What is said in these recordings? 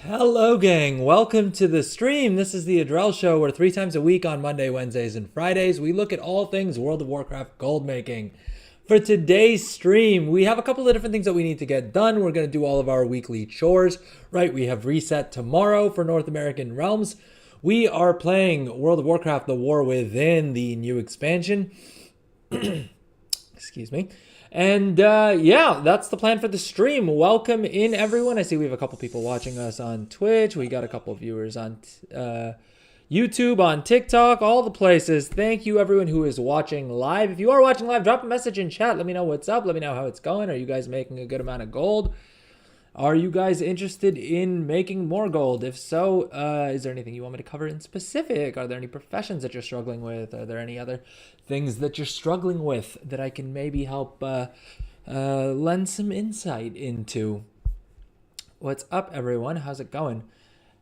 Hello, gang. Welcome to the stream. This is the Adrel Show, where 3 times a week on Monday, Wednesdays, and Fridays, we look at all things World of Warcraft gold making. For today's stream, we have a couple of different things that we need to get done. We're going to do all of our weekly chores, right? We have reset tomorrow for North American realms. We are playing World of Warcraft, The War Within, the new expansion. Excuse me. And yeah, that's the plan for the stream. Welcome in, everyone. I see we have a couple people watching us on Twitch. We got a couple viewers on YouTube, on TikTok, all the places. Thank you, everyone who is watching live. If you are watching live, drop a message in chat. Let me know what's up. Let me know how it's going. Are you guys making a good amount of gold? Are you guys interested in making more gold? If so, is there anything you want me to cover in specific? Are there any professions that you're struggling with? Are there any other things that you're struggling with that I can maybe help lend some insight into? What's up, everyone? How's it going?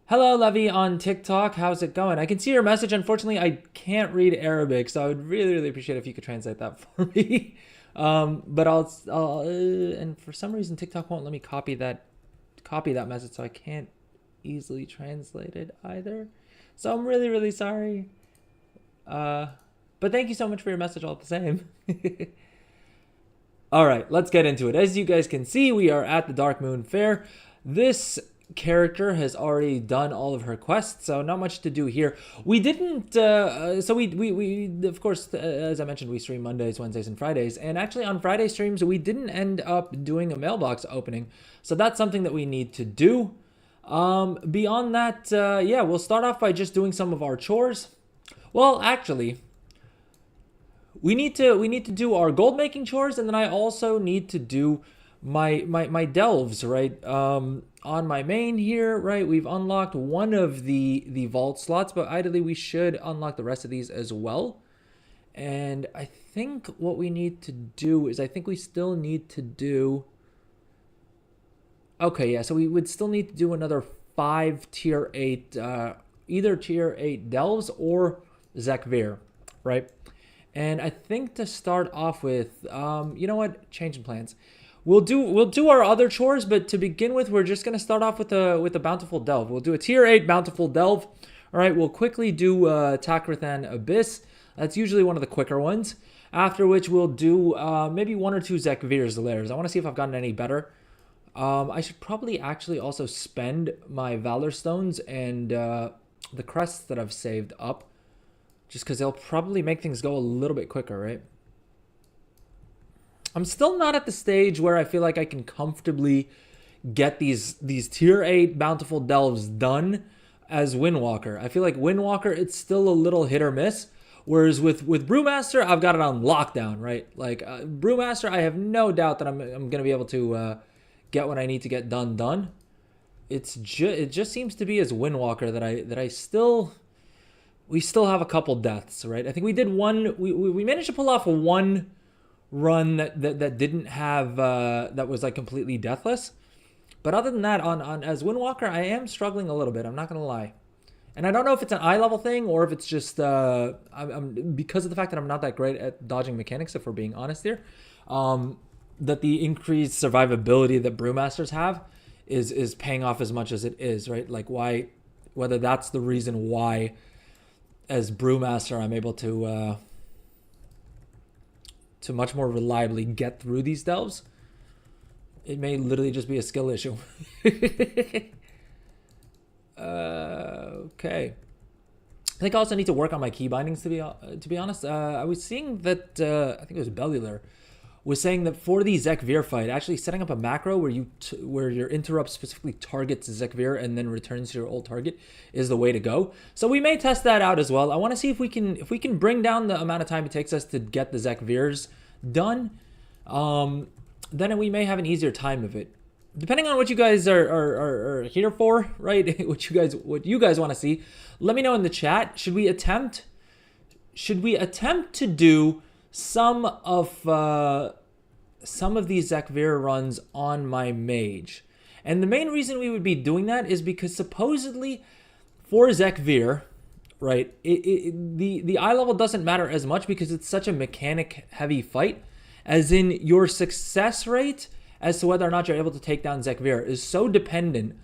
Hello, Levy on TikTok. How's it going? I can see your message. Unfortunately, I can't read Arabic, so I would really, really appreciate if you could translate that for me. But I'll and for some reason TikTok won't let me copy that message, so I can't easily translate it either. So I'm really, really sorry. But thank you so much for your message all the same. All right, let's get into it. As you guys can see, we are at the Dark Moon Fair. This character has already done all of her quests, so not much to do here. We didn't so we of course, as I mentioned, we stream Mondays, Wednesdays, and Fridays, and actually on Friday streams we didn't end up doing a mailbox opening, so that's something that we need to do. Beyond that, yeah, we'll start off by just doing some of our chores. Well, actually, we need to do our gold making chores, and then I also need to do my delves, right? On my main here, right, we've unlocked one of the vault slots, but ideally we should unlock the rest of these as well. And I think what we need to do is, I think we still need to do, okay, yeah, so we would still need to do another 5 tier 8 either tier 8 delves or Zekvir, right? And I think to start off with, you know what, changing plans. We'll do our other chores, but to begin with, we're just gonna start off with a bountiful delve. We'll do a tier 8 bountiful delve. All right, we'll quickly do Takrathan Abyss. That's usually one of the quicker ones. After which we'll do maybe 1 or 2 Zekvir's lairs. I want to see if I've gotten any better. I should probably actually also spend my Valor Stones and the Crests that I've saved up, just because they'll probably make things go a little bit quicker, right? I'm still not at the stage where I feel like I can comfortably get these tier 8 bountiful delves done as Windwalker. I feel like Windwalker, it's still a little hit or miss. Whereas with Brewmaster, I've got it on lockdown, right? Like Brewmaster, I have no doubt that I'm going to be able to get what I need to get done. It just seems to be as Windwalker that we still have a couple deaths, right? I think we did one, we managed to pull off one run that didn't have that was like completely deathless, but other than that, on as Windwalker, I am struggling a little bit, I'm not gonna lie. And I don't know if it's an eye level thing or if it's just I'm because of the fact that I'm not that great at dodging mechanics, if we're being honest here, that the increased survivability that Brewmasters have is paying off as much as it is, right? Like whether that's the reason why as Brewmaster I'm able to much more reliably get through these delves. It may literally just be a skill issue. Okay. I think I also need to work on my key bindings, to be honest. I was seeing that I think it was Bellular was saying that for the Zekvir fight, actually setting up a macro where your interrupt specifically targets Zekvir and then returns to your old target is the way to go. So we may test that out as well. I want to see if we can bring down the amount of time it takes us to get the Zekvirs done. Then we may have an easier time of it, depending on what you guys are here for, right? what you guys want to see. Let me know in the chat. Should we attempt to do some of these Zekvir runs on my mage? And the main reason we would be doing that is because supposedly for Zekvir, right, the eye level doesn't matter as much because it's such a mechanic heavy fight, as in your success rate as to whether or not you're able to take down Zekvir is so dependent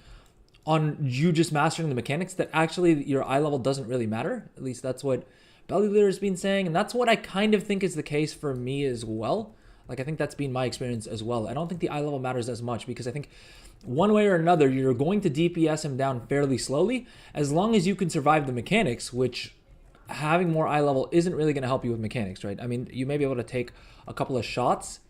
on you just mastering the mechanics that actually your eye level doesn't really matter. At least that's what Belly Leader has been saying, and that's what I kind of think is the case for me as well. Like, I think that's been my experience as well. I don't think the eye level matters as much because I think one way or another, you're going to DPS him down fairly slowly as long as you can survive the mechanics, which having more eye level isn't really going to help you with mechanics, right? I mean, you may be able to take a couple of shots,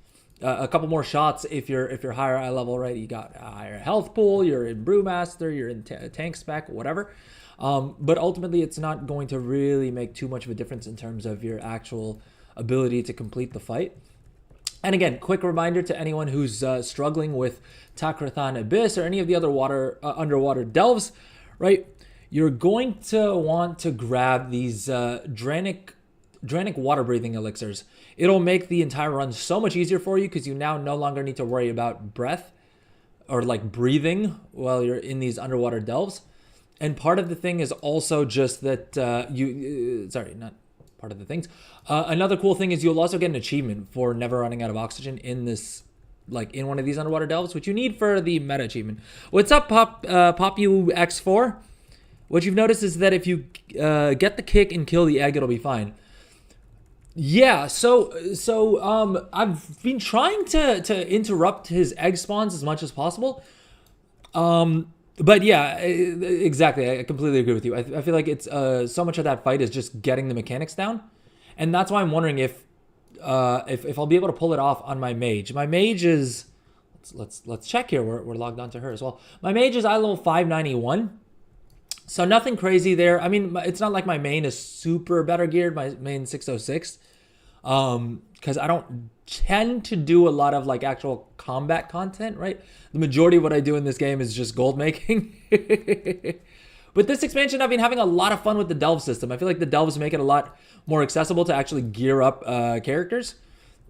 a couple more shots if you're higher eye level, right? You got a higher health pool, you're in Brewmaster, you're in tank spec, whatever. But ultimately, it's not going to really make too much of a difference in terms of your actual ability to complete the fight. And again, quick reminder to anyone who's struggling with Takrathan Abyss or any of the other underwater delves, right? You're going to want to grab these Dranic water breathing elixirs. It'll make the entire run so much easier for you because you now no longer need to worry about breath or like breathing while you're in these underwater delves. And part of the thing is also just that not part of the things. Another cool thing is you'll also get an achievement for never running out of oxygen in this, like in one of these underwater delves, which you need for the meta achievement. What's up, Popu X4? What you've noticed is that if you get the kick and kill the egg, it'll be fine. Yeah, so I've been trying to interrupt his egg spawns as much as possible. But yeah, exactly. I completely agree with you. I feel like it's so much of that fight is just getting the mechanics down, and that's why I'm wondering if I'll be able to pull it off on my mage. My mage is let's check here. We're logged onto her as well. My mage is eye level 591. So nothing crazy there. I mean, it's not like my main is super better geared. My main 606. Because I don't tend to do a lot of like actual combat content, right? The majority of what I do in this game is just gold making. With this expansion, I've been having a lot of fun with the delve system. I feel like the delves make it a lot more accessible to actually gear up characters.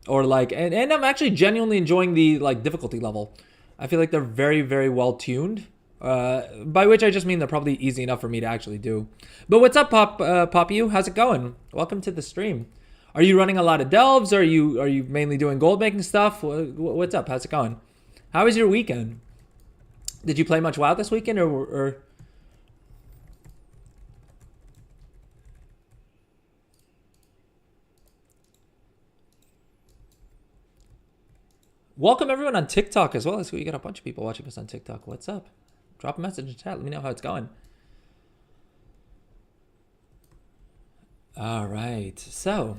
Or like, and I'm actually genuinely enjoying the like difficulty level. I feel like they're very, very well tuned. By which I just mean they're probably easy enough for me to actually do. But what's up, Pop you? How's it going? Welcome to the stream. Are you running a lot of delves? Or are you mainly doing gold making stuff? What's up? How's it going? How was your weekend? Did you play much WoW this weekend or... Welcome everyone on TikTok as well. So we got a bunch of people watching us on TikTok. What's up? Drop a message in chat. Let me know how it's going. All right. So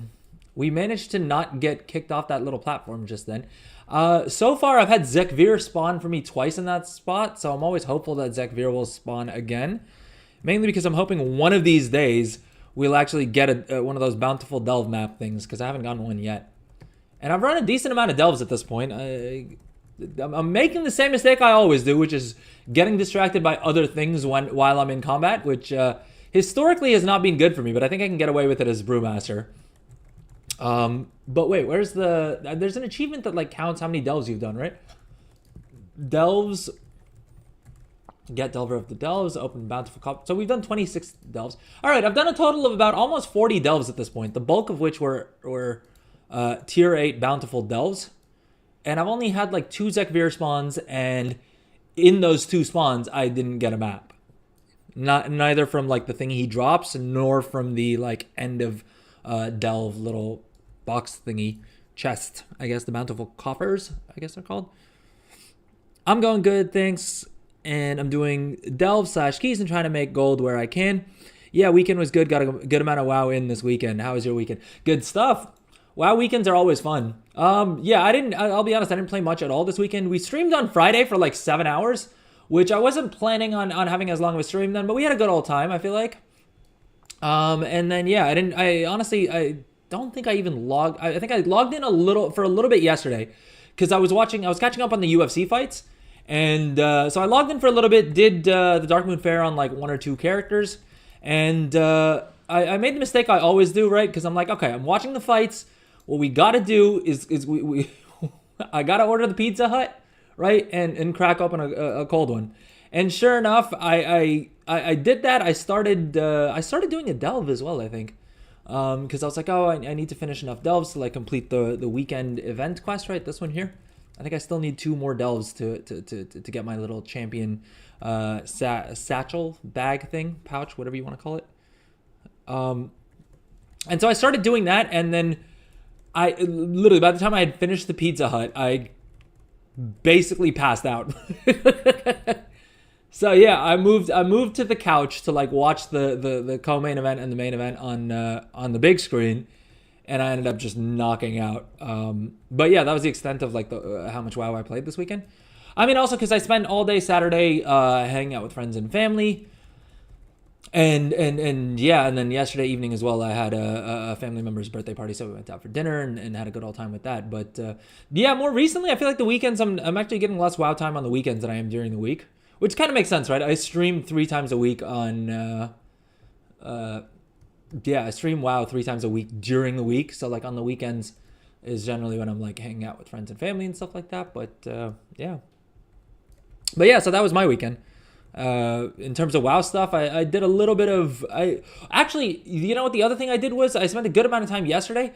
we managed to not get kicked off that little platform just then. So far, I've had Zekvir spawn for me twice in that spot. So I'm always hopeful that Zekvir will spawn again. Mainly because I'm hoping one of these days we'll actually get one of those bountiful delve map things. Because I haven't gotten one yet. And I've run a decent amount of delves at this point. I'm making the same mistake I always do, which is getting distracted by other things while I'm in combat, which historically has not been good for me, but I think I can get away with it as Brewmaster. But wait, there's an achievement that like counts how many delves you've done, right? Delves, get Delver of the Delves, open bountiful cup. So we've done 26 delves. All right, I've done a total of about almost 40 delves at this point, the bulk of which were tier 8 bountiful delves. And I've only had like 2 Zekvir spawns, and in those 2 spawns, I didn't get a map. Neither from like the thing he drops, nor from the like end of delve little box thingy chest. I guess the bountiful coffers, I guess they're called. I'm going good, thanks. And I'm doing delve / keys and trying to make gold where I can. Yeah, weekend was good. Got a good amount of WoW in this weekend. How was your weekend? Good stuff. WoW weekends are always fun. Yeah, I'll be honest, I didn't play much at all this weekend. We streamed on Friday for like 7 hours, which I wasn't planning on having as long of a stream then, but we had a good old time, I feel like. And then, yeah, I honestly don't think I even logged. I think I logged in for a little bit yesterday because I was catching up on the UFC fights. And so I logged in for a little bit, did the Dark Moon Fair on like 1 or 2 characters. And I made the mistake I always do, right? Because I'm like, okay, I'm watching the fights. What we got to do is we I got to order the Pizza Hut, right? And crack open a cold one. And sure enough, I did that. I started doing a delve as well, I think. Because I was like, oh, I need to finish enough delves to like complete the weekend event quest, right? This one here. I think I still need 2 more delves to get my little champion satchel bag thing, pouch, whatever you want to call it. And so I started doing that, and then I literally, by the time I had finished the Pizza Hut, I basically passed out. So yeah, I moved to the couch to like watch the co-main event and the main event on the big screen, and I ended up just knocking out. But yeah, that was the extent of like how much WoW I played this weekend. I mean, also because I spent all day Saturday hanging out with friends and family. And yeah, and then yesterday evening as well, I had a family member's birthday party, so we went out for dinner and had a good old time with that. But yeah, more recently, I feel like the weekends, I'm actually getting less WoW time on the weekends than I am during the week, which kind of makes sense, right? I stream 3 times a week on, I stream WoW 3 times a week during the week. So like on the weekends is generally when I'm like hanging out with friends and family and stuff like that. But yeah. But yeah, so that was my weekend. In terms of WoW stuff, I did a little bit of, actually, you know what, the other thing I did was I spent a good amount of time yesterday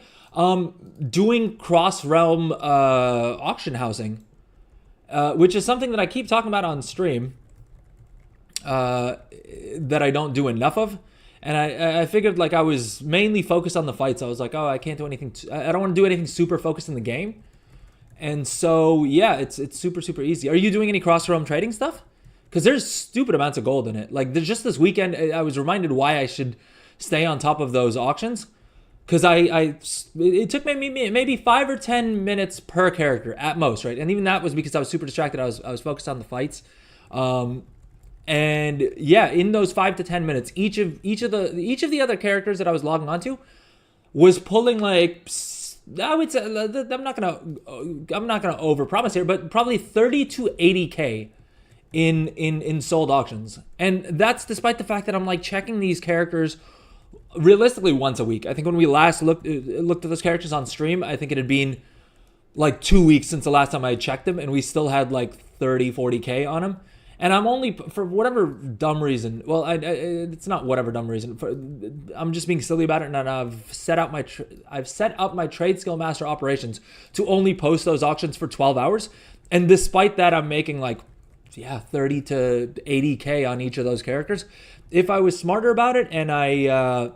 doing cross-realm auction housing, which is something that I keep talking about on stream that I don't do enough of. And I figured like I was mainly focused on the fights. I was like, oh, I can't do anything. I don't want to do anything super focused in the game. And so, yeah, it's super, super easy. Are you doing any cross-realm trading stuff? Because there's stupid amounts of gold in it. Like, there's just this weekend, I was reminded why I should stay on top of those auctions. Because it took maybe 5 or 10 minutes per character at most, right? And even that was because I was super distracted. I was focused on the fights. And yeah, in those 5 to 10 minutes, each of the other characters that I was logging onto was pulling like, I would say, I'm not gonna overpromise here, but probably 30 to 80K in sold auctions. And that's despite the fact that I'm like checking these characters realistically once a week. I think when we last looked at those characters on stream, I think it had been like 2 weeks since the last time I checked them, and we still had like 30, 40K on them. And I'm only, for whatever dumb reason, well, it's not whatever dumb reason, I'm just being silly about it, and I've set up my trade skill master operations to only post those auctions for 12 hours. And despite that, I'm making like, 30 to 80K on each of those characters. If I was smarter about it and I, and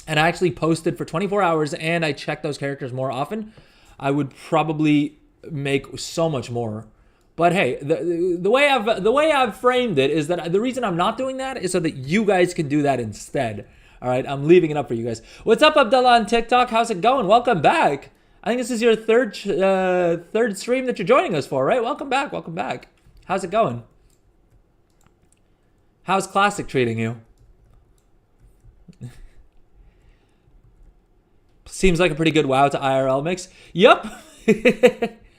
I actually posted for 24 hours and I checked those characters more often, I would probably make so much more. But hey, the way I've framed it is that the reason I'm not doing that is so that you guys can do that instead. All right, I'm leaving it up for you guys. What's up, Abdullah on TikTok? How's it going? Welcome back. I think this is your third stream that you're joining us for, right? Welcome back. How's it going? How's Classic treating you? Seems like a pretty good WoW to IRL mix. Yup. Yeah,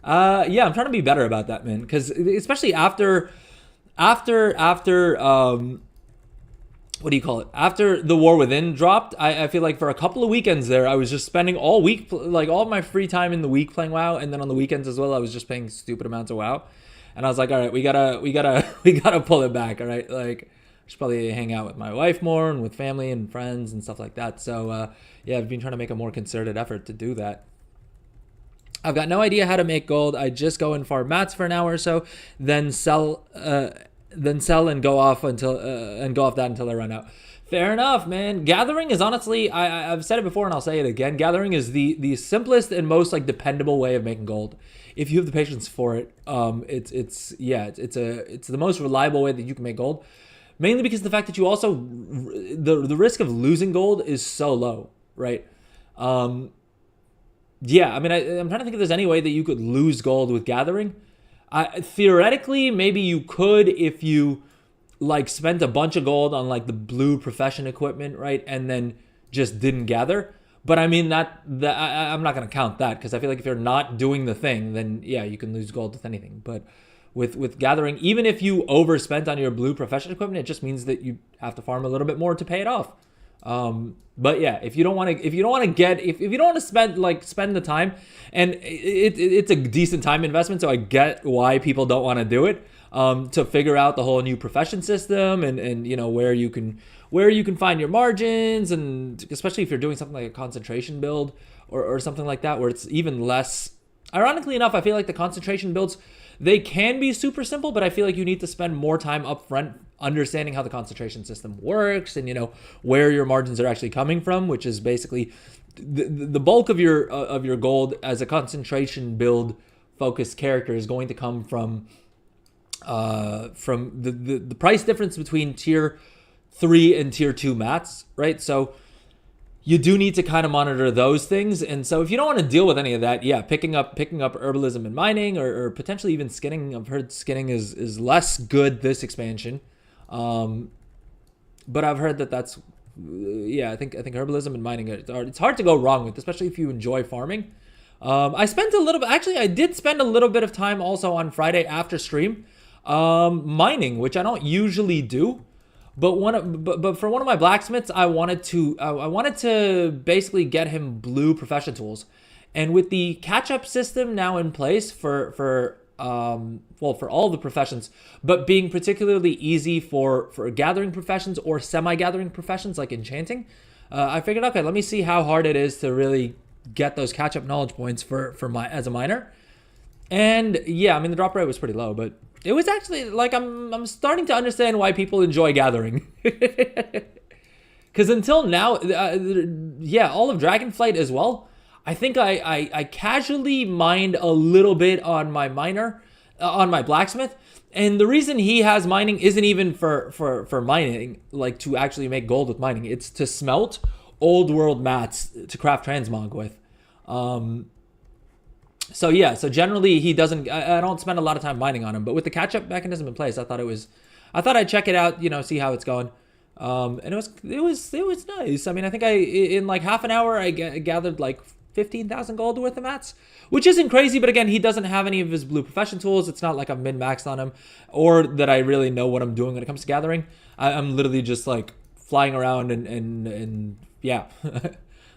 I'm trying to be better about that, man. Because especially after after the War Within dropped, I feel like for a couple of weekends there, I was just spending all week, like all of my free time in the week playing WoW, and then on the weekends as well, I was just playing stupid amounts of WoW. And I was like, all right, we gotta pull it back, all right? Like, I should probably hang out with my wife more and with family and friends and stuff like that. So yeah, I've been trying to make a more concerted effort to do that. I've got no idea how to make gold. I just go and farm mats for an hour or so, then sell and go off that until I run out. Fair enough, man. Gathering is honestly, I've said it before and I'll say it again. Gathering is the simplest and most like dependable way of making gold. If you have the patience for it, it's the most reliable way that you can make gold. Mainly because the fact that you also the risk of losing gold is so low, right? Yeah, I mean, I'm trying to think if there's any way that you could lose gold with gathering. Theoretically, maybe you could if you like spent a bunch of gold on like the blue profession equipment, right? And then just didn't gather. But I mean, I'm not going to count that because I feel like if you're not doing the thing, then yeah, you can lose gold with anything. But with gathering, even if you overspent on your blue profession equipment, it just means that you have to farm a little bit more to pay it off. But yeah, if you don't want to spend the time, and it's a decent time investment, so I get why people don't want to do it, to figure out the whole new profession system and you know where you can find your margins, and especially if you're doing something like a concentration build or something like that, where it's even less Ironically enough, I feel like the concentration builds, they can be super simple, but I feel like you need to spend more time up front understanding how the concentration system works and, where your margins are actually coming from, which is basically the bulk of your gold as a concentration build focused character is going to come from the price difference between tier 3 and tier 2 mats, right? So you do need to kind of monitor those things. And so if you don't want to deal with any of that, yeah, picking up herbalism and mining, or potentially even skinning. I've heard skinning is less good this expansion. But I've heard that's I think herbalism and mining it's hard to go wrong with, especially if you enjoy farming. I did spend a little bit of time also on Friday after stream mining, which I don't usually do. But for one of my blacksmiths, I wanted to basically get him blue profession tools, and with the catch-up system now in place for all the professions, but being particularly easy for gathering professions or semi-gathering professions like enchanting, I figured, okay, let me see how hard it is to really get those catch-up knowledge points as a miner. And yeah, I mean the drop rate was pretty low, but it was actually like I'm starting to understand why people enjoy gathering. Because until now, all of Dragonflight as well, I think I casually mined a little bit on my on my blacksmith. And the reason he has mining isn't even for mining, like to actually make gold with mining. It's to smelt old world mats to craft transmog with. So generally he doesn't, I don't spend a lot of time mining on him, but with the catch-up mechanism in place, I thought I'd check it out, see how it's going. And it was nice. I mean, I think in like half an hour, I gathered like 15,000 gold worth of mats, which isn't crazy. But again, he doesn't have any of his blue profession tools. It's not like I'm min-maxed on him or that I really know what I'm doing when it comes to gathering. I'm literally just like flying around and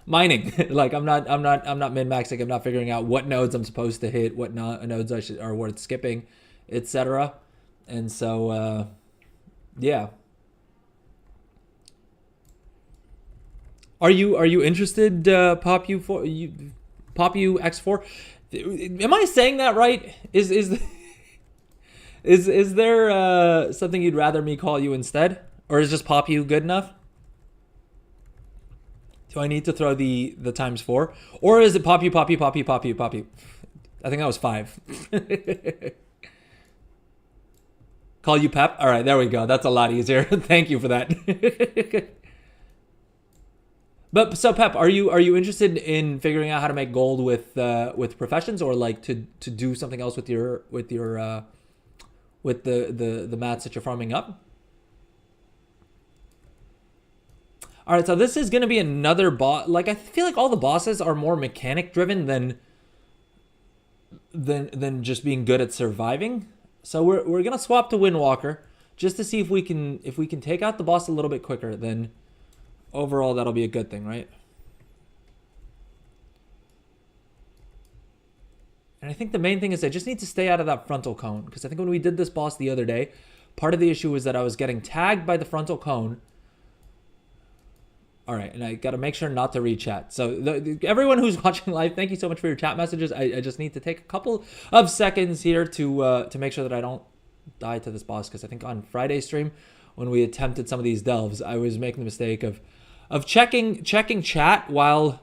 mining. Like I'm not min-maxing. I'm not figuring out what nodes I'm supposed to hit, what nodes I should, or worth skipping, etc. And so Are you interested, Popu X4? Am I saying that right? Is there something you'd rather me call you instead, or is just Popu good enough? Do I need to throw the ×4? Or is it Popu? I think that was 5. Call you Pep? All right, there we go. That's a lot easier. Thank you for that. But so Pep, are you interested in figuring out how to make gold with professions, or like to do something else with the mats that you're farming up? All right, so this is going to be another boss. Like, I feel like all the bosses are more mechanic driven than just being good at surviving. So we're going to swap to Windwalker just to see if we can take out the boss a little bit quicker. Then overall that'll be a good thing, right? And I think the main thing is I just need to stay out of that frontal cone, because I think when we did this boss the other day, part of the issue was that I was getting tagged by the frontal cone. All right, and I got to make sure not to read chat. So everyone who's watching live, thank you so much for your chat messages. I just need to take a couple of seconds here to make sure that I don't die to this boss, because I think on Friday's stream, when we attempted some of these delves, I was making the mistake of checking chat while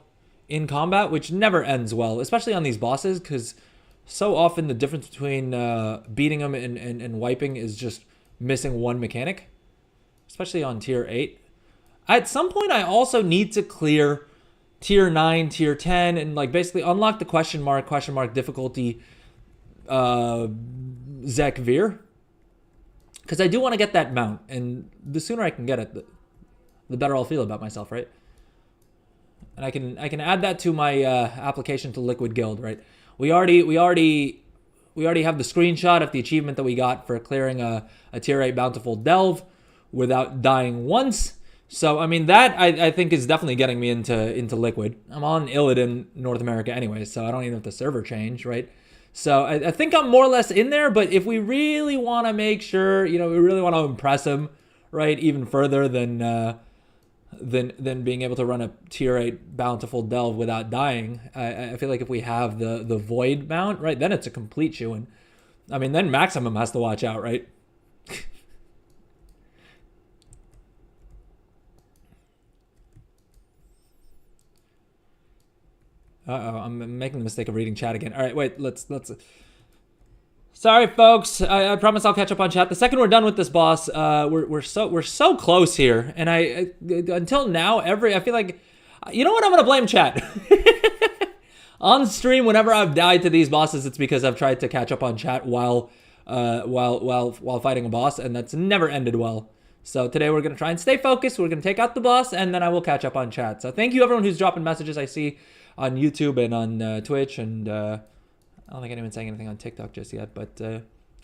in combat, which never ends well, especially on these bosses, because so often the difference between beating them and wiping is just missing one mechanic, especially on tier 8. At some point, I also need to clear tier 9, tier 10, and like basically unlock the question mark difficulty Zekvir, because I do want to get that mount, and the sooner I can get it, the better I'll feel about myself, right? And I can add that to my application to Liquid Guild, right? We already have the screenshot of the achievement that we got for clearing a tier 8 bountiful delve without dying once. So I mean that I think is definitely getting me into Liquid. I'm on Illidan North America anyway, so I don't even have the server change, right? So I think I'm more or less in there. But if we really want to make sure, we really want to impress him, right, even further than than being able to run a tier 8 bountiful delve without dying. I feel like if we have the void mount, right, then it's a complete shoo-in. I mean, then maximum has to watch out, right? Uh-oh, I'm making the mistake of reading chat again. All right, wait, let's. Sorry, folks. I promise I'll catch up on chat. The second we're done with this boss, we're so close here. And until now, I feel like, you know what? I'm gonna blame chat. On stream, whenever I've died to these bosses, it's because I've tried to catch up on chat while fighting a boss, and that's never ended well. So today we're gonna try and stay focused. We're gonna take out the boss, and then I will catch up on chat. So thank you everyone who's dropping messages. I see on YouTube and on Twitch, and I don't think anyone's saying anything on TikTok just yet. But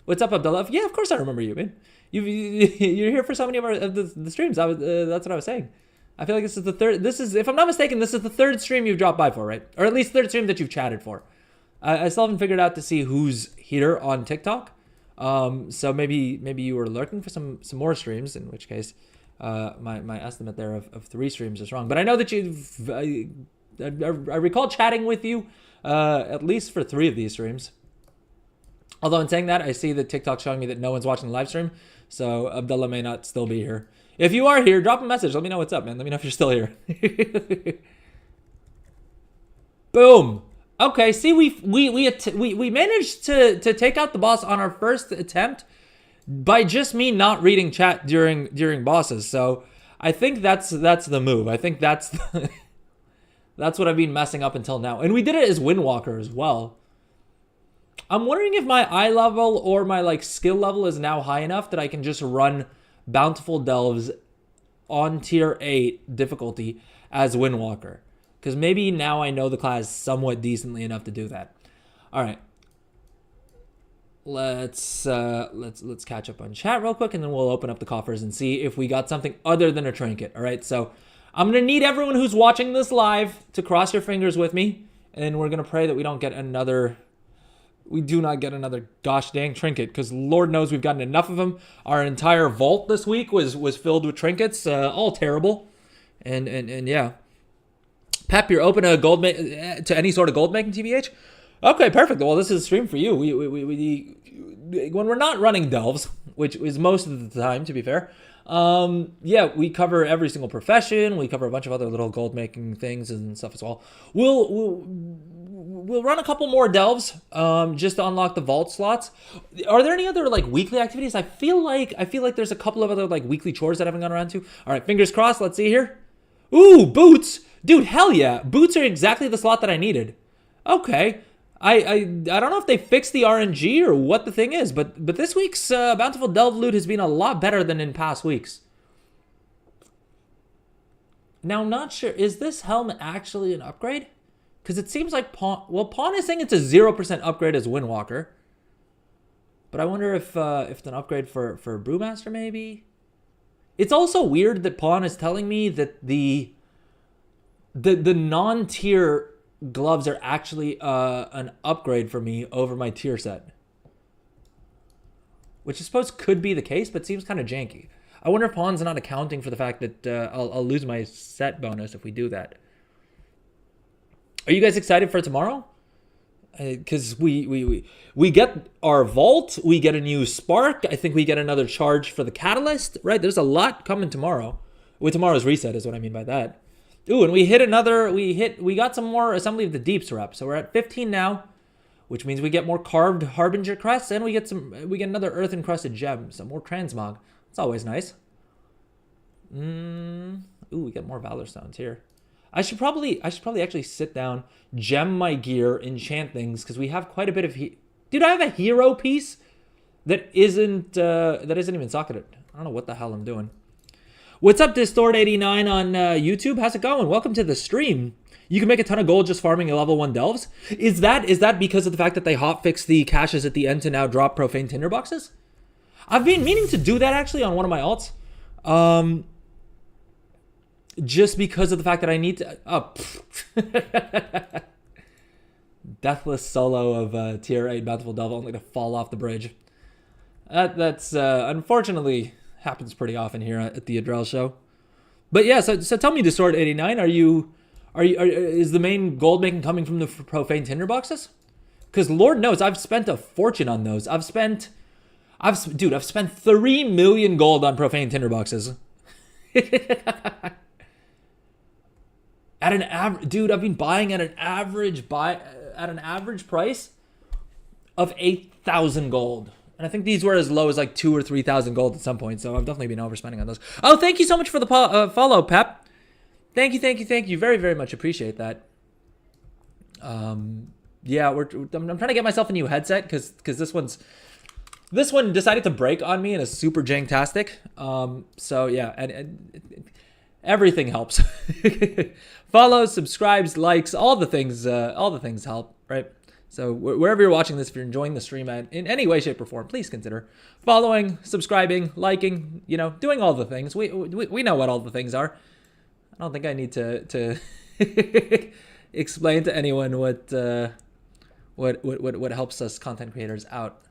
what's up, Abdullah? Yeah, of course I remember you, man. You're here for so many of the streams. That's what I was saying. I feel like this is the third. This is, if I'm not mistaken, this is the third stream you've dropped by for, right? Or at least third stream that you've chatted for. I still haven't figured out to see who's here on TikTok. So maybe you were lurking for some more streams, in which case my estimate there of 3 streams is wrong. But I know that I recall chatting with you at least for 3 of these streams. Although in saying that, I see that TikTok showing me that no one's watching the live stream, so Abdullah may not still be here. If you are here, drop a message. Let me know what's up, man. Let me know if you're still here. Boom. Okay, see, we managed to take out the boss on our first attempt by just me not reading chat during bosses. So I think that's the move. I think that's that's what I've been messing up until now. And we did it as Windwalker as well. I'm wondering if my eye level or my skill level is now high enough that I can just run Bountiful Delves on tier 8 difficulty as Windwalker. Because maybe now I know the class somewhat decently enough to do that. All right. Let's catch up on chat real quick, and then we'll open up the coffers and see if we got something other than a trinket. All right, so I'm going to need everyone who's watching this live to cross your fingers with me, and we're going to pray that we do not get another gosh dang trinket, because Lord knows we've gotten enough of them. Our entire vault this week was filled with trinkets, all terrible. And yeah. Pep, you're open to any sort of gold making, TBH? Okay, perfect. Well, this is a stream for you. We when we're not running delves, which is most of the time, to be fair, yeah, we cover every single profession. We cover a bunch of other little gold making things and stuff as well. We'll run a couple more delves just to unlock the vault slots. Are there any other weekly activities? I feel like there's a couple of other weekly chores that I haven't gone around to. All right, fingers crossed. Let's see here. Ooh, boots. Dude, hell yeah. Boots are exactly the slot that I needed. Okay. I don't know if they fixed the RNG or what the thing is, but this week's Bountiful Delve loot has been a lot better than in past weeks. Now, I'm not sure. Is this helm actually an upgrade? Because it seems like Pawn is saying it's a 0% upgrade as Windwalker. But I wonder if it's an upgrade for Brewmaster, maybe? It's also weird that Pawn is telling me that the non-tier gloves are actually an upgrade for me over my tier set. Which I suppose could be the case, but seems kind of janky. I wonder if Pawn's not accounting for the fact that I'll lose my set bonus if we do that. Are you guys excited for tomorrow? Because we get our vault, we get a new spark. I think we get another charge for the catalyst, right? There's a lot coming tomorrow. With tomorrow's reset is what I mean by that. Ooh, and we got some more Assembly of the Deeps rep. So we're at 15 now, which means we get more carved Harbinger crests, and we get another earth encrusted gem, some more transmog. It's always nice. Ooh, we get more Valor Stones here. I should probably actually sit down, gem my gear, enchant things, because we have quite a bit of dude, I have a hero piece that isn't even socketed. I don't know what the hell I'm doing. What's up, Distort89 on YouTube? How's it going? Welcome to the stream. You can make a ton of gold just farming level 1 delves. Is that because of the fact that they hotfixed the caches at the end to now drop profane tinderboxes? I've been meaning to do that actually on one of my alts. Just because of the fact that I need to... Oh, Deathless solo of tier 8 Bountiful Delve only to fall off the bridge. That's unfortunately happens pretty often here at the Adrel show. But yeah, so tell me, Distort 89, is the main gold making coming from the profane tinderboxes? Because Lord knows I've spent a fortune on those. I've spent 3 million gold on profane tinderboxes. At an average, dude, I've been buying at an average price of 8,000 gold. And I think these were as low as like 2,000 or 3,000 gold at some point. So I've definitely been overspending on those. Oh, thank you so much for the follow, Pep. Thank you. Very, very much appreciate that. Yeah, I'm trying to get myself a new headset because this one decided to break on me and is super janktastic. So yeah, and everything helps. Follows, subscribes, likes, all the things help, right? So wherever you're watching this, if you're enjoying the stream in any way, shape, or form, please consider following, subscribing, liking, doing all the things. We know what all the things are. I don't think I need to explain to anyone what helps us content creators out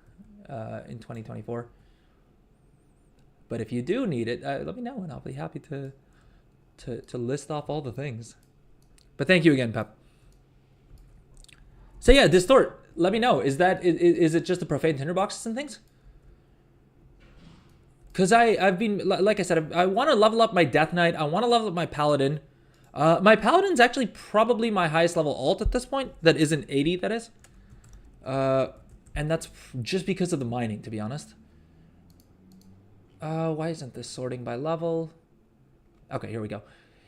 in 2024. But if you do need it, let me know and I'll be happy to list off all the things. But thank you again, Pep. So yeah, Distort, let me know. Is it just the profane tinderboxes and things? Because I've been, like I said, I want to level up my Death Knight. I want to level up my Paladin. My Paladin's actually probably my highest level alt at this point. That isn't 80, that is. And that's just because of the mining, to be honest. Why isn't this sorting by level? Okay, here we go.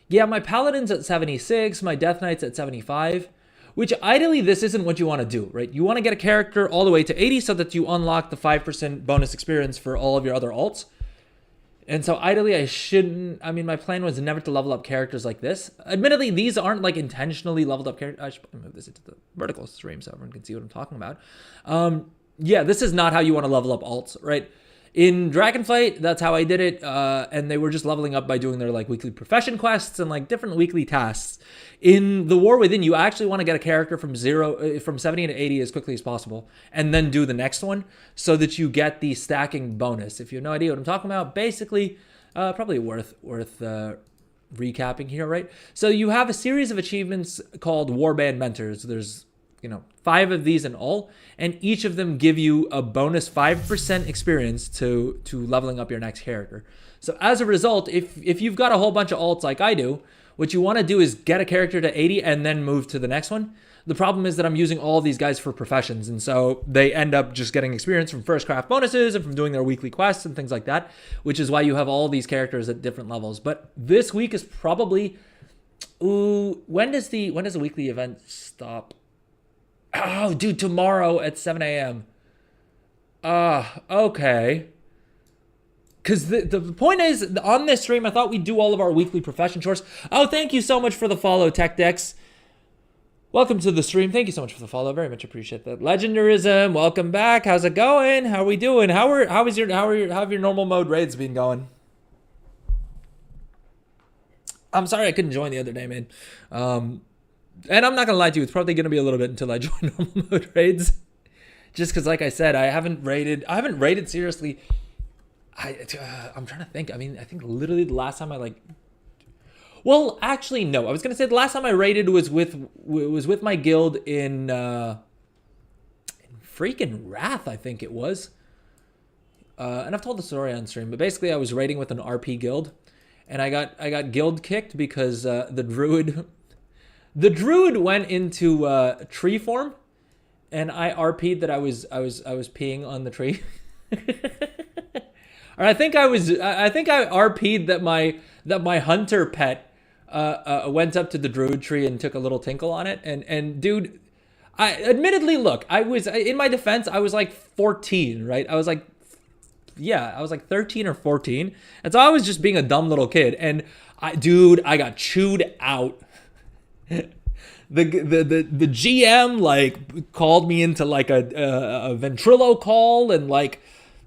Yeah, my Paladin's at 76. My Death Knight's at 75. Which ideally, this isn't what you want to do, right? You want to get a character all the way to 80 so that you unlock the 5% bonus experience for all of your other alts. And so ideally, my plan was never to level up characters like this. Admittedly, these aren't like intentionally leveled up characters. I should move this into the vertical stream so everyone can see what I'm talking about. Yeah, this is not how you want to level up alts, right? In Dragonflight, that's how I did it, and they were just leveling up by doing their like weekly profession quests and like different weekly tasks. In the War Within, you actually want to get a character from 70 to 80 as quickly as possible, and then do the next one so that you get the stacking bonus. If you have no idea what I'm talking about, basically, probably worth recapping here, right? So you have a series of achievements called Warband Mentors. There's 5 of these in all, and each of them give you a bonus 5% experience to leveling up your next character. So as a result, if you've got a whole bunch of alts like I do, what you want to do is get a character to 80 and then move to the next one. The problem is that I'm using all of these guys for professions, and so they end up just getting experience from first craft bonuses and from doing their weekly quests and things like that, which is why you have all these characters at different levels. But this week is probably... when does the weekly event stop? Oh, dude, tomorrow at 7 a.m. Okay. Because the point is, on this stream, I thought we'd do all of our weekly profession chores. Oh, thank you so much for the follow, TechDex. Welcome to the stream. Thank you so much for the follow. Very much appreciate that. Legendarism, welcome back. How's it going? How are we doing? How have your normal mode raids been going? I'm sorry I couldn't join the other day, man. And I'm not gonna lie to you, it's probably gonna be a little bit until I join normal mode raids. Just because, like I said, I haven't raided seriously. I'm trying to think. I mean, I think literally the last time well, actually, no. I was gonna say the last time I raided was with my guild in freaking Wrath, I think it was. And I've told the story on stream, but basically I was raiding with an RP guild, and I got guild kicked because the druid went into tree form, and I RP'd that I was peeing on the tree. Or I think I RP'd that my hunter pet went up to the druid tree and took a little tinkle on it, and dude, I admittedly, look, I was, in my defense, I was like 14, right? I was like 13 or 14, and so I was just being a dumb little kid, and I got chewed out. The GM like called me into like a ventrilo call, and like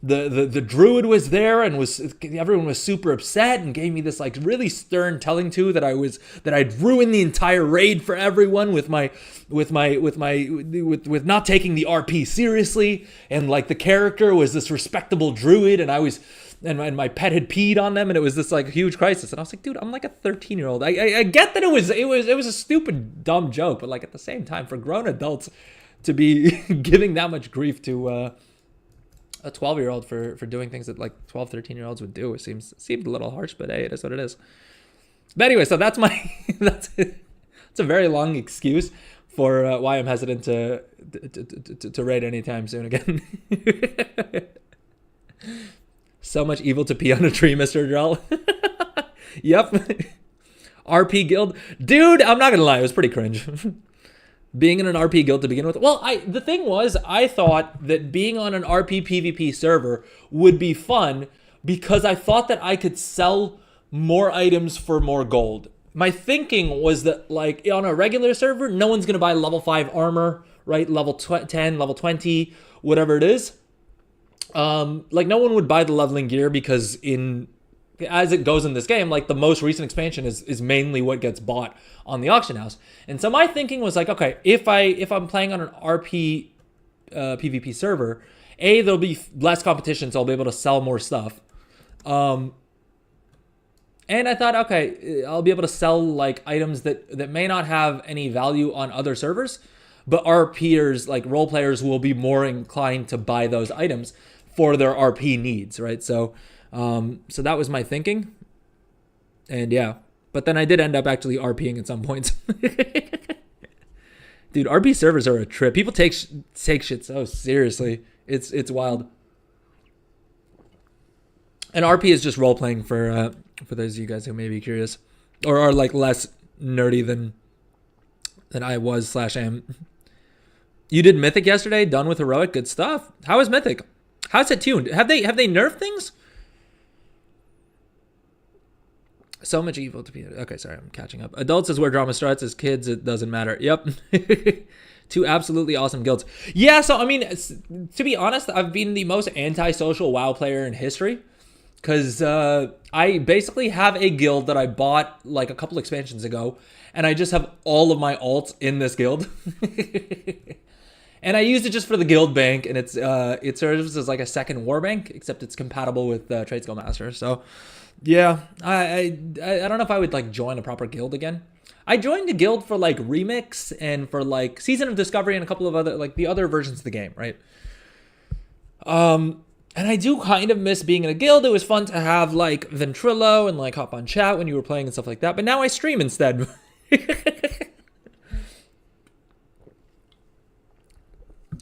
the druid was there and everyone was super upset and gave me this like really stern telling to that I'd ruined the entire raid for everyone with not taking the RP seriously, and like the character was this respectable druid and I was and my pet had peed on them and it was this like huge crisis, and I was like, dude, I'm like a 13-year-old. I get that it was a stupid dumb joke, but like at the same time, for grown adults to be giving that much grief to a 12-year-old for doing things that like 12, 13-year-olds would do, it seemed a little harsh, but hey, it is what it is. But anyway, so that's my that's a very long excuse for why I'm hesitant to raid anytime soon again. So much evil to pee on a tree, Mr. Drell. Yep. RP guild, dude. I'm not gonna lie, it was pretty cringe. Being in an RP guild to begin with. Well, the thing was, I thought that being on an RP PvP server would be fun because I thought that I could sell more items for more gold. My thinking was that, like, on a regular server, no one's going to buy level 5 armor, right? Level 10, level 20, whatever it is. Like, no one would buy the leveling gear because as it goes in this game, like the most recent expansion is mainly what gets bought on the auction house. And so my thinking was like, okay, if I'm playing on an RP PvP server, there'll be less competition, so I'll be able to sell more stuff. And I thought, okay, I'll be able to sell like items that may not have any value on other servers, but RPers, like role players, will be more inclined to buy those items for their RP needs, right? So that was my thinking. And yeah, but then I did end up actually RPing at some points. Dude, RP servers are a trip. People take shit so seriously. It's wild. And RP is just role playing for those of you guys who may be curious or are like less nerdy than I was / am. You did Mythic yesterday, done with Heroic, good stuff. How is Mythic? How's it tuned? Have they nerfed things? So much evil to be. Okay, sorry, I'm catching up. Adults is where drama starts. As kids, it doesn't matter. Yep. Two absolutely awesome guilds. Yeah, so I mean, to be honest, I've been the most antisocial WoW player in history because I basically have a guild that I bought like a couple expansions ago, and I just have all of my alts in this guild. And I used it just for the guild bank, and it serves as like a second war bank, except it's compatible with Trade Skill Master. So, yeah, I don't know if I would like join a proper guild again. I joined a guild for like Remix and for like Season of Discovery and a couple of other like the other versions of the game, right? And I do kind of miss being in a guild. It was fun to have like Ventrilo and like hop on chat when you were playing and stuff like that. But now I stream instead.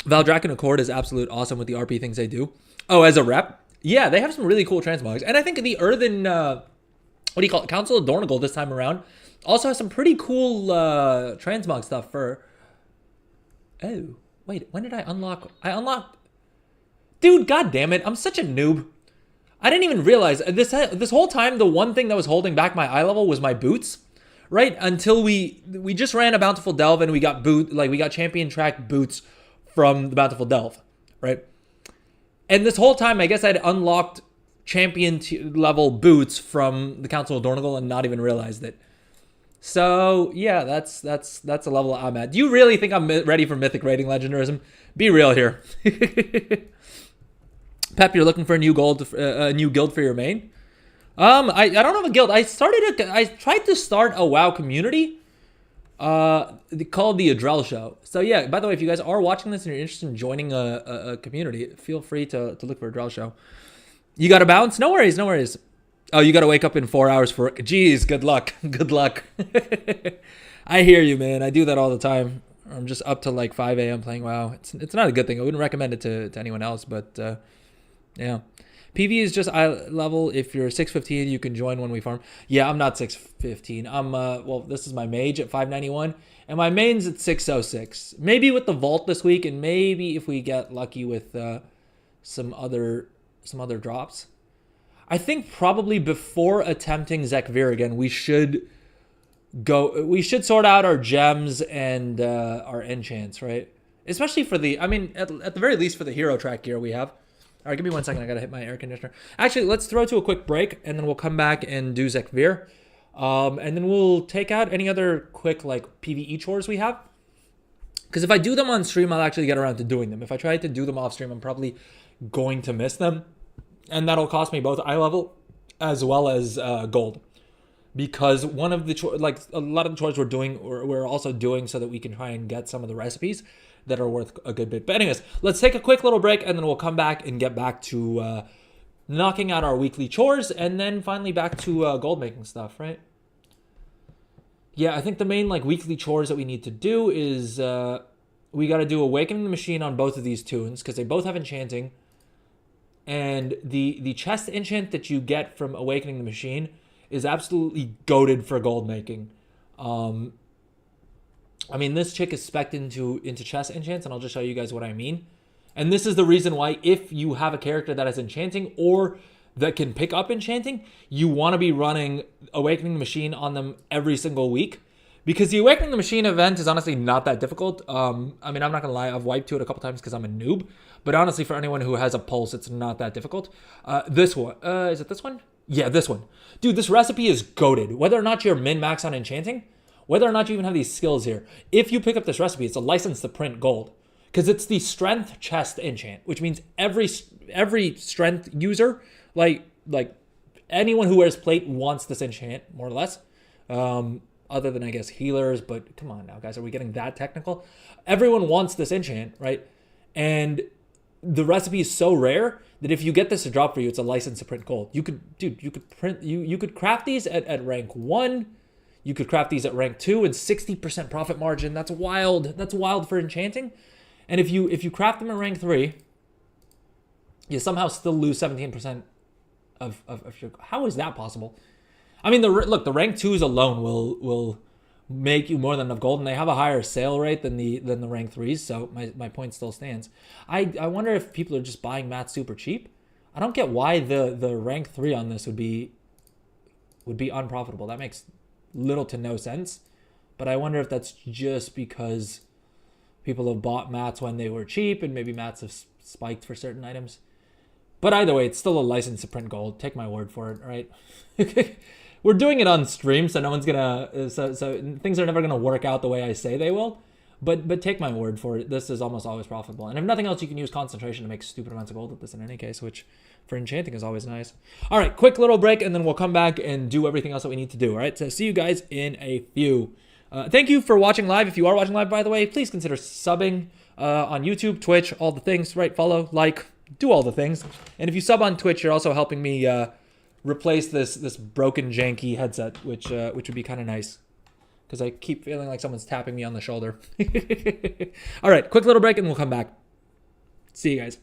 Valdrakken Accord is absolute awesome with the RP things they do. Oh, as a rep? Yeah, they have some really cool transmogs. And I think the Earthen, Council of Dornigal this time around also has some pretty cool transmog stuff for... Oh, wait, when did I unlock? I unlocked... Dude, god damn it, I'm such a noob. I didn't even realize, this whole time, the one thing that was holding back my eye level was my boots. Right? Until we just ran a Bountiful Delve and we got champion track boots from the Bountiful Delve, right? And this whole time, I guess I'd unlocked champion level boots from the Council of Dornigal and not even realized it. So yeah, that's a level I'm at. Do you really think I'm ready for Mythic rating legendarism? Be real here. Pep, you're looking for a new guild for your main? I don't have a guild. I tried to start a WoW community. Called the Adrel Show. So yeah, by the way, if you guys are watching this and you're interested in joining a community, feel free to look for Adrel Show. You got to bounce? No worries. Oh, you got to wake up in 4 hours for it. Jeez, good luck. Good luck. I hear you, man. I do that all the time. I'm just up to like 5 a.m. playing WoW. It's not a good thing. I wouldn't recommend it to anyone else, but yeah. PV is just eye level. If you're 615, you can join when we farm. Yeah, I'm not 615. I'm this is my mage at 591, and my main's at 606. Maybe with the vault this week, and maybe if we get lucky with some other drops. I think probably before attempting Zekvir again, we should sort out our gems and our enchants, right? Especially for at the very least for the hero track gear we have. All right, give me 1 second. I gotta hit my air conditioner. Actually, let's throw to a quick break, and then we'll come back and do Zekvir. And then we'll take out any other quick like PvE chores we have. Because if I do them on stream, I'll actually get around to doing them. If I try to do them off stream, I'm probably going to miss them. And that'll cost me both eye level as well as gold. Because one of the like a lot of the chores we're also doing so that we can try and get some of the recipes that are worth a good bit. But anyways, let's take a quick little break and then we'll come back and get back to knocking out our weekly chores and then finally back to gold making stuff, right? Yeah, I think the main like weekly chores that we need to do is we got to do Awakening the Machine on both of these tunes because they both have enchanting. And the chest enchant that you get from Awakening the Machine is absolutely goated for gold making. I mean, this chick is spec'd into chest enchants, and I'll just show you guys what I mean. And this is the reason why if you have a character that has enchanting or that can pick up enchanting, you want to be running Awakening the Machine on them every single week. Because the Awakening the Machine event is honestly not that difficult. I mean, I'm not going to lie, I've wiped to it a couple times because I'm a noob. But honestly, for anyone who has a pulse, it's not that difficult. This one, is it this one? Yeah, this one. Dude, this recipe is goated. Whether or not you're min-max on enchanting, whether or not you even have these skills here, if you pick up this recipe, it's a license to print gold. Because it's the strength chest enchant, which means every strength user, like anyone who wears plate wants this enchant, more or less. Other than, I guess, healers, but come on now, guys, are we getting that technical? Everyone wants this enchant, right? And the recipe is so rare that if you get this to drop for you, it's a license to print gold. You could craft these at rank 1. You could craft these at rank 2 and 60% profit margin. That's wild. That's wild for enchanting. And if you craft them at rank 3, you somehow still lose 17% of your... How is that possible? I mean, the rank 2s alone will make you more than enough gold, and they have a higher sale rate than the rank 3s, so my point still stands. I wonder if people are just buying mats super cheap. I don't get why the rank 3 on this would be unprofitable. That makes little to no sense. But I wonder if that's just because people have bought mats when they were cheap, and maybe mats have spiked for certain items. But either way, it's still a license to print gold. Take my word for it, right? We're doing it on stream, so no one's gonna. So things are never gonna work out the way I say they will. But take my word for it. This is almost always profitable. And if nothing else, you can use concentration to make stupid amounts of gold with this in any case, which for enchanting is always nice. All right, quick little break, and then we'll come back and do everything else that we need to do. All right, so see you guys in a few. Thank you for watching live. If you are watching live, by the way, please consider subbing on YouTube, Twitch, all the things. Right, follow, like, do all the things. And if you sub on Twitch, you're also helping me replace this broken janky headset, which would be kind of nice because I keep feeling like someone's tapping me on the shoulder. All right, quick little break and we'll come back. See you guys.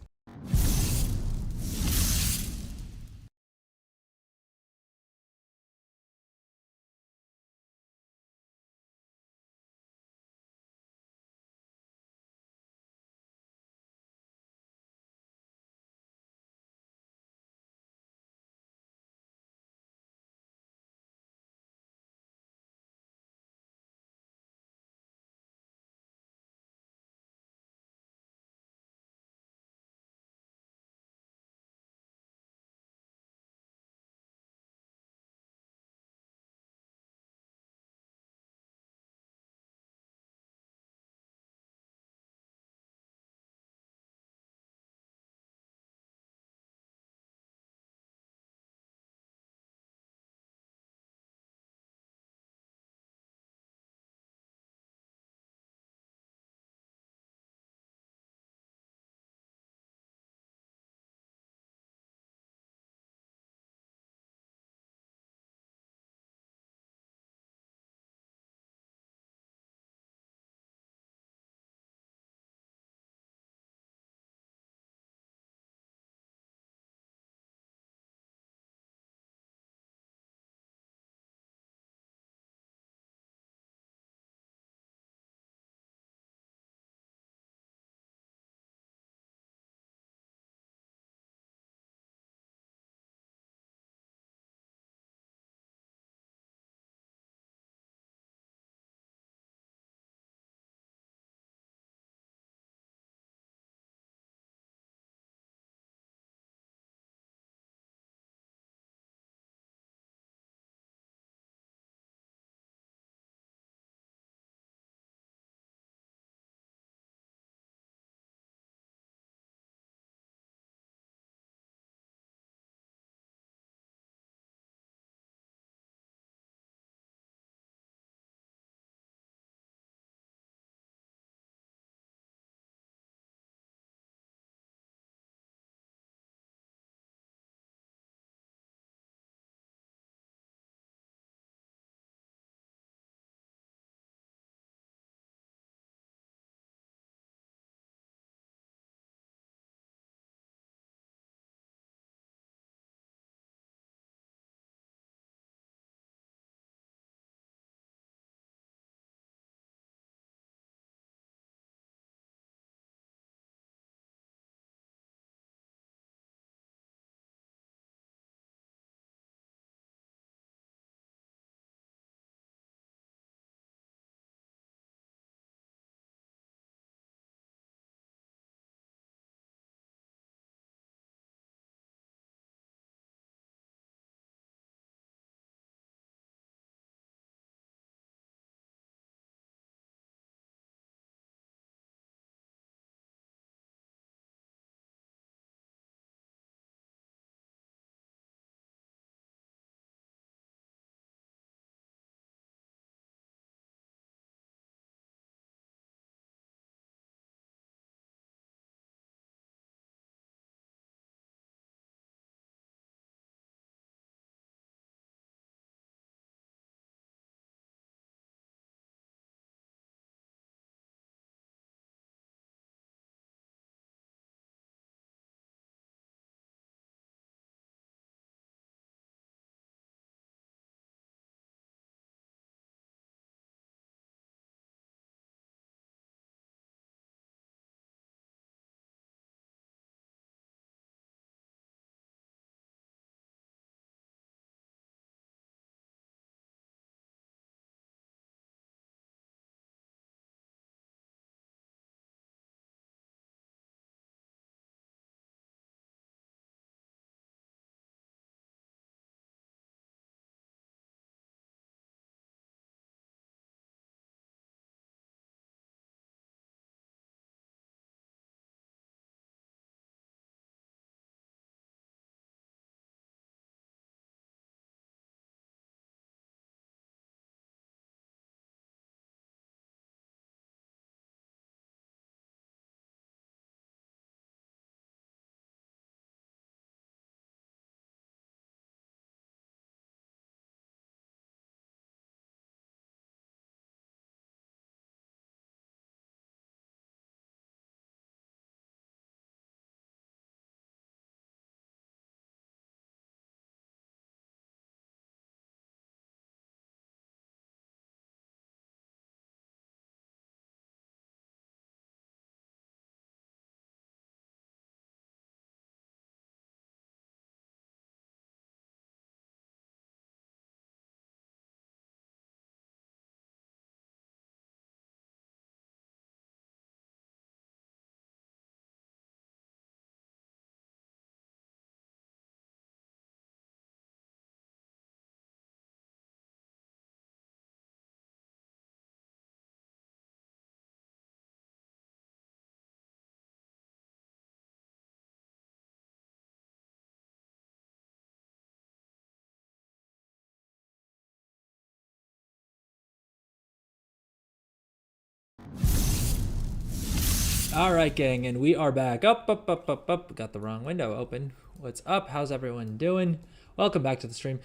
All right, gang, and we are back. Up. Got the wrong window open. What's up? How's everyone doing? Welcome back to the stream.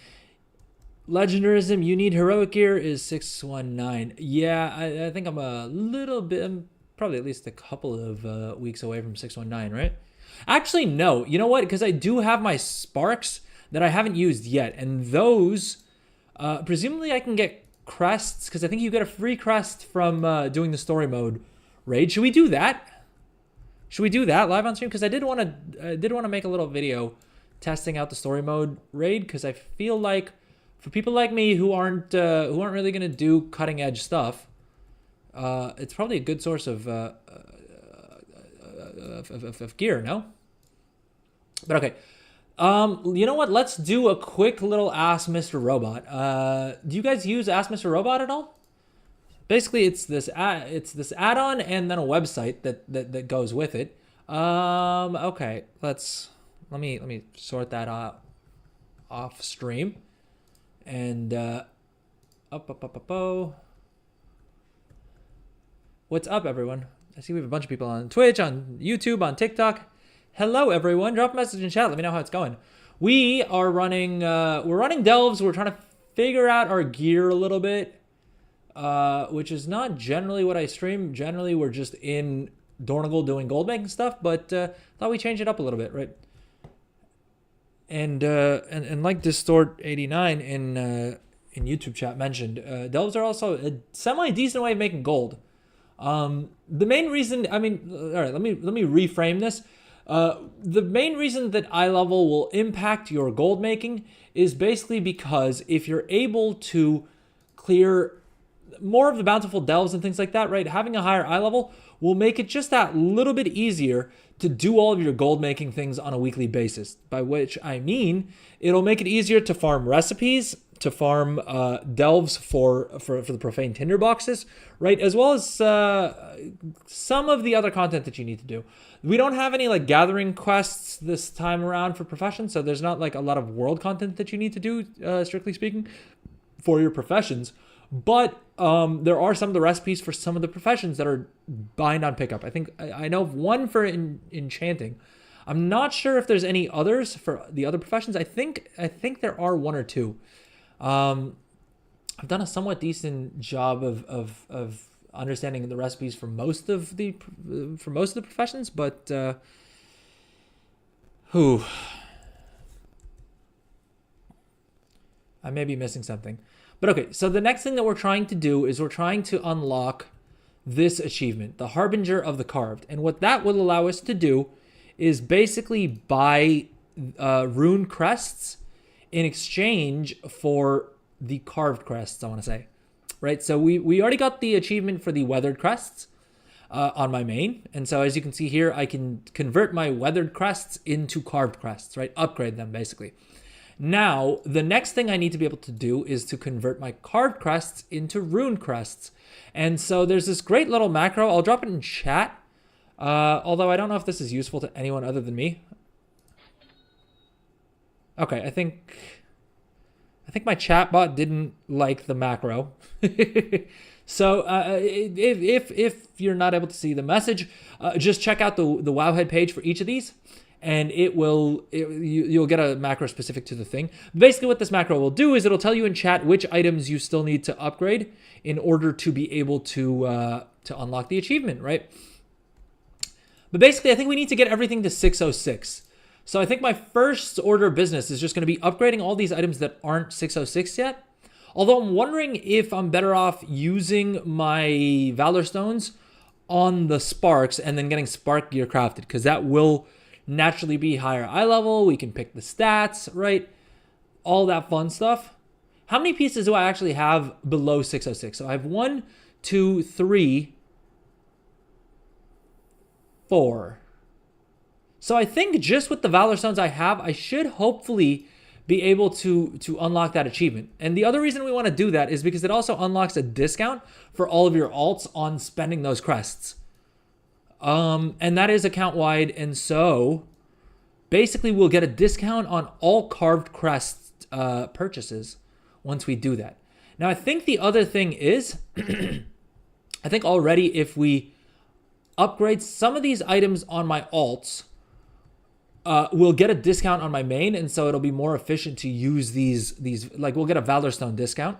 Legendarism, you need heroic gear is 619. Yeah, I think I'm a little bit, I'm probably at least a couple of weeks away from 619, right? Actually, no. You know what? Because I do have my sparks that I haven't used yet, and those, presumably I can get crests, because I think you get a free crest from doing the story mode raid. Should we do that? Should we do that live on stream? Because I did want to make a little video testing out the story mode raid, because I feel like for people like me who aren't really gonna do cutting edge stuff, it's probably a good source of gear, no? But okay, you know what? Let's do a quick little Ask Mr. Robot. Do you guys use Ask Mr. Robot at all? Basically, it's this add-on and then a website that goes with it. Okay, let me sort that out off stream. And what's up, everyone? I see we have a bunch of people on Twitch, on YouTube, on TikTok. Hello, everyone. Drop a message in chat. Let me know how it's going. We are running. We're running delves. We're trying to figure out our gear a little bit. Which is not generally what I stream. Generally, we're just in Dornigal doing gold making stuff, but thought we change it up a little bit, right? And like Distort89 in YouTube chat mentioned, delves are also a semi-decent way of making gold. The main reason, I mean, all right, let me reframe this. The main reason that eye level will impact your gold making is basically because if you're able to clear more of the bountiful delves and things like that, right? Having a higher eye level will make it just that little bit easier to do all of your gold making things on a weekly basis. By which I mean, it'll make it easier to farm recipes, to farm delves for the profane tinderboxes, right? As well as some of the other content that you need to do. We don't have any like gathering quests this time around for professions, so there's not like a lot of world content that you need to do, strictly speaking, for your professions. But there are some of the recipes for some of the professions that are bind on pickup. I think I know of one for enchanting. I'm not sure if there's any others for the other professions. I think there are one or two. I've done a somewhat decent job of understanding the recipes for most of the professions, but I may be missing something. But okay, so the next thing that we're trying to do is we're trying to unlock this achievement, the Harbinger of the Carved. And what that will allow us to do is basically buy rune crests in exchange for the carved crests, I want to say. Right, so we already got the achievement for the weathered crests on my main. And so as you can see here, I can convert my weathered crests into carved crests, right? Upgrade them, basically. Now, the next thing I need to be able to do is to convert my carved crests into rune crests. And so there's this great little macro. I'll drop it in chat. Although I don't know if this is useful to anyone other than me. Okay, I think my chat bot didn't like the macro. So if you're not able to see the message, just check out the Wowhead page for each of these. And you'll get a macro specific to the thing. Basically what this macro will do is it'll tell you in chat which items you still need to upgrade in order to be able to unlock the achievement, right? But basically I think we need to get everything to 606. So I think my first order of business is just going to be upgrading all these items that aren't 606 yet. Although I'm wondering if I'm better off using my Valor Stones on the Sparks and then getting Spark Gear crafted, because that will naturally be higher eye level. We can pick the stats, right? All that fun stuff. How many pieces do I actually have below 606? So I have 1, 2, 3, 4. So I think just with the Valor Stones I have, I should hopefully be able to unlock that achievement. And the other reason we want to do that is because it also unlocks a discount for all of your alts on spending those crests. And that is account wide. And so basically we'll get a discount on all carved crest purchases once we do that. Now, I think the other thing is, I think already if we upgrade some of these items on my alts, will get a discount on my main, and so it'll be more efficient to use these like we'll get a Valor Stone discount.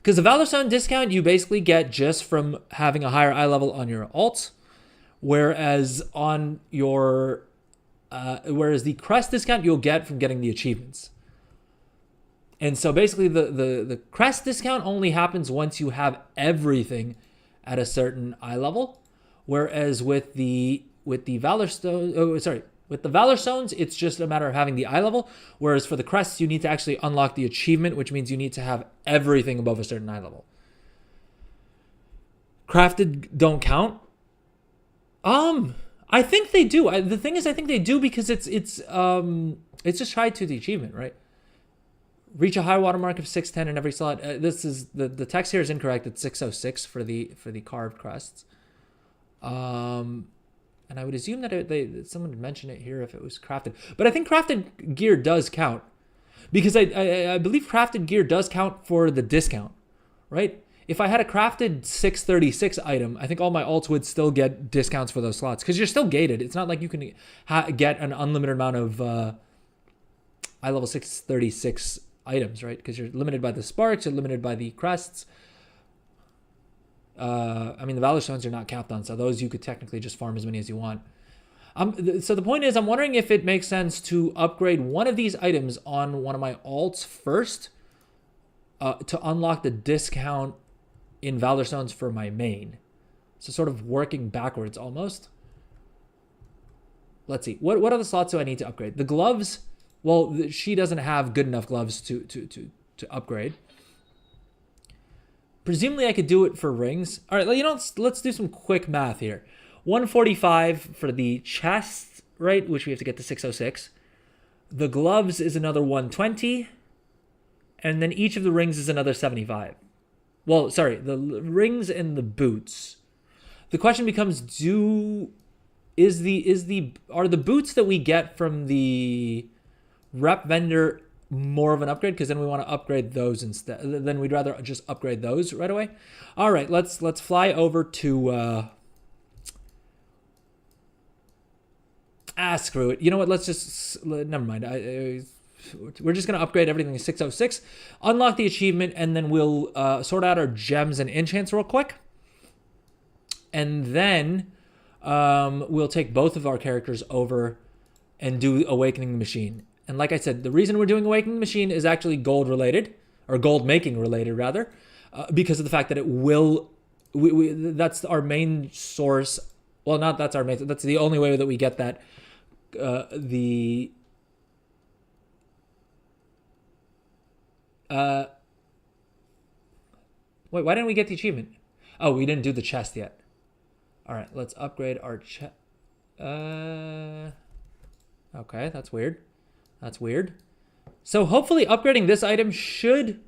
Because the Valor Stone discount you basically get just from having a higher eye level on your alts, whereas on your whereas the crest discount you'll get from getting the achievements. And so basically the crest discount only happens once you have everything at a certain eye level, whereas with the Valor Stone, with the Valor Stones, it's just a matter of having the eye level, whereas for the crests, you need to actually unlock the achievement, which means you need to have everything above a certain eye level. Crafted don't count. I think they do. The thing is, I think they do because it's just tied to the achievement, right? Reach a high water mark of 610 in every slot. This is the text here is incorrect. It's 606 for the carved crests. And I would assume that someone would mention it here if it was crafted. But I think crafted gear does count. Because I believe crafted gear does count for the discount, right? If I had a crafted 636 item, I think all my alts would still get discounts for those slots. Because you're still gated. It's not like you can get an unlimited amount of eye level 636 items, right? Because you're limited by the sparks, you're limited by the crests. I mean, the Valor Stones are not capped on, so those you could technically just farm as many as you want. So the point is, I'm wondering if it makes sense to upgrade one of these items on one of my alts first to unlock the discount in Valor Stones for my main. So sort of working backwards almost. Let's see. What other slots do I need to upgrade? The gloves, well, she doesn't have good enough gloves to upgrade. Presumably I could do it for rings. All right, let's do some quick math here. 145 for the chest, right, which we have to get to 606. The gloves is another 120. And then each of the rings is another 75. Well, sorry, the rings and the boots. The question becomes, are the boots that we get from the rep vendor more of an upgrade? Because then we want to upgrade those instead. Then we'd rather just upgrade those right away. All right, let's fly over to screw it. You know what? Let's just never mind. We're just gonna upgrade everything to 606, unlock the achievement, and then we'll sort out our gems and enchants real quick, and then we'll take both of our characters over and do Awakening the Machine. And like I said, the reason we're doing Awakening the Machine is actually gold related, or gold making related rather, because of the fact that it will, that's our main source. Well, not that's our main, that's the only way that we get that, wait, why didn't we get the achievement? Oh, we didn't do the chest yet. All right, let's upgrade our chest. Okay, that's weird. That's weird. So hopefully upgrading this item should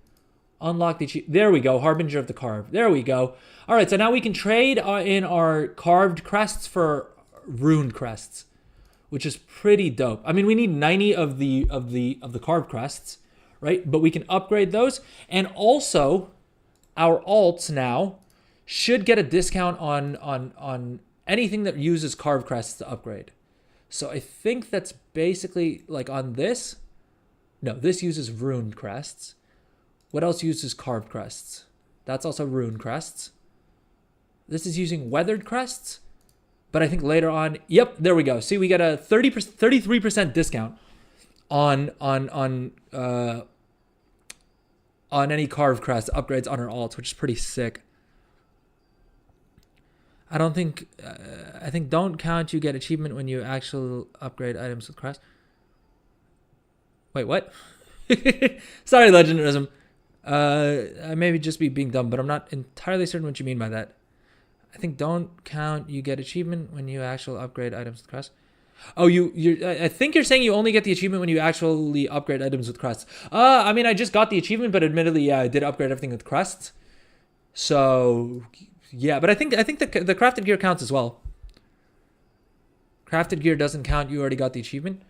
unlock the achievement. There we go, Harbinger of the Carved. There we go. All right, so now we can trade in our carved crests for runed crests, which is pretty dope. I mean, we need 90 of the carved crests, right? But we can upgrade those, and also our alts now should get a discount on anything that uses carved crests to upgrade. So I think that's basically like on this. No, this uses runed crests. What else uses carved crests? That's also runed crests. This is using weathered crests. But I think later on, yep, there we go. See, we get a 33% discount on any carved crest upgrades on our alts, which is pretty sick. I don't think, I think don't count you get achievement when you actually upgrade items with crest. Wait, what? Sorry, Legendarism. I may just be being dumb, but I'm not entirely certain what you mean by that. I think don't count you get achievement when you actually upgrade items with crest. Oh, I think you're saying you only get the achievement when you actually upgrade items with crests. I mean, I just got the achievement, but admittedly, yeah, I did upgrade everything with crests. So, yeah, but I think the crafted gear counts as well. Crafted gear doesn't count. You already got the achievement.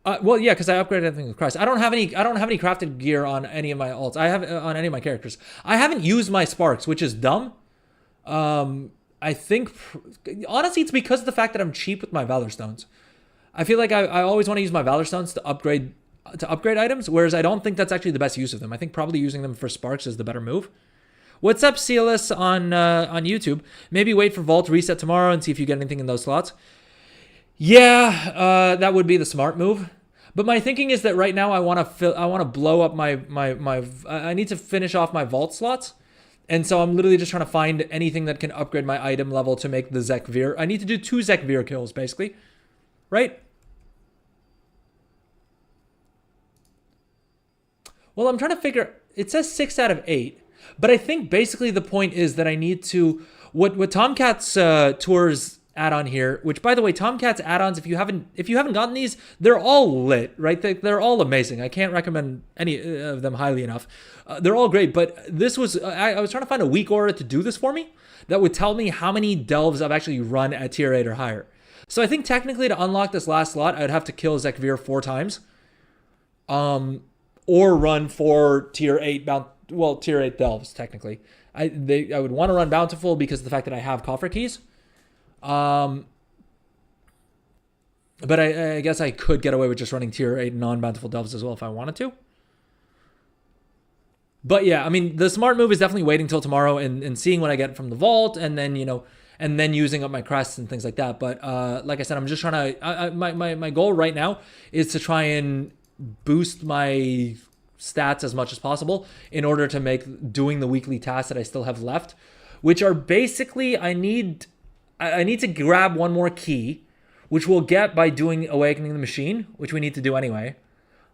Well, yeah, because I upgraded everything with crests. I don't have any crafted gear on any of my alts. I have on any of my characters. I haven't used my sparks, which is dumb. I think, honestly, it's because of the fact that I'm cheap with my Valor Stones. I feel like I always want to use my Valor Stones to upgrade items, whereas I don't think that's actually the best use of them. I think probably using them for sparks is the better move. What's up, CLS on YouTube? Maybe wait for Vault reset tomorrow and see if you get anything in those slots. Yeah, that would be the smart move. But my thinking is that right now I want to blow up my I need to finish off my Vault slots. And so I'm literally just trying to find anything that can upgrade my item level to make the Zekvir. I need to do 2 Zekvir kills, basically. Right? Well, I'm trying to figure... It says 6 out of 8. But I think basically the point is that I need to... What Tomcat's tours add-on here, which, by the way, Tomcat's add-ons, if you haven't gotten these, they're all lit, right? They're all amazing. I can't recommend any of them highly enough. They're all great, but this was... I was trying to find a weak aura to do this for me that would tell me how many delves I've actually run at tier 8 or higher. So I think technically to unlock this last slot, I'd have to kill Zekvir 4 times. Or run 4 tier 8 tier 8 delves, technically. I would want to run Bountiful because of the fact that I have coffer keys. But I guess I could get away with just running tier 8 non-Bountiful delves as well if I wanted to. But yeah, I mean, the smart move is definitely waiting till tomorrow and seeing what I get from the vault, and then, and then using up my crests and things like that. But like I said, I'm just trying to... my goal right now is to try and boost my stats as much as possible in order to make doing the weekly tasks that I still have left, which are basically I need to grab one more key, which we'll get by doing Awakening the Machine, which we need to do anyway.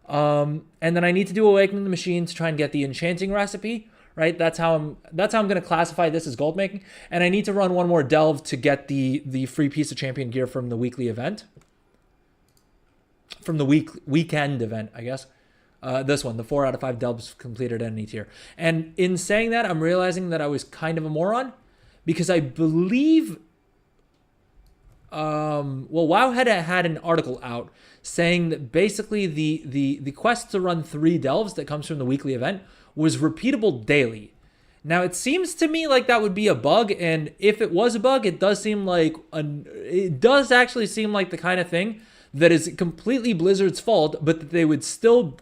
And then I need to do Awakening the Machine to try and get the enchanting recipe, right? That's how I'm going to classify this as gold making. And I need to run one more delve to get the free piece of champion gear from the weekly event. From the weekend event, I guess. This one, the 4 out of 5 delves completed at any tier. And in saying that, I'm realizing that I was kind of a moron because I believe, Wowhead had an article out saying that basically the quest to run 3 delves that comes from the weekly event was repeatable daily. Now, it seems to me like that would be a bug, and if it was a bug, it does actually seem like the kind of thing that is completely Blizzard's fault, but that they would still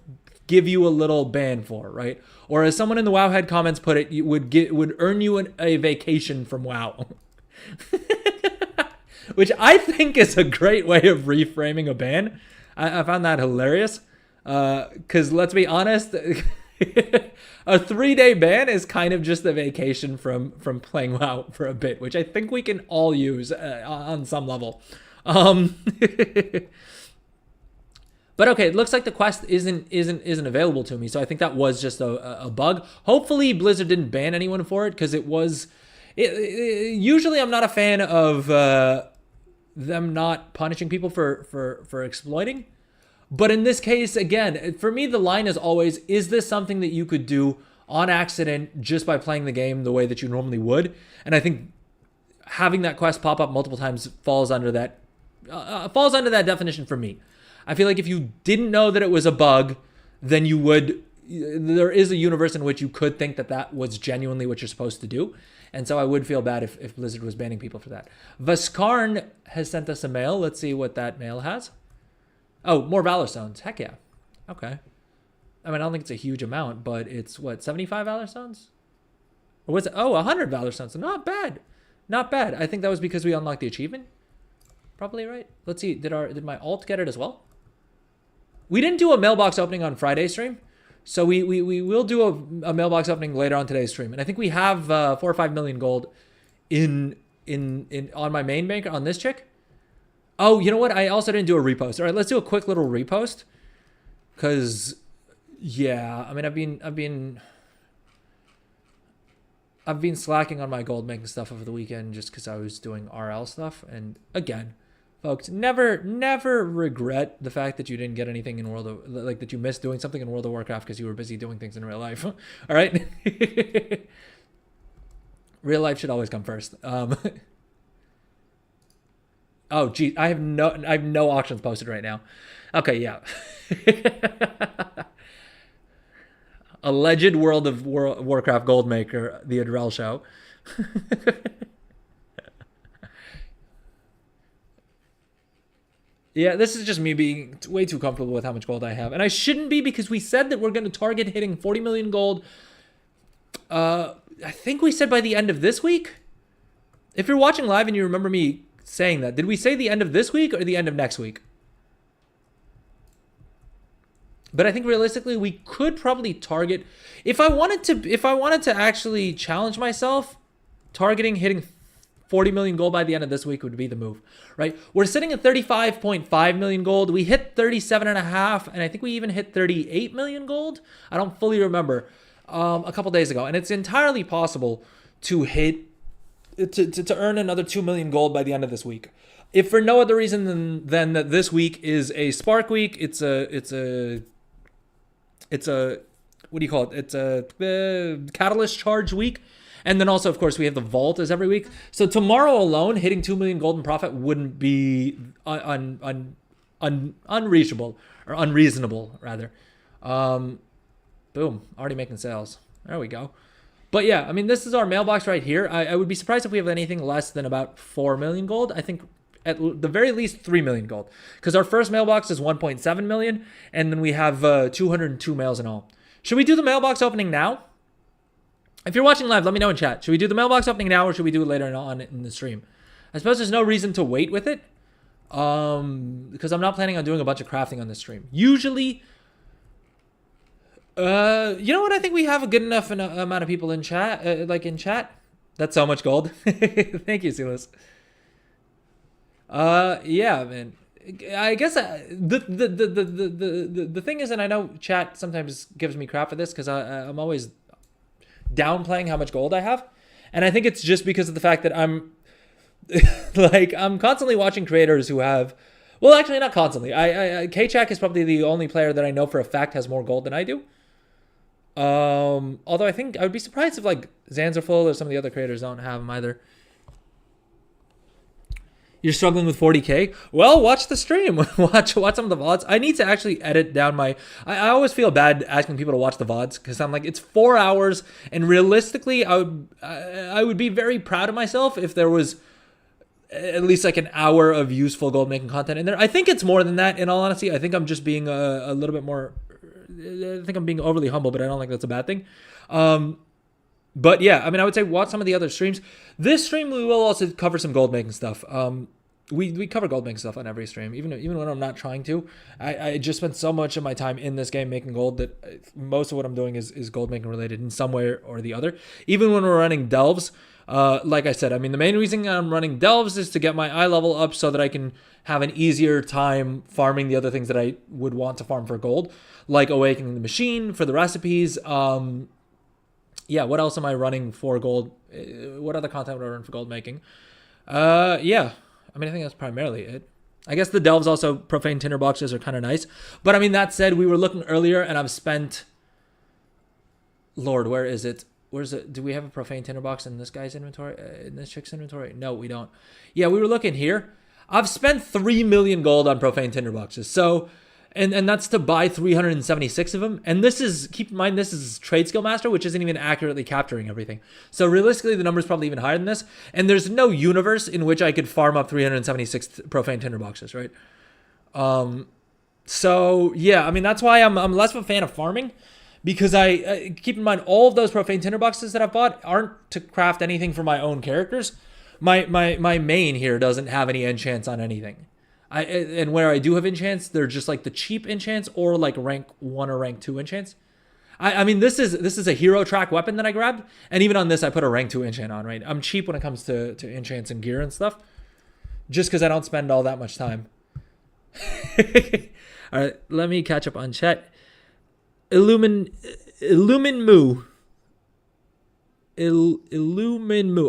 give you a little ban for, right? Or as someone in the Wowhead comments put it, would earn you a vacation from WoW. Which I think is a great way of reframing a ban. I found that hilarious. Because let's be honest, a 3-day ban is kind of just a vacation from playing WoW for a bit, which I think we can all use on some level. But okay, it looks like the quest isn't available to me, so I think that was just a bug. Hopefully Blizzard didn't ban anyone for it, because usually I'm not a fan of them not punishing people for exploiting. But in this case, again, for me the line is always, is this something that you could do on accident just by playing the game the way that you normally would? And I think having that quest pop up multiple times falls under that definition for me. I feel like if you didn't know that it was a bug, then there is a universe in which you could think that was genuinely what you're supposed to do. And so I would feel bad if Blizzard was banning people for that. Vaskarn has sent us a mail. Let's see what that mail has. Oh, more Valor Stones. Heck yeah. Okay. I mean, I don't think it's a huge amount, but it's what, 75 Valor Stones? Or was it? Oh, 100 Valor Stones. Not bad. Not bad. I think that was because we unlocked the achievement. Probably right. Let's see. Did my alt get it as well? We didn't do a mailbox opening on Friday's stream, so we will do a mailbox opening later on today's stream. And I think we have 4 or 5 million gold in on my main bank on this chick. Oh, you know what? I also didn't do a repost. All right, let's do a quick little repost. Cause yeah, I mean I've been slacking on my gold making stuff over the weekend just because I was doing RL stuff. And again, folks, never regret the fact that you didn't get anything in that you missed doing something in World of Warcraft because you were busy doing things in real life. All right. Real life should always come first. Oh, geez, I have no auctions posted right now. Okay, yeah. Alleged World of Warcraft gold maker, the Adrel show. Yeah, this is just me being way too comfortable with how much gold I have. And I shouldn't be, because we said that we're going to target hitting 40 million gold. I think we said by the end of this week. If you're watching live and you remember me saying that, did we say the end of this week or the end of next week? But I think realistically we could probably target, if I wanted to actually challenge myself, targeting hitting 40 million gold by the end of this week would be the move, right? We're sitting at 35.5 million gold. We hit 37.5, and I think we even hit 38 million gold. I don't fully remember, a couple days ago. And it's entirely possible to hit, to earn another 2 million gold by the end of this week. If for no other reason than that this week is a Spark week, it's a what do you call it? It's a Catalyst Charge week. And then also, of course, we have the Vault as every week. So tomorrow alone, hitting 2 million gold in profit wouldn't be unreachable, or unreasonable, rather. Boom, already making sales. There we go. But yeah, I mean, this is our mailbox right here. I would be surprised if we have anything less than about 4 million gold. I think at the very least 3 million gold, because our first mailbox is 1.7 million, and then we have 202 mails in all. Should we do the mailbox opening now? If you're watching live, let me know in chat. Should we do the mailbox opening now, or should we do it later on in the stream? I suppose there's no reason to wait with it, because I'm not planning on doing a bunch of crafting on this stream. Usually, you know what? I think we have a good enough amount of people in chat. That's so much gold. Thank you, Silas. Yeah, man. I guess the thing is, and I know chat sometimes gives me crap for this because I'm always downplaying how much gold I have, and I think it's just because of the fact that I'm I'm constantly watching creators who have, well, actually not constantly. K-Chak is probably the only player that I know for a fact has more gold than I do. Although I think I would be surprised if Zanzerful or some of the other creators don't have them either. You're struggling with 40K? Well, watch the stream. watch some of the VODs. I need to actually edit down my... I always feel bad asking people to watch the VODs because I'm like, it's 4 hours, and realistically, I would be very proud of myself if there was at least an hour of useful gold making content in there. I think it's more than that, in all honesty. I think I'm just being a little bit more... I think I'm being overly humble, but I don't think that's a bad thing. But yeah, I mean, I would say watch some of the other streams. This stream, we will also cover some gold making stuff. We cover gold making stuff on every stream, even when I'm not trying to. I just spent so much of my time in this game making gold that most of what I'm doing is gold making related in some way or the other. Even when we're running delves, like I said, I mean, the main reason I'm running delves is to get my eye level up so that I can have an easier time farming the other things that I would want to farm for gold, like Awakening the Machine for the recipes. Yeah, what else am I running for gold? What other content would I run for gold making? Yeah, I mean, I think that's primarily it. I guess the delves also, profane tinderboxes are kind of nice. But I mean, that said, we were looking earlier and I've spent... Lord, where is it? Where's it? Do we have a profane tinderbox in this guy's inventory? In this chick's inventory? No, we don't. Yeah, we were looking here. I've spent 3 million gold on profane tinderboxes. So... And that's to buy 376 of them. And this is, keep in mind, this is Trade Skill Master, which isn't even accurately capturing everything. So realistically, the number is probably even higher than this. And there's no universe in which I could farm up 376 profane tinderboxes, right? So yeah, I mean, that's why I'm less of a fan of farming, because I keep in mind all of those profane tinderboxes that I've bought aren't to craft anything for my own characters. My main here doesn't have any enchants on anything. And where I do have enchants, they're just the cheap enchants or rank 1 or rank 2 enchants. I mean, this is a hero track weapon that I grabbed, and even on this I put a rank 2 enchant on, right? I'm cheap when it comes to enchants and gear and stuff, just because I don't spend all that much time. All right, let me catch up on chat. Illumin Moo.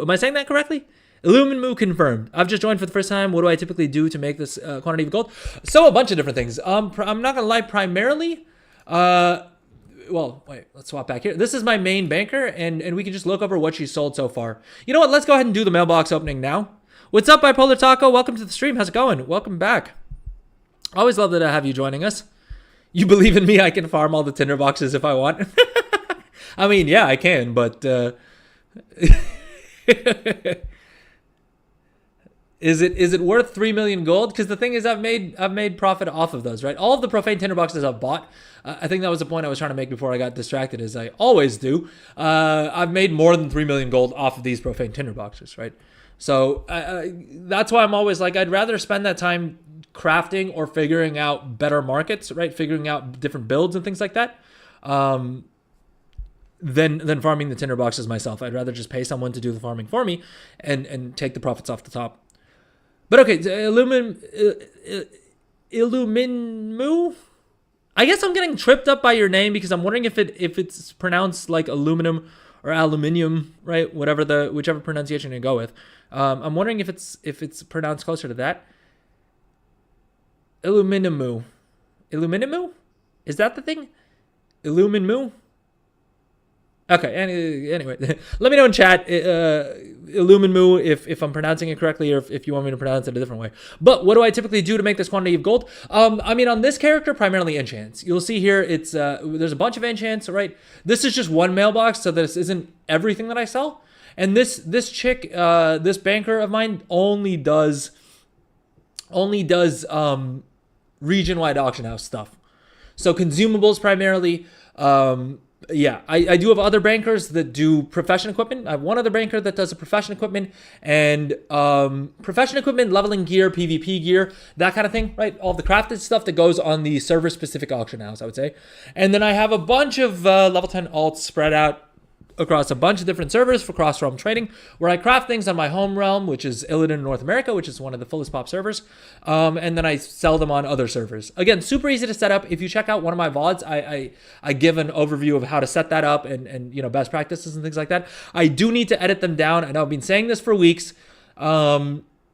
Am I saying that correctly? Illumin confirmed. I've just joined for the first time. What do I typically do to make this quantity of gold? So a bunch of different things. I'm not gonna lie. Primarily, well, wait. Let's swap back here. This is my main banker, and we can just look over what she's sold so far. You know what? Let's go ahead and do the mailbox opening now. What's up, Bipolar Taco? Welcome to the stream. How's it going? Welcome back. Always love to have you joining us. You believe in me? I can farm all the tinderboxes if I want. I mean, yeah, I can, but. Is it worth 3 million gold? Because the thing is, I've made profit off of those, right? All of the profane tinderboxes I've bought, I think that was the point I was trying to make before I got distracted, as I always do. I've made more than 3 million gold off of these profane tinderboxes, right? So that's why I'm always like, I'd rather spend that time crafting or figuring out better markets, right? Figuring out different builds and things like that, than farming the tinderboxes myself. I'd rather just pay someone to do the farming for me and take the profits off the top. But okay, Illuminmu? I guess I'm getting tripped up by your name because I'm wondering if it's pronounced like aluminum or aluminium, right? Whichever pronunciation you go with. I'm wondering if it's pronounced closer to that. Illuminmu. Illuminmu? Is that the thing? Illuminmu? Okay, anyway, let me know in chat, Illuminmu, if I'm pronouncing it correctly or if you want me to pronounce it a different way. But what do I typically do to make this quantity of gold? I mean, on this character, primarily enchants. You'll see here, it's there's a bunch of enchants, right? This is just one mailbox, so this isn't everything that I sell. And this chick, this banker of mine, only does region-wide auction house stuff. So consumables primarily. Yeah, I do have other bankers that do profession equipment. I have one other banker that does the profession equipment and profession equipment, leveling gear, PvP gear, that kind of thing, right? All the crafted stuff that goes on the server-specific auction house, I would say. And then I have a bunch of level 10 alts spread out across a bunch of different servers for cross-realm trading, where I craft things on my home realm, which is Illidan, North America, which is one of the fullest pop servers, and then I sell them on other servers. Again, super easy to set up. If you check out one of my VODs, I give an overview of how to set that up and best practices and things like that. I do need to edit them down, and I've been saying this for weeks.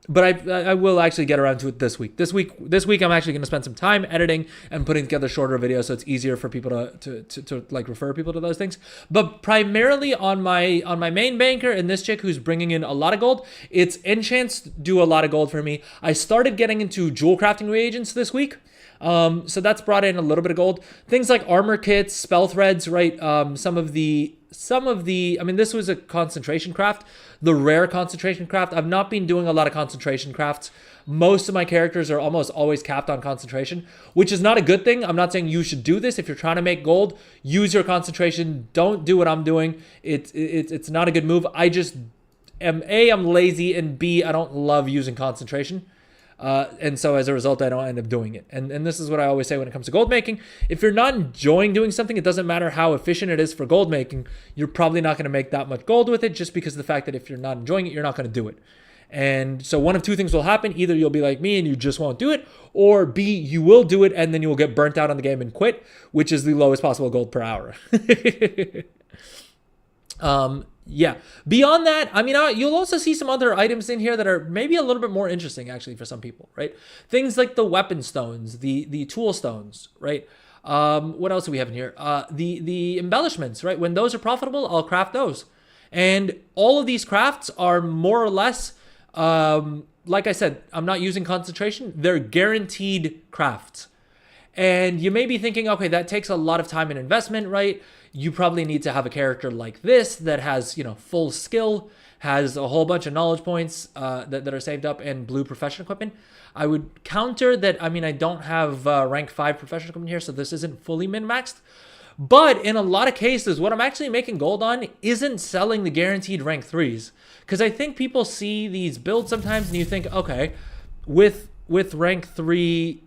But I will actually get around to it this week. This week I'm actually going to spend some time editing and putting together shorter videos, so it's easier for people to like refer people to those things. But primarily on my main banker and this chick who's bringing in a lot of gold, it's enchants do a lot of gold for me. I started getting into jewel crafting reagents this week. So that's brought in a little bit of gold. Things like armor kits, spell threads, right? Some of the, I mean, this was a concentration craft, the rare concentration craft. I've not been doing a lot of concentration crafts. Most of my characters are almost always capped on concentration, which is not a good thing. I'm not saying you should do this. If you're trying to make gold, use your concentration. Don't do what I'm doing. It's not a good move. I just am, A, I'm lazy, and B, I don't love using concentration. And so as a result, I don't end up doing it. And this is what I always say when it comes to gold making. If you're not enjoying doing something, it doesn't matter how efficient it is for gold making. You're probably not going to make that much gold with it, just because of the fact that if you're not enjoying it, you're not going to do it. And so one of two things will happen. Either you'll be like me and you just won't do it, or B, you will do it and then you will get burnt out on the game and quit, which is the lowest possible gold per hour. Yeah. Beyond that, I mean, you'll also see some other items in here that are maybe a little bit more interesting, actually, for some people, right? Things like the weapon stones, the tool stones, right? What else do we have in here? The embellishments, right? When those are profitable, I'll craft those. And all of these crafts are more or less, like I said, I'm not using concentration. They're guaranteed crafts. And you may be thinking, okay, that takes a lot of time and investment, right? You probably need to have a character like this that has, full skill, has a whole bunch of knowledge points that are saved up, and blue profession equipment. I would counter that. I mean, I don't have rank 5 profession equipment here, so this isn't fully min-maxed. But in a lot of cases, what I'm actually making gold on isn't selling the guaranteed rank 3s. Because I think people see these builds sometimes and you think, okay, with rank 3,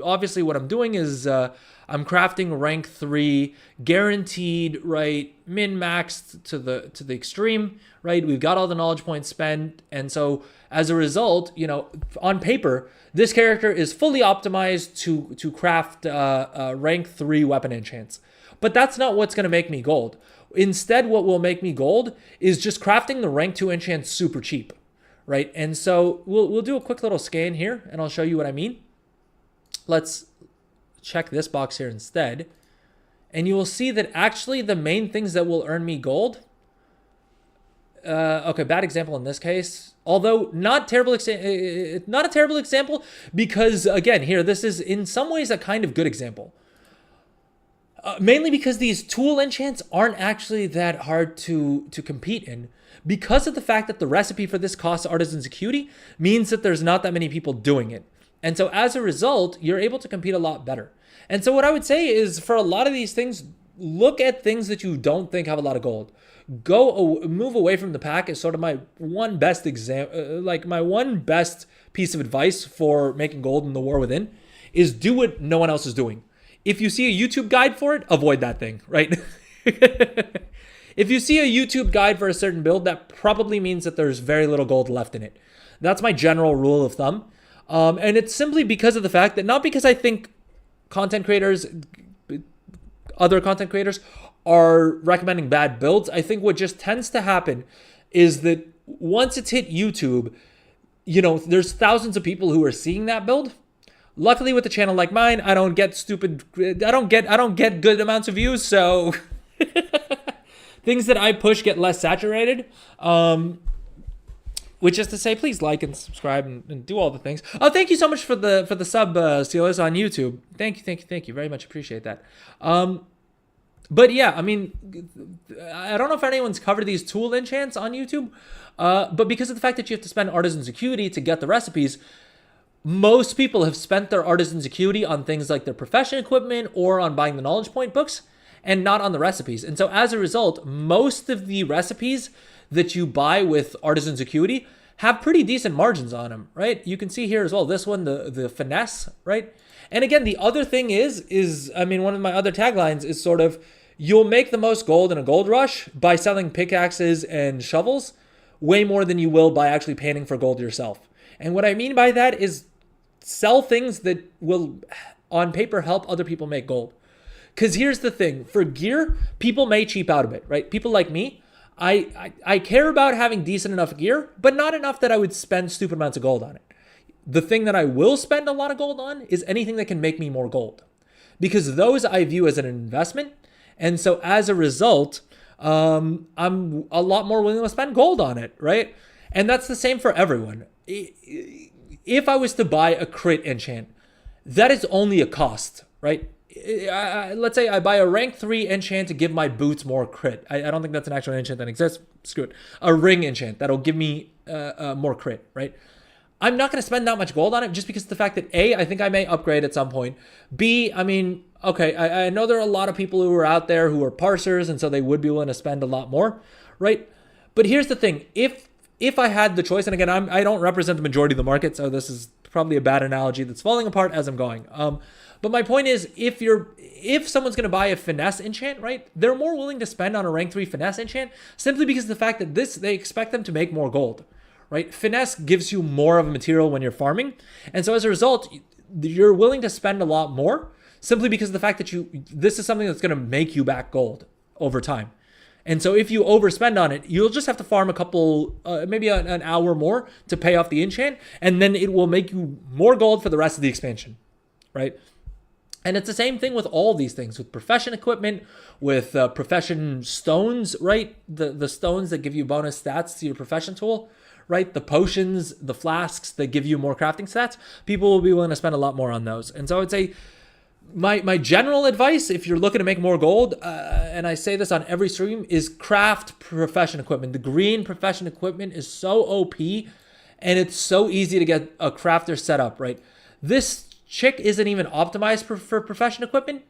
obviously what I'm doing is I'm crafting rank 3 guaranteed, right? Min-maxed to the extreme, right? We've got all the knowledge points spent. And so as a result, on paper, this character is fully optimized to craft rank 3 weapon enchants. But that's not what's going to make me gold. Instead, what will make me gold is just crafting the rank 2 enchants super cheap, right? And so we'll do a quick little scan here and I'll show you what I mean. Let's check this box here instead. And you will see that actually the main things that will earn me gold, okay, bad example in this case, although not a terrible example, because again, here, this is in some ways a kind of good example. Mainly because these tool enchants aren't actually that hard to compete in. Because of the fact that the recipe for this costs Artisan's Acuity means that there's not that many people doing it. And so as a result, you're able to compete a lot better. And so what I would say is for a lot of these things, look at things that you don't think have a lot of gold. Move away from the pack is sort of my one best my one best piece of advice for making gold in the War Within is do what no one else is doing. If you see a YouTube guide for it, avoid that thing, right? If you see a YouTube guide for a certain build, that probably means that there's very little gold left in it. That's my general rule of thumb. And it's simply because of the fact that, not because I think other content creators are recommending bad builds. I think what just tends to happen is that once it's hit YouTube, there's thousands of people who are seeing that build. Luckily with a channel like mine, I don't get good amounts of views, so things that I push get less saturated. Which is to say, please like and subscribe and do all the things. Oh, thank you so much for the sub, Steelers, on YouTube. Thank you. Very much appreciate that. But yeah, I mean, I don't know if anyone's covered these tool enchants on YouTube, but because of the fact that you have to spend Artisan's Acuity to get the recipes, most people have spent their Artisan's Acuity on things like their profession equipment or on buying the knowledge point books and not on the recipes. And so as a result, most of the recipes that you buy with Artisan's Acuity have pretty decent margins on them, right? You can see here as well, this one, the finesse, right? And again, the other thing is one of my other taglines is sort of, you'll make the most gold in a gold rush by selling pickaxes and shovels way more than you will by actually panning for gold yourself. And what I mean by that is sell things that will, on paper, help other people make gold. Because here's the thing, for gear, people may cheap out a bit, right? People like me, I care about having decent enough gear, but not enough that I would spend stupid amounts of gold on it. The thing that I will spend a lot of gold on is anything that can make me more gold, because those I view as an investment. And so as a result, I'm a lot more willing to spend gold on it, right? And that's the same for everyone. If I was to buy a crit enchant, that is only a cost, right? Let's say I buy a rank 3 enchant to give my boots more crit. I don't think that's an actual enchant that exists. Screw it. A ring enchant that'll give me more crit, right? I'm not going to spend that much gold on it just because of the fact that A, I think I may upgrade at some point. B, okay, I know there are a lot of people who are out there who are parsers, and so they would be willing to spend a lot more, right? But here's the thing. If I had the choice, and again, I don't represent the majority of the market, so this is probably a bad analogy that's falling apart as I'm going. But my point is, if someone's going to buy a finesse enchant, right, they're more willing to spend on a rank 3 finesse enchant simply because of the fact that they expect them to make more gold, right? Finesse gives you more of a material when you're farming. And so as a result, you're willing to spend a lot more simply because of the fact that this is something that's going to make you back gold over time. And so if you overspend on it, you'll just have to farm a couple, maybe an hour more to pay off the enchant, and then it will make you more gold for the rest of the expansion, right? And it's the same thing with all these things, with profession equipment, with profession stones, right? The stones that give you bonus stats to your profession tool, right? The potions, the flasks that give you more crafting stats, people will be willing to spend a lot more on those. And so I would say my general advice, if you're looking to make more gold, and I say this on every stream, is craft profession equipment. The green profession equipment is so OP, and it's so easy to get a crafter set up, right? This chick isn't even optimized for profession equipment,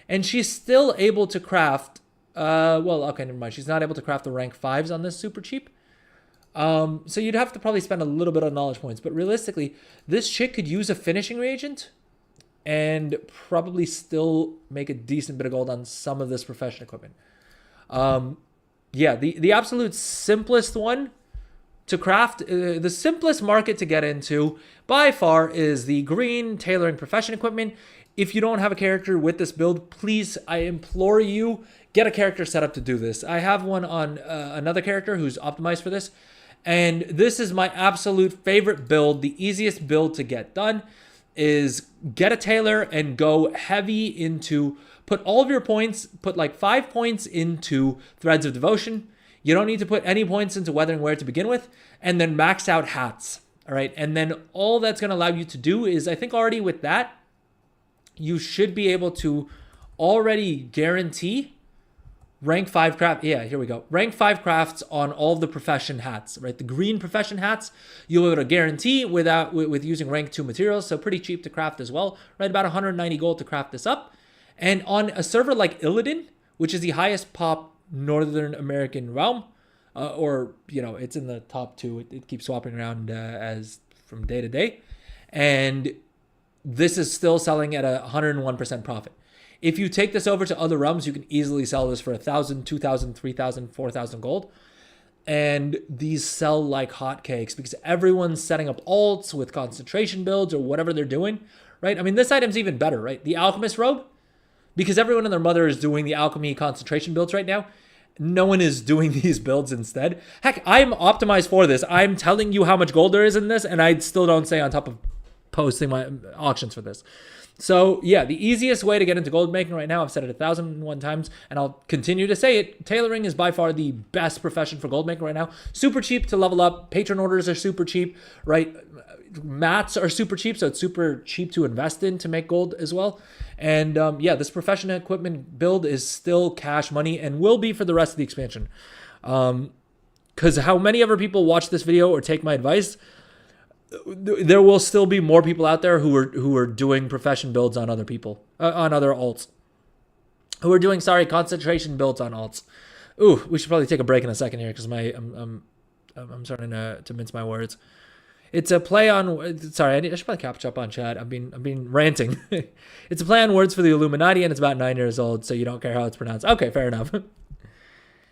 and she's still able to craft, okay, never mind. She's not able to craft the rank 5s on this super cheap. So you'd have to probably spend a little bit of knowledge points, but realistically, this chick could use a finishing reagent and probably still make a decent bit of gold on some of this profession equipment. The absolute simplest one to craft, the simplest market to get into by far is the green tailoring profession equipment. If you don't have a character with this build, please, I implore you, get a character set up to do this. I have one on another character who's optimized for this, and this is my absolute favorite build. The easiest build to get done is get a tailor and go heavy into, put all of your points, put like 5 points into Threads of Devotion. You don't need to put any points into Weathering Wear to begin with, and then max out hats. All right. And then all that's going to allow you to do is, I think already with that, you should be able to already guarantee rank 5 craft. Yeah, here we go. Rank 5 crafts on all of the profession hats, right? The green profession hats, you'll be able to guarantee with using rank 2 materials. So pretty cheap to craft as well, right? About 190 gold to craft this up. And on a server like Illidan, which is the highest pop Northern American realm, or, you know, it's in the top 2. It keeps swapping around as from day to day. And this is still selling at a 101% profit. If you take this over to other realms, you can easily sell this for 1,000, 2,000, 3,000, 4,000 gold. And these sell like hotcakes because everyone's setting up alts with concentration builds or whatever they're doing, right? I mean, this item's even better, right? The Alchemist robe, because everyone and their mother is doing the alchemy concentration builds right now. No one is doing these builds instead. Heck, I'm optimized for this. I'm telling you how much gold there is in this, and I still don't stay on top of posting my auctions for this. So yeah, the easiest way to get into gold making right now, I've said it 1,001 times, and I'll continue to say it. Tailoring is by far the best profession for gold making right now. Super cheap to level up. Patron orders are super cheap, right? Mats are super cheap, so it's super cheap to invest in to make gold as well. And yeah, this profession equipment build is still cash money and will be for the rest of the expansion. Because how many ever people watch this video or take my advice, there will still be more people out there who are doing profession builds on other people, on other alts, who are doing concentration builds on alts. Ooh, we should probably take a break in a second here because I'm starting to mince my words. It's a play on. Sorry, I should probably catch up on chat. I've been ranting. It's a play on words for the Illuminati, and it's about 9 years old, so you don't care how it's pronounced. Okay, fair enough.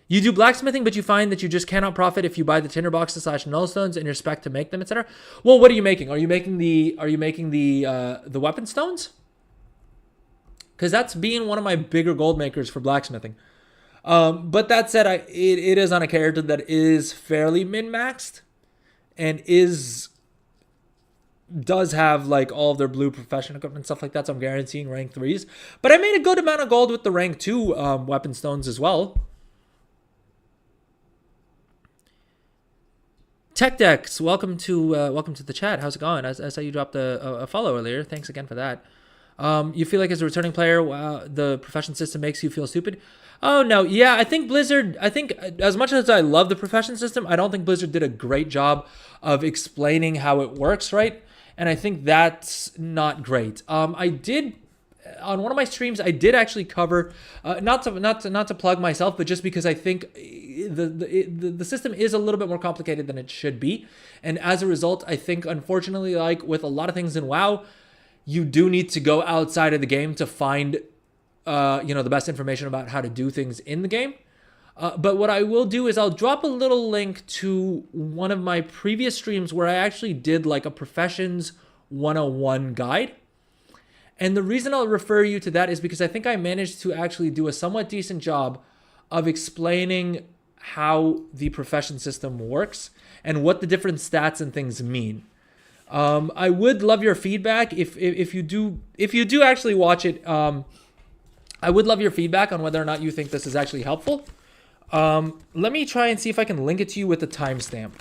You do blacksmithing, but you find that you just cannot profit if you buy the tinderboxes / nullstones and your spec to make them, etc. Well, what are you making? Are you making the weapon stones? Because that's being one of my bigger gold makers for blacksmithing. But that said, it is on a character that is fairly min-maxed and does have like all of their blue profession equipment and stuff like that. So I'm guaranteeing rank 3s. But I made a good amount of gold with the rank 2 weapon stones as well. TechDex, welcome to the chat. How's it going? I saw you dropped a follow earlier. Thanks again for that. You feel like as a returning player, the profession system makes you feel stupid? Oh, no. Yeah, I think Blizzard, as much as I love the profession system, I don't think Blizzard did a great job of explaining how it works, right? And I think that's not great. I did, on one of my streams, I did actually cover, not to plug myself, but just because I think the system is a little bit more complicated than it should be. And as a result, I think, unfortunately, like with a lot of things in WoW, you do need to go outside of the game to find the best information about how to do things in the game. But what I will do is I'll drop a little link to one of my previous streams where I actually did like a Professions 101 guide. And the reason I'll refer you to that is because I think I managed to actually do a somewhat decent job of explaining how the profession system works and what the different stats and things mean. I would love your feedback if you do actually watch it. I would love your feedback on whether or not you think this is actually helpful. Let me try and see if I can link it to you with the timestamp,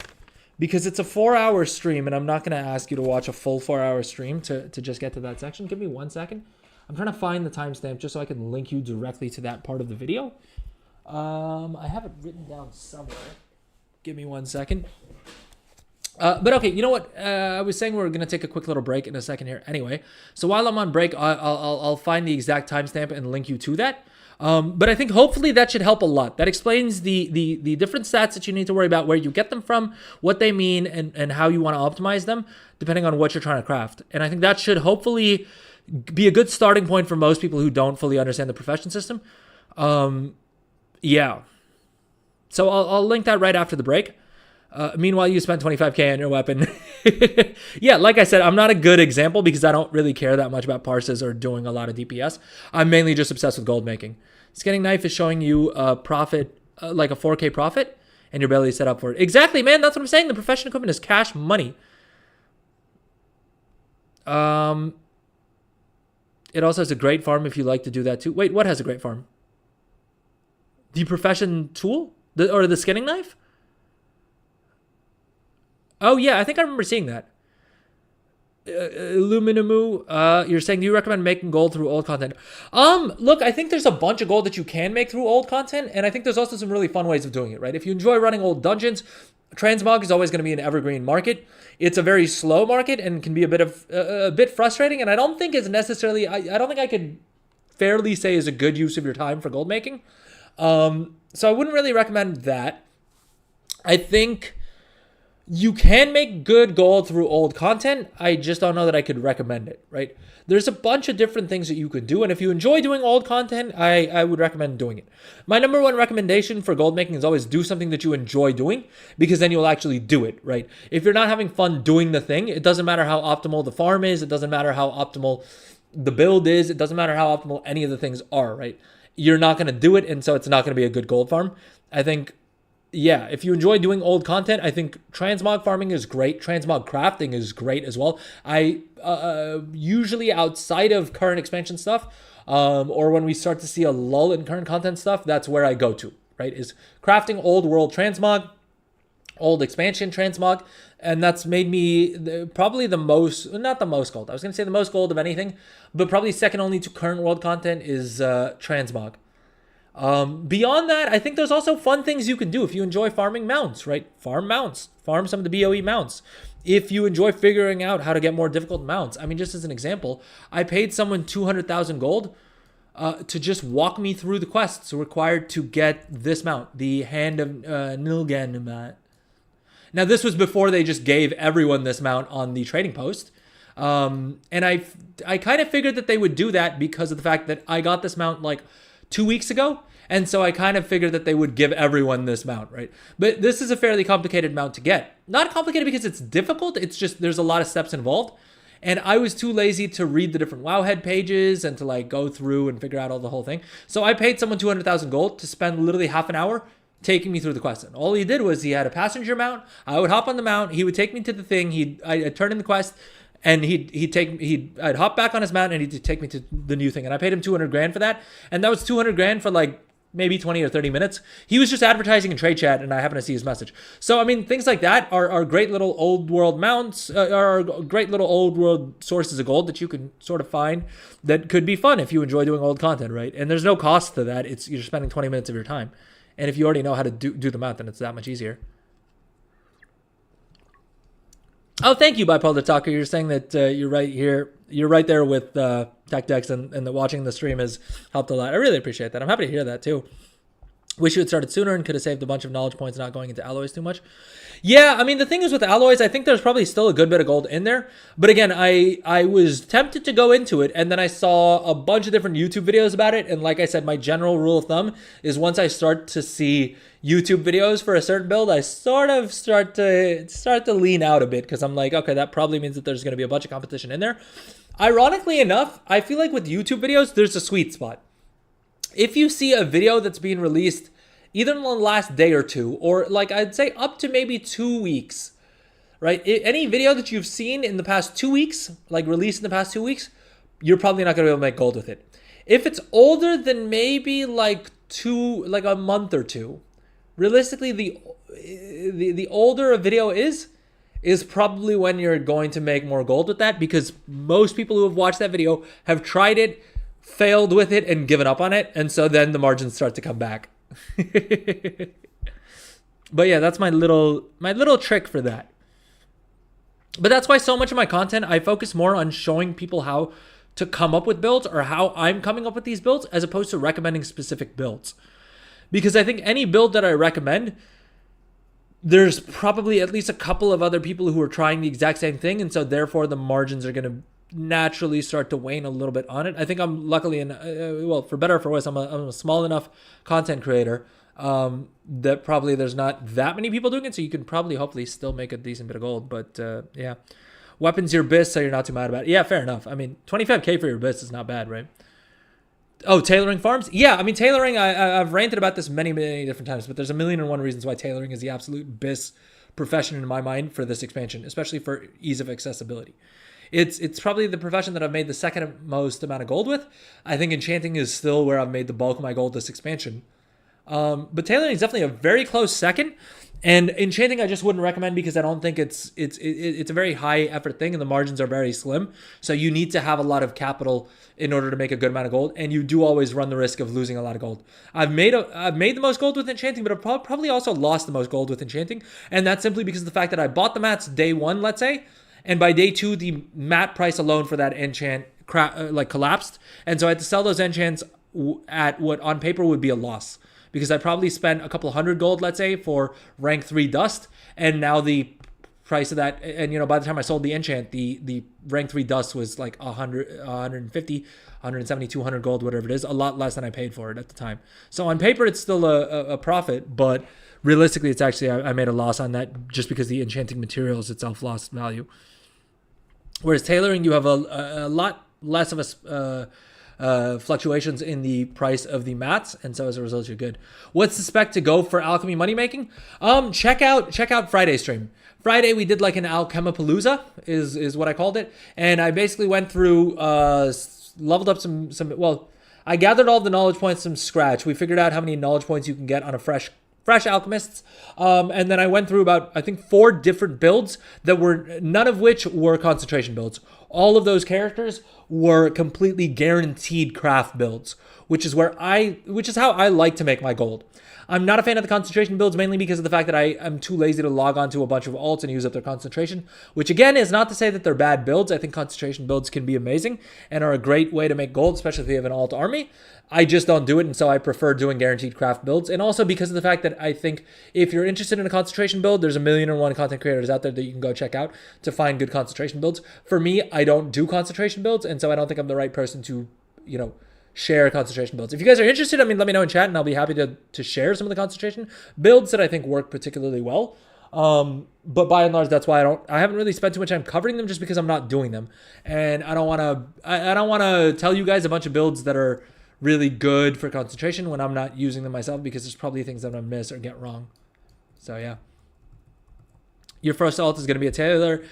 because it's a 4-hour stream and I'm not going to ask you to watch a full 4-hour stream to just get to that section. Give me 1 second. I'm trying to find the timestamp just so I can link you directly to that part of the video. I have it written down somewhere. Give me 1 second. But okay, you know what? I was saying we're going to take a quick little break in a second here anyway. So while I'm on break, I'll find the exact timestamp and link you to that. But I think hopefully that should help a lot. That explains the different stats that you need to worry about, where you get them from, what they mean, and how you want to optimize them, depending on what you're trying to craft. And I think that should hopefully be a good starting point for most people who don't fully understand the profession system. Yeah. So I'll link that right after the break. Meanwhile, you spent 25k on your weapon. Yeah, like I said, I'm not a good example because I don't really care that much about parses or doing a lot of DPS. I'm mainly just obsessed with gold making. Scanning knife is showing you a profit, like a 4k profit, and you're barely set up for it. Exactly, man. That's what I'm saying. The profession equipment is cash money. It also has a great farm if you like to do that too. Wait, what has a great farm? The profession tool? Or the skinning knife? Oh, yeah, I think I remember seeing that. Illuminamu, you're saying, do you recommend making gold through old content? Look, I think there's a bunch of gold that you can make through old content, and I think there's also some really fun ways of doing it, right? If you enjoy running old dungeons, transmog is always going to be an evergreen market. It's a very slow market and can be a bit frustrating, and I don't think it's necessarily, I don't think I could fairly say is a good use of your time for gold making. So I wouldn't really recommend that. I think you can make good gold through old content. I just don't know that I could recommend it, right? There's a bunch of different things that you could do. And if you enjoy doing old content, I would recommend doing it. My number one recommendation for gold making is always do something that you enjoy doing, because then you'll actually do it, right? If you're not having fun doing the thing, it doesn't matter how optimal the farm is. It doesn't matter how optimal the build is. It doesn't matter how optimal any of the things are, right? You're not going to do it. And so it's not going to be a good gold farm. I think, yeah, if you enjoy doing old content, I think transmog farming is great. Transmog crafting is great as well. I usually, outside of current expansion stuff, or when we start to see a lull in current content stuff, that's where I go to, right? Is crafting old world transmog, old expansion transmog, and that's made me probably the most, not the most gold. I was going to say the most gold of anything, but probably second only to current world content is transmog. Beyond that, I think there's also fun things you can do if you enjoy farming mounts, right? Farm mounts, farm some of the BOE mounts. If you enjoy figuring out how to get more difficult mounts, I mean, just as an example, I paid someone 200,000 gold to just walk me through the quests required to get this mount, the Hand of Nilgan mount. Now, this was before they just gave everyone this mount on the trading post. And I kind of figured that they would do that because of the fact that I got this mount like 2 weeks ago. And so I kind of figured that they would give everyone this mount, right? But this is a fairly complicated mount to get. Not complicated because it's difficult. It's just there's a lot of steps involved. And I was too lazy to read the different Wowhead pages and to like go through and figure out all the whole thing. So I paid someone 200,000 gold to spend literally half an hour taking me through the quest. And all he did was he had a passenger mount. I would hop on the mount. He would take me to the thing. I'd turn in the quest. And I'd hop back on his mount and he'd take me to the new thing. And I paid him 200 grand for that. And that was 200 grand for like maybe 20 or 30 minutes. He was just advertising in trade chat and I happened to see his message. So, I mean, things like that are great little old world mounts, are great little old world sources of gold that you can sort of find that could be fun if you enjoy doing old content, right? And there's no cost to that. You're spending 20 minutes of your time. And if you already know how to do the mount, then it's that much easier. Oh, thank you, Bipolar Talker. You're saying that you're right here. You're right there with Tech Dex, and that watching the stream has helped a lot. I really appreciate that. I'm happy to hear that, too. Wish you had started sooner and could have saved a bunch of knowledge points not going into alloys too much. Yeah, I mean, the thing is with alloys, I think there's probably still a good bit of gold in there. But again, I was tempted to go into it, and then I saw a bunch of different YouTube videos about it. And like I said, my general rule of thumb is once I start to see YouTube videos for a certain build, I sort of start to lean out a bit because I'm like, okay, that probably means that there's going to be a bunch of competition in there. Ironically enough, I feel like with YouTube videos, there's a sweet spot. If you see a video that's being released either in the last day or two, or like I'd say up to maybe 2 weeks, right? Any video that you've seen in the past 2 weeks, like released in the past 2 weeks, you're probably not going to be able to make gold with it. If it's older than maybe like a month or two, realistically, the older a video is probably when you're going to make more gold with that, because most people who have watched that video have tried it, failed with it, and given up on it, and so then the margins start to come back. But yeah, that's my little trick for that. But that's why so much of my content, I focus more on showing people how to come up with builds or how I'm coming up with these builds as opposed to recommending specific builds. Because I think any build that I recommend, there's probably at least a couple of other people who are trying the exact same thing. And so therefore the margins are going to naturally start to wane a little bit on it. I think I'm luckily well, for better or for worse, I'm a small enough content creator that probably there's not that many people doing it. So you can probably hopefully still make a decent bit of gold. But yeah, weapons your BIS, so you're not too mad about it. Yeah, fair enough. I mean, 25K for your BIS is not bad, right? Oh, tailoring farms? Yeah, I mean, tailoring, I've ranted about this many, many different times, but there's a million and one reasons why tailoring is the absolute BIS profession in my mind for this expansion, especially for ease of accessibility. It's probably the profession that I've made the second most amount of gold with. I think enchanting is still where I've made the bulk of my gold this expansion. But tailoring is definitely a very close second. And enchanting, I just wouldn't recommend because I don't think it's a very high effort thing, and the margins are very slim. So you need to have a lot of capital in order to make a good amount of gold, and you do always run the risk of losing a lot of gold. I've made the most gold with enchanting, but I've probably also lost the most gold with enchanting, and that's simply because of the fact that I bought the mats day one, let's say, and by day two the mat price alone for that enchant collapsed, and so I had to sell those enchants at what on paper would be a loss. Because I probably spent a couple hundred gold, let's say, for rank 3 dust, and now the price of that, and by the time I sold the enchant, the rank 3 dust was like 100, 150, 170, 200 gold, whatever it is, a lot less than I paid for it at the time. So on paper, it's still a profit, but realistically, it's actually, I made a loss on that just because the enchanting materials itself lost value. Whereas tailoring, you have a lot less of a fluctuations in the price of the mats, and so as a result, you're good. What's the spec to go for alchemy money making? Check out Friday's stream. Friday we did like an alchemapalooza is what I called it, and I basically went through leveled up some. Well, I gathered all the knowledge points from scratch. We figured out how many knowledge points you can get on a fresh alchemists, and then I went through about, I think, 4 different builds that were, none of which were concentration builds. All of those characters were completely guaranteed craft builds, which is how I like to make my gold. I'm not a fan of the concentration builds, mainly because of the fact that I'm too lazy to log on to a bunch of alts and use up their concentration, which again is not to say that they're bad builds. I think concentration builds can be amazing and are a great way to make gold, especially if you have an alt army. I just don't do it, and so I prefer doing guaranteed craft builds. And also because of the fact that I think if you're interested in a concentration build, there's 1,000,001 content creators out there that you can go check out to find good concentration builds. For me, I don't do concentration builds, and so I don't think I'm the right person to, share concentration builds. If you guys are interested, let me know in chat, and I'll be happy to share some of the concentration builds that I think work particularly well. But by and large, that's why I haven't really spent too much time covering them, just because I'm not doing them, and I don't want to tell you guys a bunch of builds that are really good for concentration when I'm not using them myself, because there's probably things that I'm gonna miss or get wrong. So yeah. Your first alt is going to be a tailor.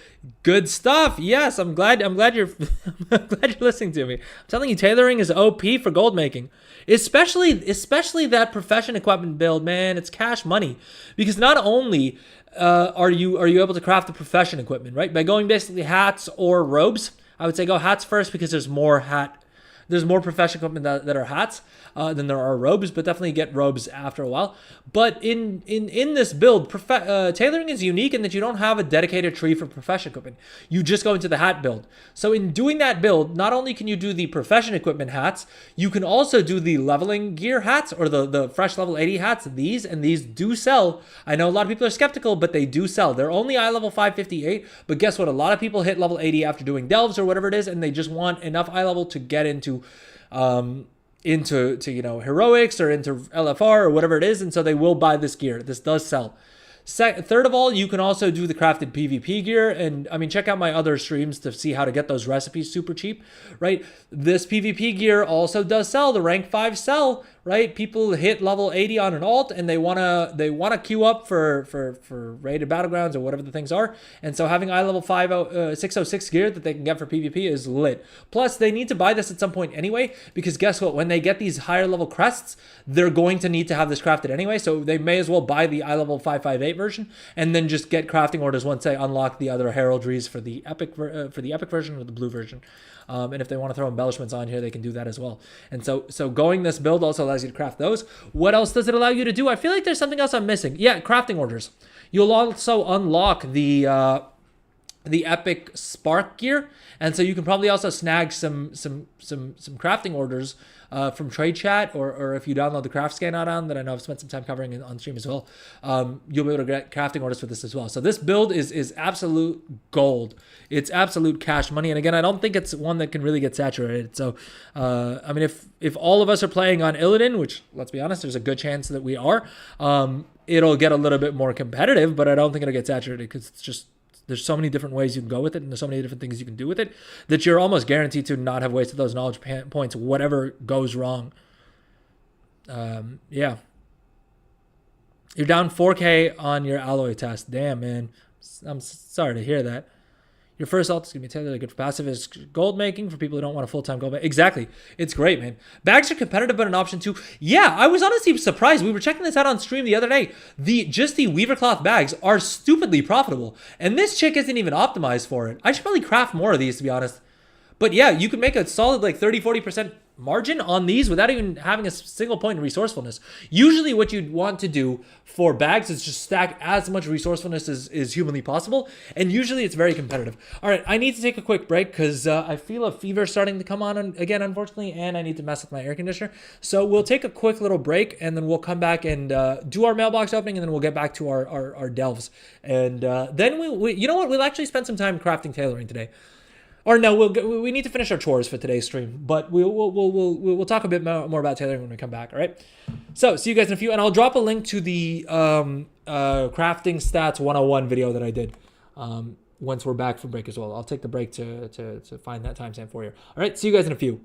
Good stuff. Yes, I'm glad you're I'm glad you're listening to me. I'm telling you, tailoring is OP for gold making. Especially that profession equipment build, man. It's cash money. Because not only are you able to craft the profession equipment, right? By going basically hats or robes. I would say go hats first, because there's more professional equipment that are hats than there are robes, but definitely get robes after a while. But in this build, tailoring is unique in that you don't have a dedicated tree for profession equipment. You just go into the hat build. So in doing that build, not only can you do the profession equipment hats, you can also do the leveling gear hats, or the fresh level 80 hats. These do sell. I know a lot of people are skeptical, but they do sell. They're only eye level 558, but guess what? A lot of people hit level 80 after doing delves or whatever it is, and they just want enough eye level to get into heroics or into LFR or whatever it is, and so they will buy this gear. This does sell. Third of all, you can also do the crafted PvP gear, and check out my other streams to see how to get those recipes super cheap, right? This PvP gear also does sell. The rank 5 sell, right? People hit level 80 on an alt, and they wanna queue up for rated battlegrounds or whatever the things are, and so having eye level 606 gear that they can get for PvP is lit. Plus, they need to buy this at some point anyway, because guess what? When they get these higher level crests, they're going to need to have this crafted anyway, so they may as well buy the eye level 558 version and then just get crafting orders once they unlock the other heraldries for the epic version or the blue version. And if they want to throw embellishments on here, they can do that as well. And so going this build also allows you to craft those. What else does it allow you to do? I feel like there's something else I'm missing. Yeah, crafting orders. You'll also unlock the epic spark gear, and so you can probably also snag some crafting orders from trade chat, or if you download the craft scan add-on that I know I've spent some time covering on stream as well, you'll be able to get crafting orders for this as well. So this build is absolute gold. It's absolute cash money, and again, I don't think it's one that can really get saturated. So if all of us are playing on Illidan, which, let's be honest, there's a good chance that we are, it'll get a little bit more competitive, but I don't think it'll get saturated, because it's just, there's so many different ways you can go with it, and there's so many different things you can do with it, that you're almost guaranteed to not have wasted those knowledge points, whatever goes wrong. Yeah. You're down 4K on your alloy test. Damn, man. I'm sorry to hear that. Your first alt is going to be tailored good for passive. Is gold making for people who don't want a full-time gold. Exactly. It's great, man. Bags are competitive, but an option too. Yeah, I was honestly surprised. We were checking this out on stream the other day. The Weaver cloth bags are stupidly profitable, and this chick isn't even optimized for it. I should probably craft more of these, to be honest. But yeah, you can make a solid like 30-40% margin on these without even having a single point in resourcefulness. Usually what you'd want to do for bags is just stack as much resourcefulness as is humanly possible. And usually it's very competitive. All right, I need to take a quick break because I feel a fever starting to come on again, unfortunately, and I need to mess with my air conditioner. So we'll take a quick little break and then we'll come back and do our mailbox opening and then we'll get back to our delves. And then we you know what? We'll actually spend some time crafting tailoring today. Or no, we need to finish our chores for today's stream, but we'll talk a bit more about tailoring when we come back. All right. So see you guys in a few, and I'll drop a link to the crafting stats 101 video that I did once we're back from break as well. I'll take the break to find that timestamp for you. All right. See you guys in a few.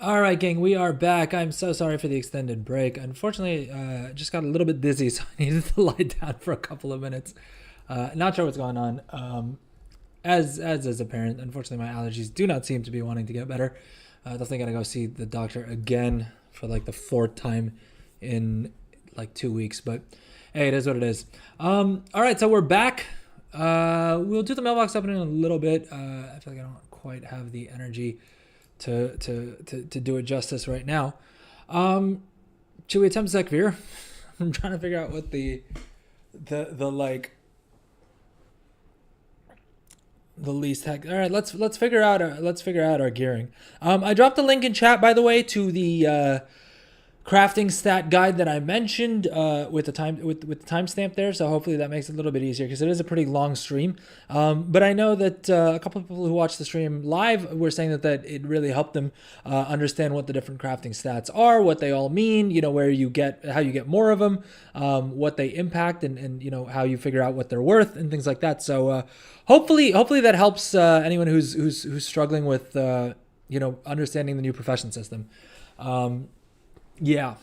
All right, gang, we are back. I'm so sorry for the extended break. Unfortunately, just got a little bit dizzy, so I needed to lie down for a couple of minutes. Not sure what's going on. As is apparent, unfortunately, my allergies do not seem to be wanting to get better. Definitely gotta go see the doctor again for like the fourth time in like 2 weeks. But hey, it is what it is. All right, so we're back. We'll do the mailbox opening in a little bit. I feel like I don't quite have the energy to do it justice right now. Should we attempt Zekvir? I'm trying to figure out what the like the least heck. All right, let's figure out our gearing. I dropped a link in chat, by the way, to the crafting stat guide that I mentioned with the timestamp there. So hopefully that makes it a little bit easier because it is a pretty long stream. But I know that a couple of people who watched the stream live were saying that it really helped them understand what the different crafting stats are, what they all mean, how you get more of them, what they impact, and how you figure out what they're worth and things like that. So hopefully that helps anyone who's struggling with understanding the new profession system. Yeah,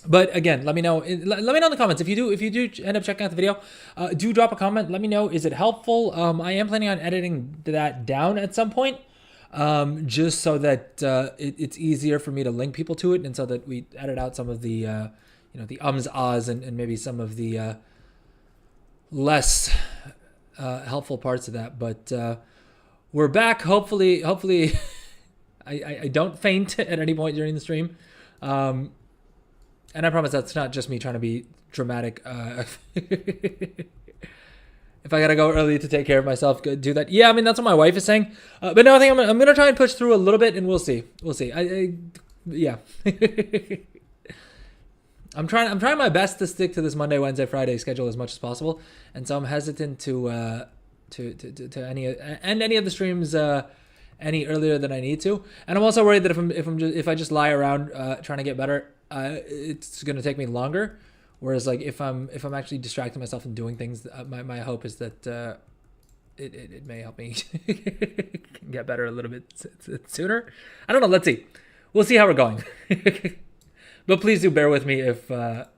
but again, let me know. Let me know in the comments if you do end up checking out the video. Do drop a comment. Let me know, is it helpful? I am planning on editing that down at some point, just so that it's easier for me to link people to it, and so that we edit out some of the the ahs and maybe some of the less helpful parts of that. But we're back. Hopefully, I don't faint at any point during the stream. And I promise that's not just me trying to be dramatic. If I gotta go early to take care of myself, do that. Yeah, I mean, that's what my wife is saying. But no, I think I'm gonna try and push through a little bit, and we'll see. Yeah. I'm trying my best to stick to this Monday, Wednesday, Friday schedule as much as possible, and so I'm hesitant to end any of the streams any earlier than I need to, and I'm also worried that if I just lie around trying to get better, it's gonna take me longer. Whereas like if I'm actually distracting myself and doing things, my hope is that it may help me get better a little bit sooner. I don't know. Let's see. We'll see how we're going. But please do bear with me if I'm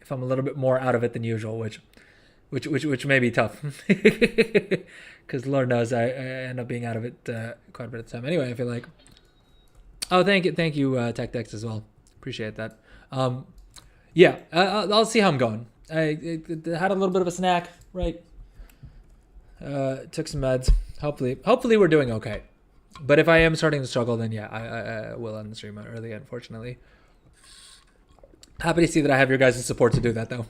a little bit more out of it than usual, which may be tough. Because Lord knows I end up being out of it quite a bit of the time. Anyway, I feel like... Oh, thank you, TechDex as well. Appreciate that. Yeah, I'll see how I'm going. I had a little bit of a snack, right? Took some meds. Hopefully we're doing okay. But if I am starting to struggle, then yeah, I will end the stream early, unfortunately. Happy to see that I have your guys' support to do that, though.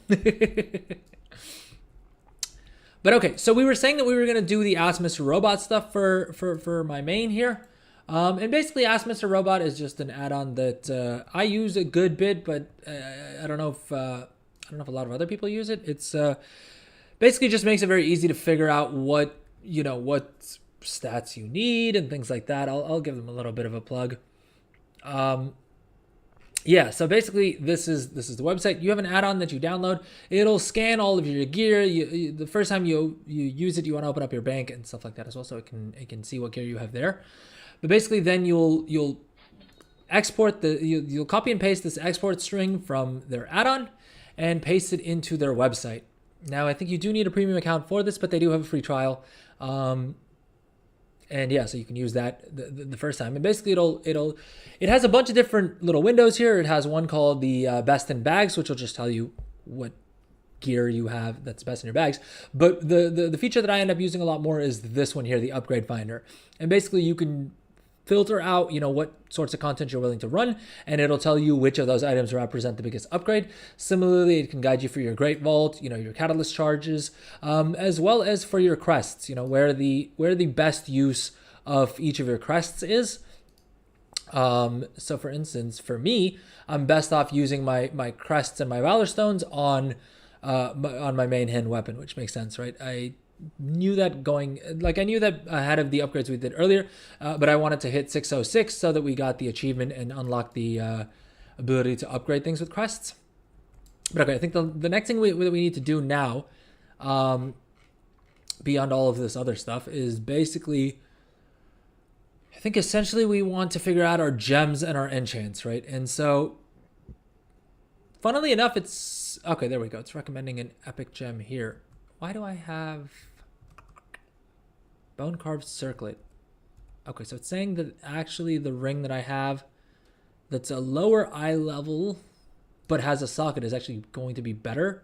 But okay, so we were saying that we were going to do the Ask Mr. Robot stuff for my main here. And basically Ask Mr. Robot is just an add-on that I use a good bit, but I don't know if a lot of other people use it. It's basically just makes it very easy to figure out what stats you need and things like that. I'll give them a little bit of a plug. Yeah, so basically this is the website. You have an add-on that you download. It'll scan all of your gear. The first time you use it, you want to open up your bank and stuff like that as well, so it can see what gear you have there. But basically, then you'll export you'll copy and paste this export string from their add-on and paste it into their website. Now, I think you do need a premium account for this, but they do have a free trial. And yeah, so you can use that the first time. And basically it has a bunch of different little windows here. It has one called the best in bags, which will just tell you what gear you have that's best in your bags. But the feature that I end up using a lot more is this one here, the upgrade finder. And basically you can filter out, what sorts of content you're willing to run, and it'll tell you which of those items represent the biggest upgrade. Similarly, it can guide you for your Great Vault, your catalyst charges, as well as for your crests, where the best use of each of your crests is. So for instance, for me, I'm best off using my crests and my Valor Stones on my main hand weapon, which makes sense, right? I knew that ahead of the upgrades we did earlier, but I wanted to hit 606 so that we got the achievement and unlock the ability to upgrade things with crests. But okay, I think the next thing we need to do now, beyond all of this other stuff, is basically think essentially we want to figure out our gems and our enchants, right? And so, funnily enough, it's... Okay, there we go. It's recommending an epic gem here. Why do I have bone carved circlet? Okay, so it's saying that actually the ring that I have that's a lower eye level but has a socket is actually going to be better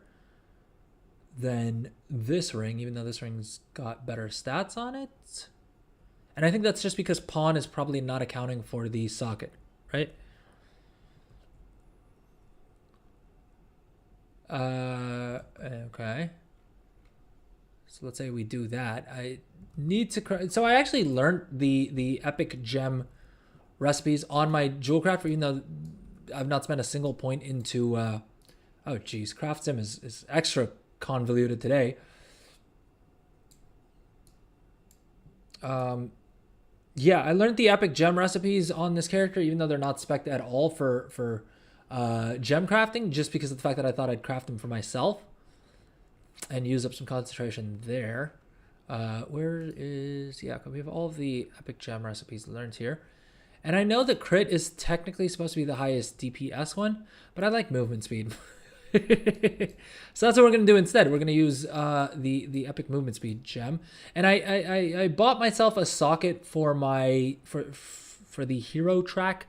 than this ring, even though this ring's got better stats on it. And I think that's just because pawn is probably not accounting for the socket, right? Okay. So let's say we do that. I need to... So I actually learned the epic gem recipes on my jewel crafter, even though I've not spent a single point into... oh, geez. Craft sim is extra convoluted today. Yeah, I learned the epic gem recipes on this character, even though they're not spec'd at all for gem crafting, just because of the fact that I thought I'd craft them for myself and use up some concentration there. Where is... Yeah, we have all of the epic gem recipes learned here. And I know that crit is technically supposed to be the highest DPS one, but I like movement speed. So that's what we're going to do instead. We're going to use the epic movement speed gem. And I bought myself a socket for my for the hero track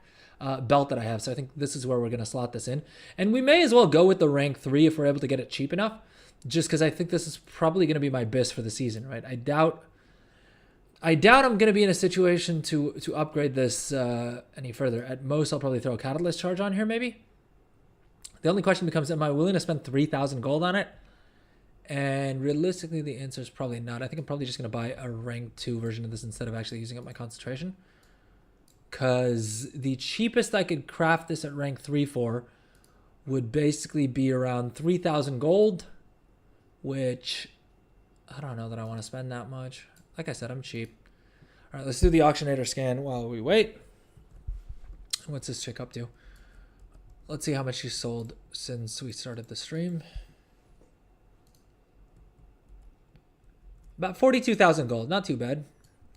belt that I have. So I think this is where we're going to slot this in. And we may as well go with the rank 3 if we're able to get it cheap enough, just because I think this is probably going to be my BIS for the season, right? I doubt I'm going to be in a situation to upgrade this any further. At most, I'll probably throw a catalyst charge on here, maybe. The only question becomes, am I willing to spend 3,000 gold on it? And realistically, the answer is probably not. I think I'm probably just going to buy a rank 2 version of this instead of actually using up my concentration. Because the cheapest I could craft this at rank 3 for would basically be around 3,000 gold, which I don't know that I want to spend that much. Like I said, I'm cheap. All right, let's do the auctionator scan while we wait. What's this chick up to? Let's see how much she sold since we started the stream. About 42,000 gold. Not too bad.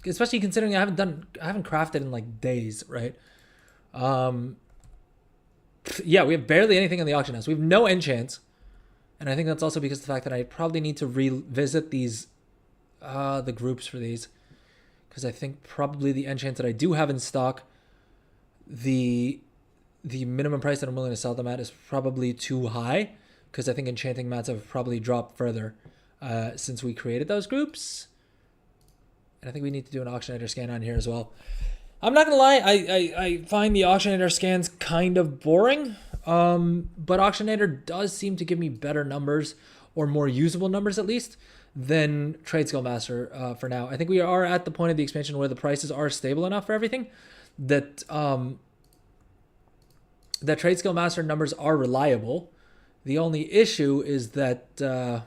Especially considering I haven't crafted in like days, right? Yeah, we have barely anything in the auction house. We have no enchants. And I think that's also because of the fact that I probably need to revisit these the groups for these, because I think probably the enchants that I do have in stock, the minimum price that I'm willing to sell them at is probably too high, because I think enchanting mats have probably dropped further since we created those groups. And I think we need to do an auctionator scan on here as well. I'm not gonna lie, I find the auctionator scans kind of boring, but auctionator does seem to give me better numbers, or more usable numbers at least, than Trade Skill Master for now. I think we are at the point of the expansion where the prices are stable enough for everything that that Trade Skill Master numbers are reliable. The only issue is that Trade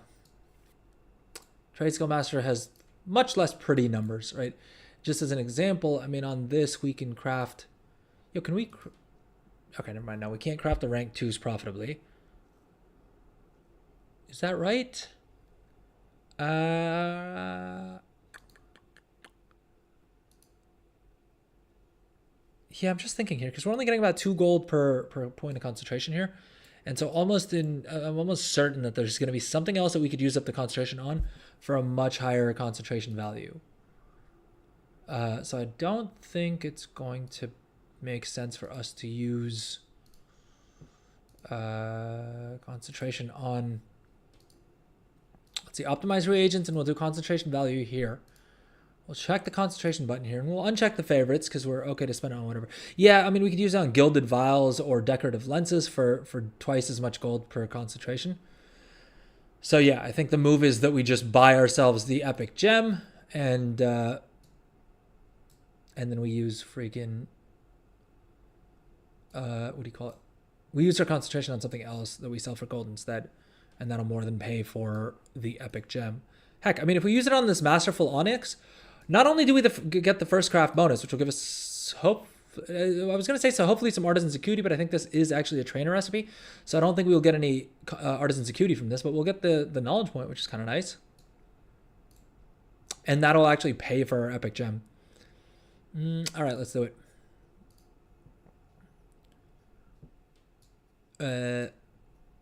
Skill Master has much less pretty numbers, right? Just as an example, I mean, on this we can craft... Yo, can we... Okay, never mind. No, we can't craft the rank 2s profitably. Is that right? Yeah, I'm just thinking here, because we're only getting about 2 gold per point of concentration here. And so I'm almost certain that there's going to be something else that we could use up the concentration on for a much higher concentration value. So I don't think it's going to make sense for us to use concentration on... Let's see, optimize reagents, and we'll do concentration value here. We'll check the concentration button here, and we'll uncheck the favorites because we're okay to spend it on whatever. Yeah, I mean, we could use it on gilded vials or decorative lenses for twice as much gold per concentration. So yeah, I think the move is that we just buy ourselves the epic gem, and then we use freaking... what do you call it? We use our concentration on something else that we sell for gold instead, and that'll more than pay for the epic gem. Heck, I mean, if we use it on this Masterful Onyx, not only do we get the first craft bonus, which will give us hope... I was going to say, so hopefully some Artisan's Acuity, but I think this is actually a trainer recipe, so I don't think we'll get any Artisan's Acuity from this, but we'll get the knowledge point, which is kind of nice. And that'll actually pay for our epic gem. All right, let's do it.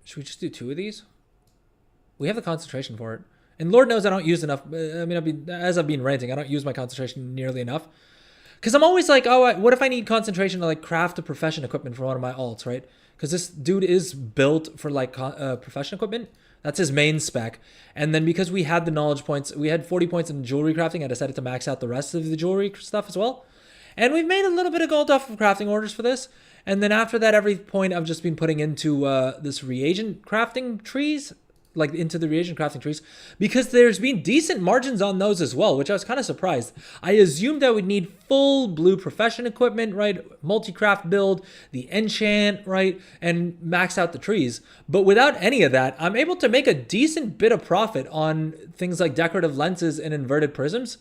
Should we just do 2 of these? We have the concentration for it. And Lord knows I don't use enough. I mean, as I've been ranting, I don't use my concentration nearly enough. Because I'm always like, oh, what if I need concentration to like craft a profession equipment for one of my alts, right? Because this dude is built for like profession equipment. That's his main spec. And then because we had the knowledge points, we had 40 points in jewelry crafting. I decided to max out the rest of the jewelry stuff as well. And we've made a little bit of gold off of crafting orders for this. And then after that, every point I've just been putting into this reagent crafting trees, like into the reagent crafting trees, because there's been decent margins on those as well, which I was kind of surprised. I assumed I would need full blue profession equipment, right? Multi-craft build, the enchant, right? And max out the trees. But without any of that, I'm able to make a decent bit of profit on things like decorative lenses and inverted prisms,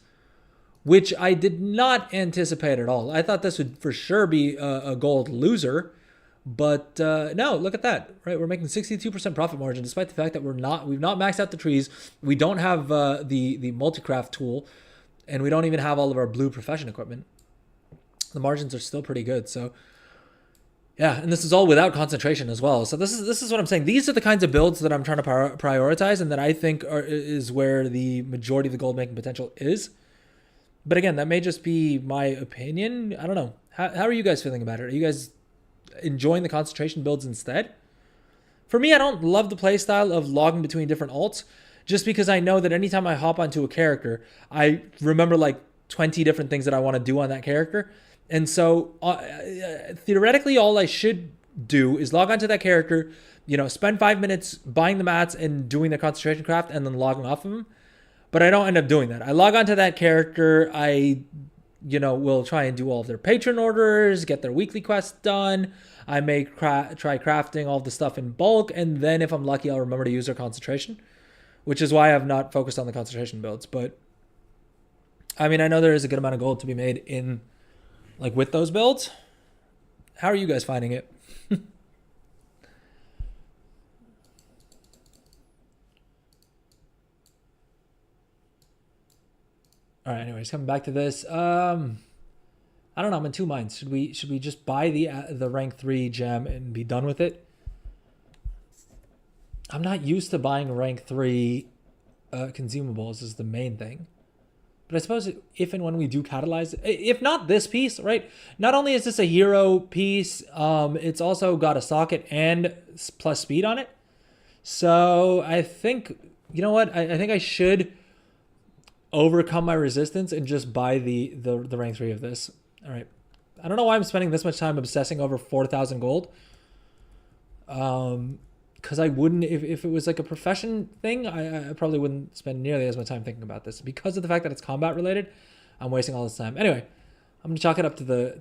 which I did not anticipate at all. I thought this would for sure be a gold loser, but no, look at that, right? We're making 62% profit margin, despite the fact that we've not maxed out the trees. We don't have the multi-craft tool, and we don't even have all of our blue profession equipment. The margins are still pretty good. So yeah, and this is all without concentration as well. So this is what I'm saying. These are the kinds of builds that I'm trying to prioritize, and that I think is where the majority of the gold making potential is. But again, that may just be my opinion. I don't know. How are you guys feeling about it? Are you guys enjoying the concentration builds instead? For me, I don't love the playstyle of logging between different alts, just because I know that anytime I hop onto a character, I remember like 20 different things that I want to do on that character. And so theoretically, all I should do is log onto that character, spend 5 minutes buying the mats and doing the concentration craft and then logging off of them. But I don't end up doing that. I log onto that character. I, will try and do all of their patron orders, get their weekly quests done. I may try crafting all the stuff in bulk. And then if I'm lucky, I'll remember to use their concentration, which is why I've not focused on the concentration builds. But I mean, I know there is a good amount of gold to be made in like with those builds. How are you guys finding it? All right, anyways, coming back to this. I don't know, I'm in 2 minds. Should we just buy the rank 3 gem and be done with it? I'm not used to buying rank 3 consumables is the main thing. But I suppose if and when we do catalyze, if not this piece, right? Not only is this a hero piece, it's also got a socket and plus speed on it. So I think, you know what? I think I should overcome my resistance and just buy the rank 3 of this. All right. I don't know why I'm spending this much time obsessing over 4,000 gold. Because I wouldn't, if it was like a profession thing, I probably wouldn't spend nearly as much time thinking about this. Because of the fact that it's combat related, I'm wasting all this time. Anyway, I'm gonna chalk it up to the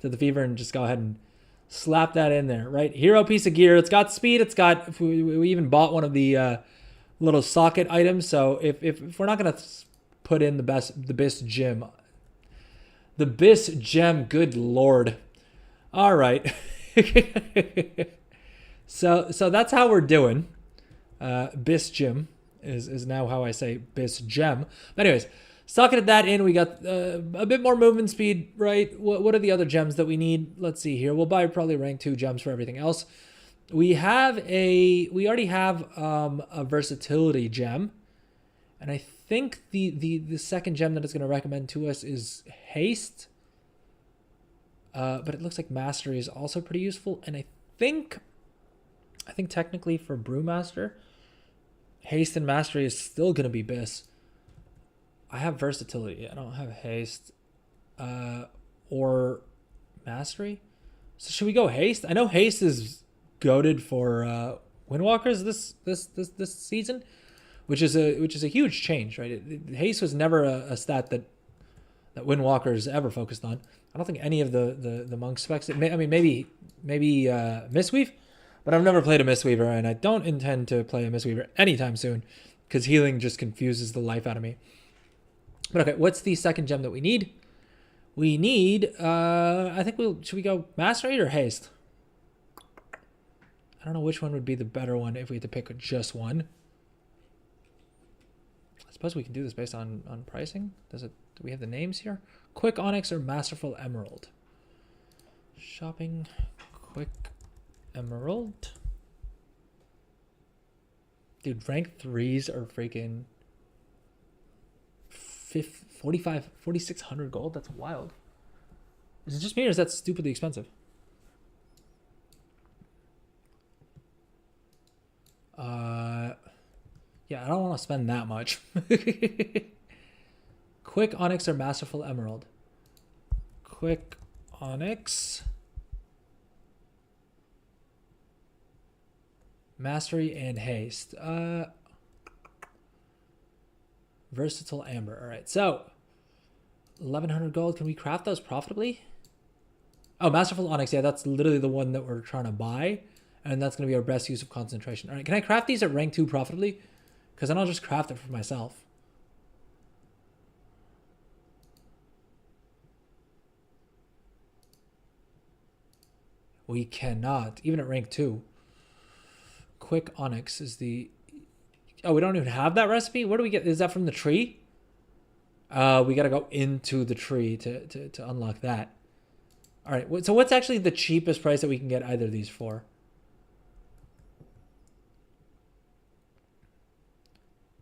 to the fever and just go ahead and slap that in there, right? Hero piece of gear. It's got speed. It's got. We even bought one of the little socket items. So if we're not gonna put in the best gem, good lord. All right. So that's how we're doing. Bis gem is now how I say bis gem. But anyways, socketed that in. We got a bit more movement speed, right? What are the other gems that we need? Let's see here. We'll buy probably rank 2 gems for everything else. We already have a versatility gem, and I think the second gem that it's going to recommend to us is haste. But it looks like mastery is also pretty useful, and I think technically for brewmaster, haste and mastery is still going to be bis. I have versatility. I don't have haste or mastery. So should we go haste? I know haste is goated for Windwalkers this season, which is a huge change, right? Haste was never a stat that Windwalkers ever focused on. I don't think any of the monk specs. Maybe Mistweave, but I've never played a Mistweaver, and I don't intend to play a Mistweaver anytime soon because healing just confuses the life out of me. But okay, what's the second gem that we need? We need, I think should we go Mastery or Haste? I don't know which one would be the better one if we had to pick just one. Let's suppose we can do this based on pricing. Do we have the names here? Quick Onyx or Masterful Emerald? Shopping Quick Emerald. Dude, rank 3s are freaking 4,600 gold. That's wild. Is it just me or is that stupidly expensive? Yeah, I don't want to spend that much. Quick Onyx or Masterful Emerald? Quick Onyx. Mastery and Haste. Versatile Amber. All right, so 1,100 gold. Can we craft those profitably? Oh, Masterful Onyx. Yeah, that's literally the one that we're trying to buy. And that's going to be our best use of concentration. All right, can I craft these at rank 2 profitably? Because then I'll just craft it for myself. We cannot, even at rank 2. Quick Onyx is the... Oh, we don't even have that recipe? Where do we get... Is that from the tree? We got to go into the tree to unlock that. All right, so what's actually the cheapest price that we can get either of these for?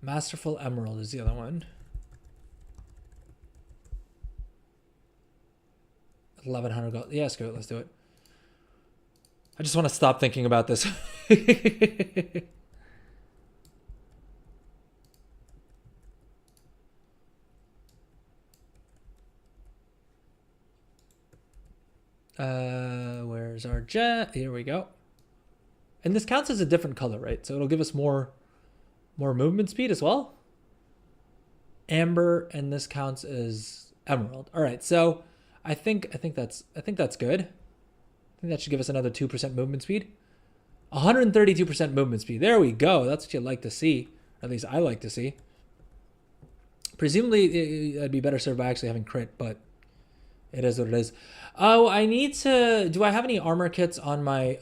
Masterful Emerald is the other one. 1,100 gold. Yeah, screw it. Let's do it. I just want to stop thinking about this. Where's our jet? Here we go. And this counts as a different color, right? So it'll give us more movement speed as well. Amber, and this counts as emerald. All right, so I think that's good. I think that should give us another 2% movement speed. 132% movement speed. There we go. That's what you'd like to see. Or at least I like to see. Presumably, I'd be better served by actually having crit, but it is what it is. Oh, I need to... Do I have any armor kits on my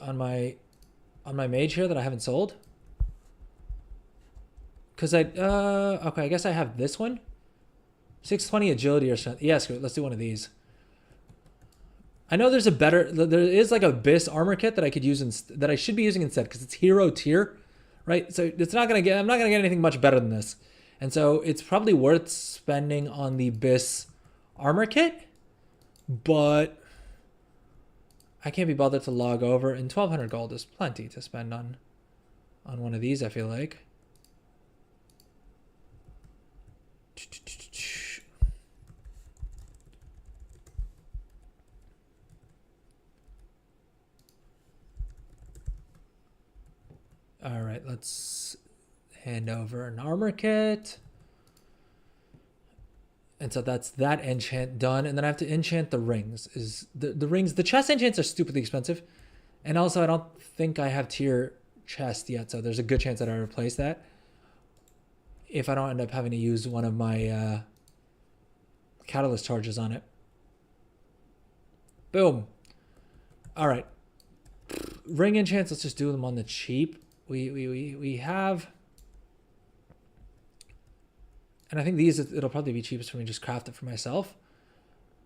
mage here that I haven't sold? Because okay, I guess I have this one. 620 agility or something. Yeah, screw it. Let's do one of these. I know there is like a Abyss armor kit that I could use that I should be using instead because it's hero tier, right? So I'm not gonna get anything much better than this, and so it's probably worth spending on the Abyss armor kit, but I can't be bothered to log over, and 1,200 gold is plenty to spend on one of these. I feel like. All right, let's hand over an armor kit. And so that's that enchant done. And then I have to enchant the rings. The rings, the chest enchants are stupidly expensive. And also I don't think I have tier chest yet. So there's a good chance that I replace that if I don't end up having to use one of my catalyst charges on it. Boom. All right. Ring enchants, let's just do them on the cheap. We have, and I think these, it'll probably be cheapest for me to just craft it for myself.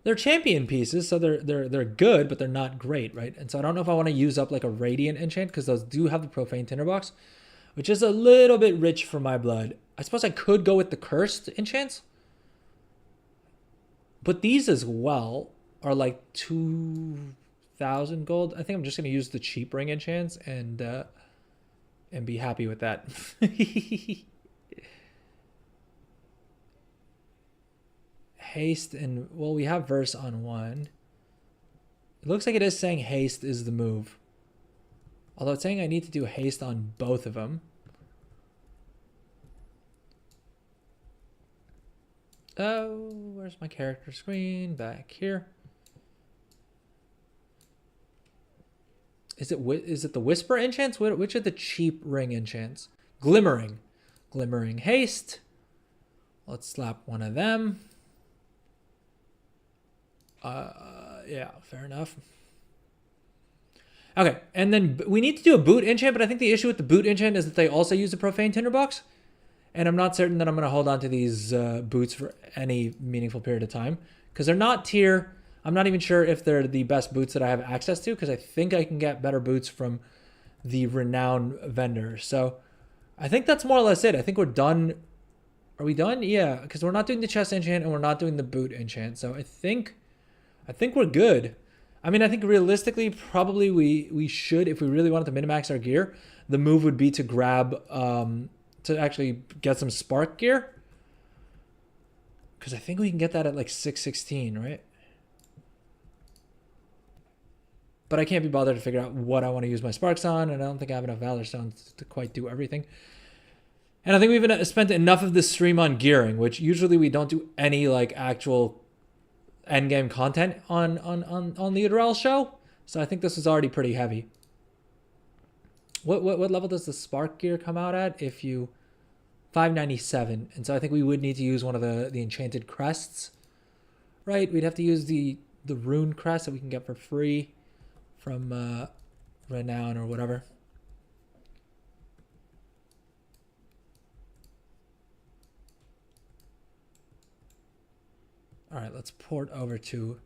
They're champion pieces, so they're good, but they're not great, right? And so I don't know if I want to use up like a radiant enchant because those do have the profane tinderbox, which is a little bit rich for my blood. I suppose I could go with the cursed enchants, but these as well are like 2,000 gold. I think I'm just gonna use the cheap ring enchants and be happy with that. Haste and, well, we have verse on one. It looks like it is saying haste is the move. Although it's saying I need to do haste on both of them. Oh, where's my character screen? Back here. Is it the Whisper enchants? Which are the cheap ring enchants? Glimmering. Glimmering haste. Let's slap one of them. Yeah, fair enough. Okay, and then we need to do a boot enchant, but I think the issue with the boot enchant is that they also use the profane tinderbox. and I'm not certain that I'm going to hold on to these boots for any meaningful period of time because they're not tier. I'm not even sure if they're the best boots that I have access to because I think I can get better boots from the renowned vendor. So I think that's more or less it. I think we're done. Are we done? Yeah, because we're not doing the chest enchant and we're not doing the boot enchant. So I think we're good. I mean, I think realistically, probably we should, if we really wanted to min-max our gear, the move would be to grab, to actually get some spark gear. Because I think we can get that at like 616, right? But I can't be bothered to figure out what I want to use my sparks on, and I don't think I have enough Valor Stones to quite do everything. And I think we've spent enough of this stream on gearing, which usually we don't do any like actual endgame content on the Udrell show. So I think this is already pretty heavy. What level does the spark gear come out at? If you 597, and so I think we would need to use one of the enchanted crests, right? We'd have to use the rune crest that we can get for free from Renown or whatever. All right, let's port over to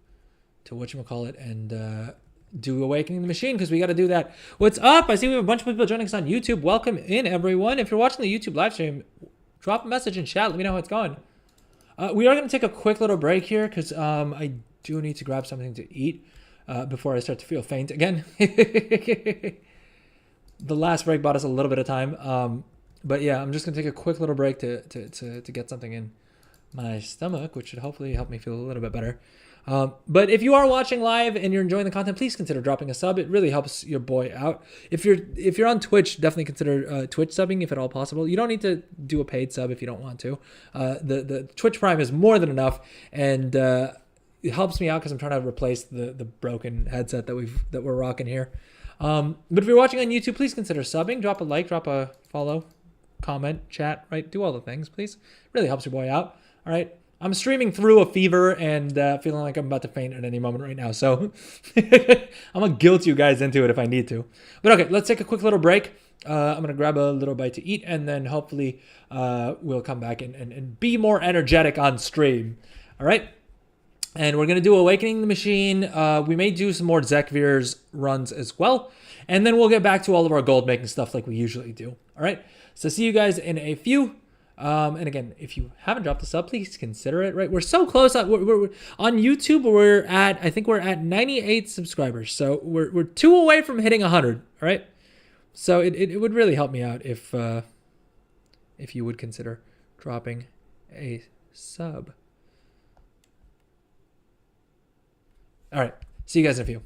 whatchamacallit and do Awakening the Machine because we got to do that. What's up? I see we have a bunch of people joining us on YouTube. Welcome in, everyone. If you're watching the YouTube live stream, drop a message in chat. Let me know how it's going. We are going to take a quick little break here because I do need to grab something to eat before I start to feel faint again. The last break bought us a little bit of time. But yeah, I'm just going to take a quick little break to get something in my stomach, which should hopefully help me feel a little bit better. But if you are watching live and you're enjoying the content, please consider dropping a sub. It really helps your boy out. If you're on Twitch, definitely consider Twitch subbing if at all possible. You don't need to do a paid sub if you don't want to. The Twitch Prime is more than enough, and it helps me out because I'm trying to replace the broken headset that we're rocking here. But if you're watching on YouTube, please consider subbing. Drop a like, drop a follow, comment, chat, right? Do all the things, please. It really helps your boy out. All right. I'm streaming through a fever and feeling like I'm about to faint at any moment right now. So I'm going to guilt you guys into it if I need to. But okay, let's take a quick little break. I'm going to grab a little bite to eat and then hopefully we'll come back and be more energetic on stream. All right. And we're going to do Awakening the Machine. We may do some more Zekvir's runs as well. And then we'll get back to all of our gold making stuff like we usually do. All right. So see you guys in a few. And again, if you haven't dropped a sub, please consider it, right? We're so close. We're on YouTube, I think we're at 98 subscribers. So we're 2 away from hitting 100, all right? So it would really help me out if you would consider dropping a sub. All right. See you guys in a few.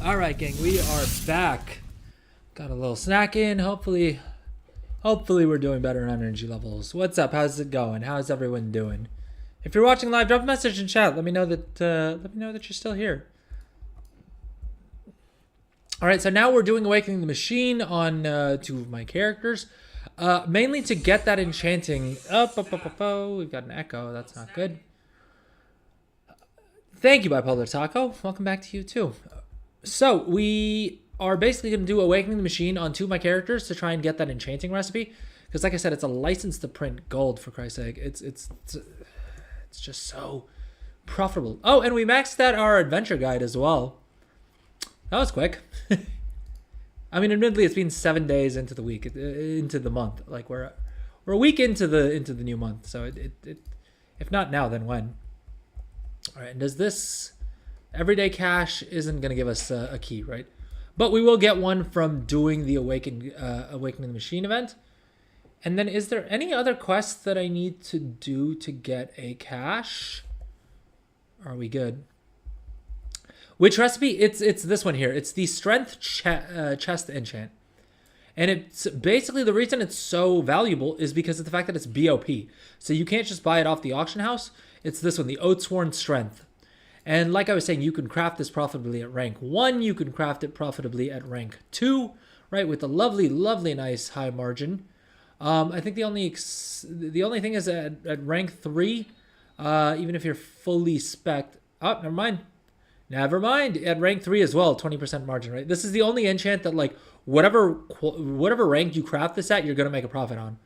All right, gang, we are back. Got a little snack in. Hopefully we're doing better on energy levels. What's up? How's it going? How's everyone doing? If you're watching live, drop a message in chat. Let me know that you're still here. All right, so now we're doing Awakening the Machine on 2 of my characters, mainly to get that enchanting. We've got an echo. That's not good. Thank you, Bipolar Taco. Welcome back to you too. So we are basically going to do Awakening the Machine on 2 of my characters to try and get that enchanting recipe. Because like I said, it's a license to print gold, for Christ's sake. It's just so profitable. Oh, and we maxed out our adventure guide as well. That was quick. I mean, admittedly, it's been 7 days into the week, into the month. Like we're a week into the new month. So it if not now, then when? All right, and does this everyday cash isn't going to give us a key, right? But we will get one from doing the Awakening the Machine event. And then is there any other quests that I need to do to get a cash? Are we good? Which recipe? It's this one here. It's the Strength Chest Enchant. And it's basically the reason it's so valuable is because of the fact that it's BOP. So you can't just buy it off the auction house. It's this one, the Oathsworn Strength. And like I was saying, you can craft this profitably at rank 1. You can craft it profitably at rank 2, right? With a lovely, lovely, nice high margin. I think the only thing is at rank 3, even if you're fully spec'd. Oh, never mind. Never mind. At rank 3 as well, 20% margin, right? This is the only enchant that, like, whatever rank you craft this at, you're going to make a profit on.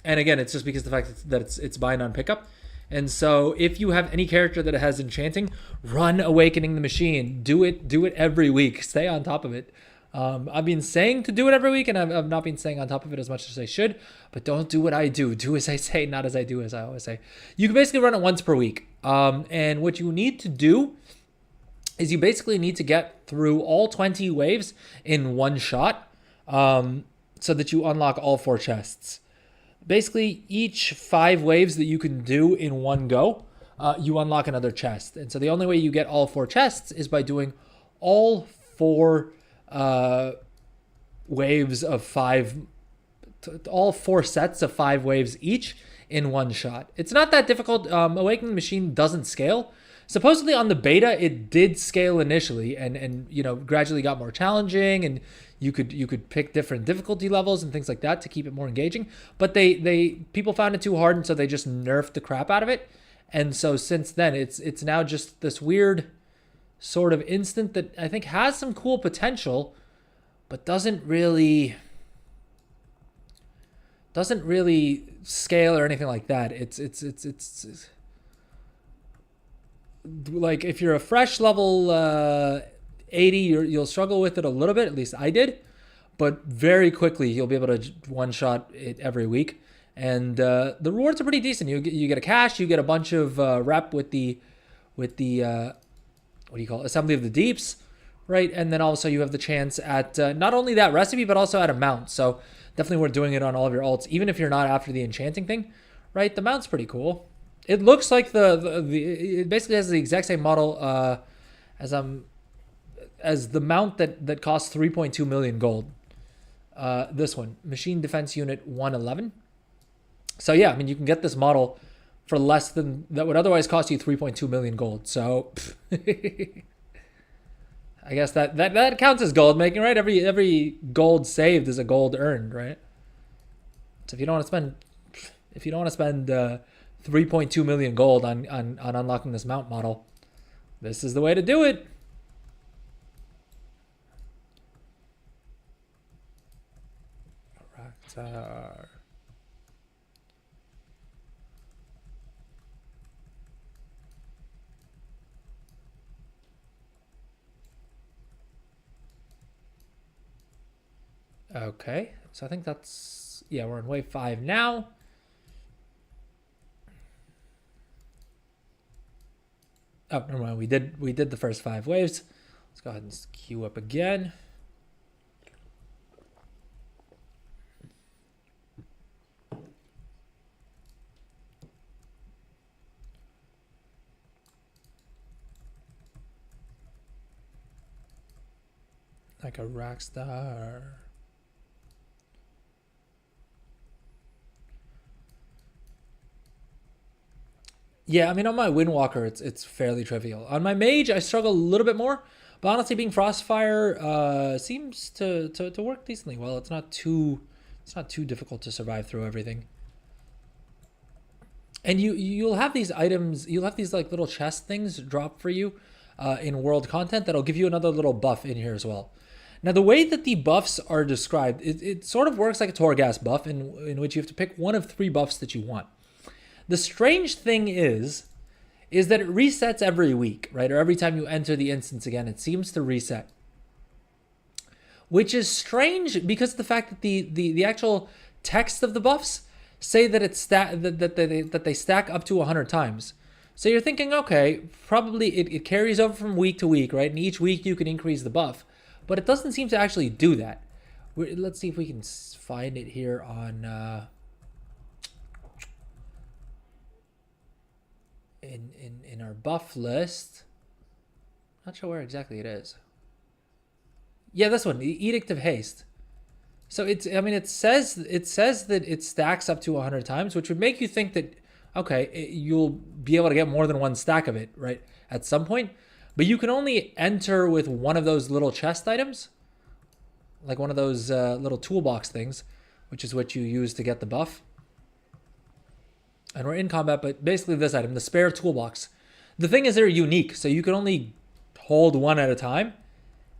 And again, it's just because the fact that it's buying on pickup. And so if you have any character that has enchanting, run Awakening the Machine. Do it every week. Stay on top of it. I've been saying to do it every week, and I've not been staying on top of it as much as I should. But don't do what I do. Do as I say, not as I do, as I always say. You can basically run it once per week. And what you need to do is you basically need to get through all 20 waves in one shot, so that you unlock all 4 chests. Basically, each 5 waves that you can do in one go, you unlock another chest. And so the only way you get all 4 chests is by doing all 4 waves of 5, all 4 sets of 5 waves each in one shot. It's not that difficult. Awakening the Machine doesn't scale. Supposedly on the beta, it did scale initially and gradually got more challenging, and you could pick different difficulty levels and things like that to keep it more engaging. But people found it too hard, and so they just nerfed the crap out of it. And so since then, it's now just this weird sort of instant that I think has some cool potential, but doesn't really scale or anything like that. It's like if you're a fresh level 80, you'll struggle with it a little bit. At least I did, but very quickly you'll be able to one-shot it every week, and the rewards are pretty decent. You get a cash, you get a bunch of rep with the what do you call it? Assembly of the Deeps, right? And then also you have the chance at not only that recipe but also at a mount. So definitely worth doing it on all of your alts, even if you're not after the enchanting thing, right? The mount's pretty cool. It looks like it basically has the exact same model as the mount that costs 3.2 million gold. This one, Machine Defense Unit 111. So yeah, I mean, you can get this model for less than that would otherwise cost you 3.2 million gold. So I guess that counts as gold making, right? Every gold saved is a gold earned, right? So if you don't want to spend 3.2 million gold on unlocking this mount model, this is the way to do it. Raktar. Okay, so I think we're in wave 5 now. Oh, never mind. We did the first 5 waves. Let's go ahead and queue up again. Like a rock star. Yeah, I mean, on my Windwalker, it's fairly trivial. On my Mage, I struggle a little bit more. But honestly, being Frostfire seems to work decently well. It's not too difficult to survive through everything. And you'll have these items, you'll have these like little chest things drop for you in world content that'll give you another little buff in here as well. Now, the way that the buffs are described, it sort of works like a Torghast buff in which you have to pick one of 3 buffs that you want. The strange thing is that it resets every week, right? Or every time you enter the instance again, it seems to reset. Which is strange because of the fact that the actual text of the buffs say that that they stack up to 100 times. So you're thinking, okay, probably it carries over from week to week, right? And each week you can increase the buff. But it doesn't seem to actually do that. Let's see if we can find it here on in our buff list. Not sure where exactly it is. Yeah, this one, the Edict of Haste. So it says that it stacks up to 100 times, which would make you think that, okay, you'll be able to get more than one stack of it, right, at some point. But you can only enter with one of those little chest items, like one of those little toolbox things, which is what you use to get the buff. And we're in combat, but basically this item, the spare toolbox. The thing is they're unique, so you can only hold one at a time.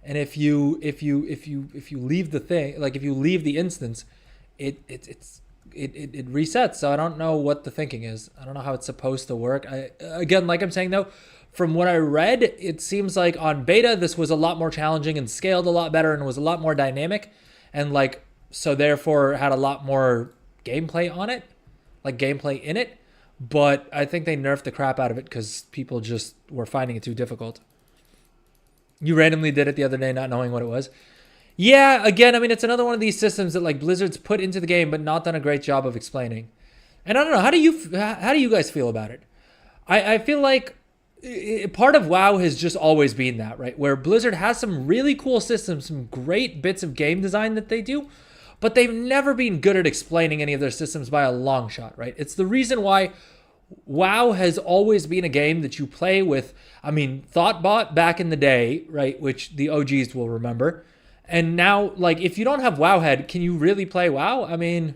And if you leave the thing, like if you leave the instance, it resets. So I don't know what the thinking is. I don't know how it's supposed to work. Again, like I'm saying though, from what I read, it seems like on beta this was a lot more challenging and scaled a lot better and was a lot more dynamic, and like so therefore had a lot more gameplay on it, like gameplay in it. But I think they nerfed the crap out of it because people just were finding it too difficult. You randomly did it the other day, not knowing what it was. Yeah, again, I mean, it's another one of these systems that like Blizzard's put into the game, but not done a great job of explaining. And I don't know, how do you guys feel about it? I feel like part of WoW has just always been that, right? Where Blizzard has some really cool systems, some great bits of game design that they do, but they've never been good at explaining any of their systems by a long shot, right? It's the reason why WoW has always been a game that you play with, I mean, Thoughtbot back in the day, right, which the OGs will remember. And now, like, if you don't have Wowhead, can you really play WoW? I mean,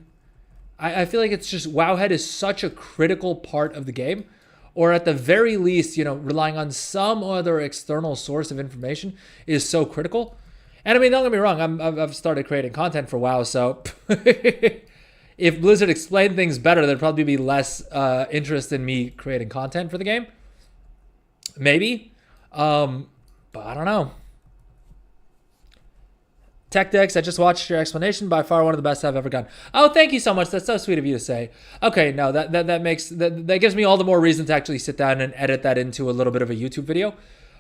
I feel like it's just Wowhead is such a critical part of the game. Or at the very least, you know, relying on some other external source of information is so critical. And I mean, don't get me wrong, I've started creating content for WoW, so if Blizzard explained things better, there'd probably be less interest in me creating content for the game. Maybe. But I don't know. Tech Dex, I just watched your explanation. By far one of the best I've ever done. Oh, thank you so much. That's so sweet of you to say. Okay, no, that gives me all the more reason to actually sit down and edit that into a little bit of a YouTube video.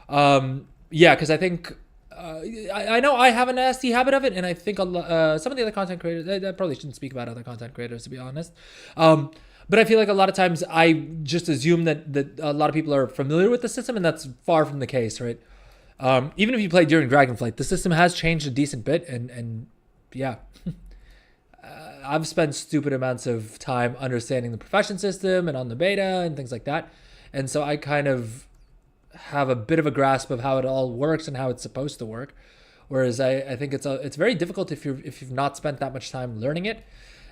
Yeah, because I think I know I have a nasty habit of it, and I think some of the other content creators, I probably shouldn't speak about other content creators, to be honest. But I feel like a lot of times I just assume that a lot of people are familiar with the system, and that's far from the case, right? Even if you play during Dragonflight, the system has changed a decent bit, and yeah. I've spent stupid amounts of time understanding the profession system and on the beta and things like that. And so I kind of have a bit of a grasp of how it all works and how it's supposed to work. Whereas I think it's very difficult if you've not spent that much time learning it.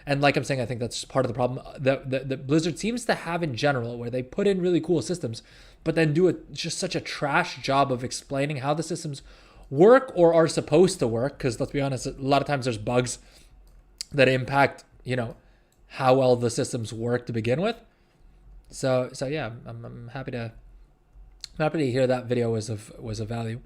And like I'm saying, I think that's part of the problem that Blizzard seems to have in general, where they put in really cool systems, but then do just such a trash job of explaining how the systems work or are supposed to work. Because let's be honest, a lot of times there's bugs that impact, you know, how well the systems work to begin with. So yeah, I'm happy to hear that video was of value.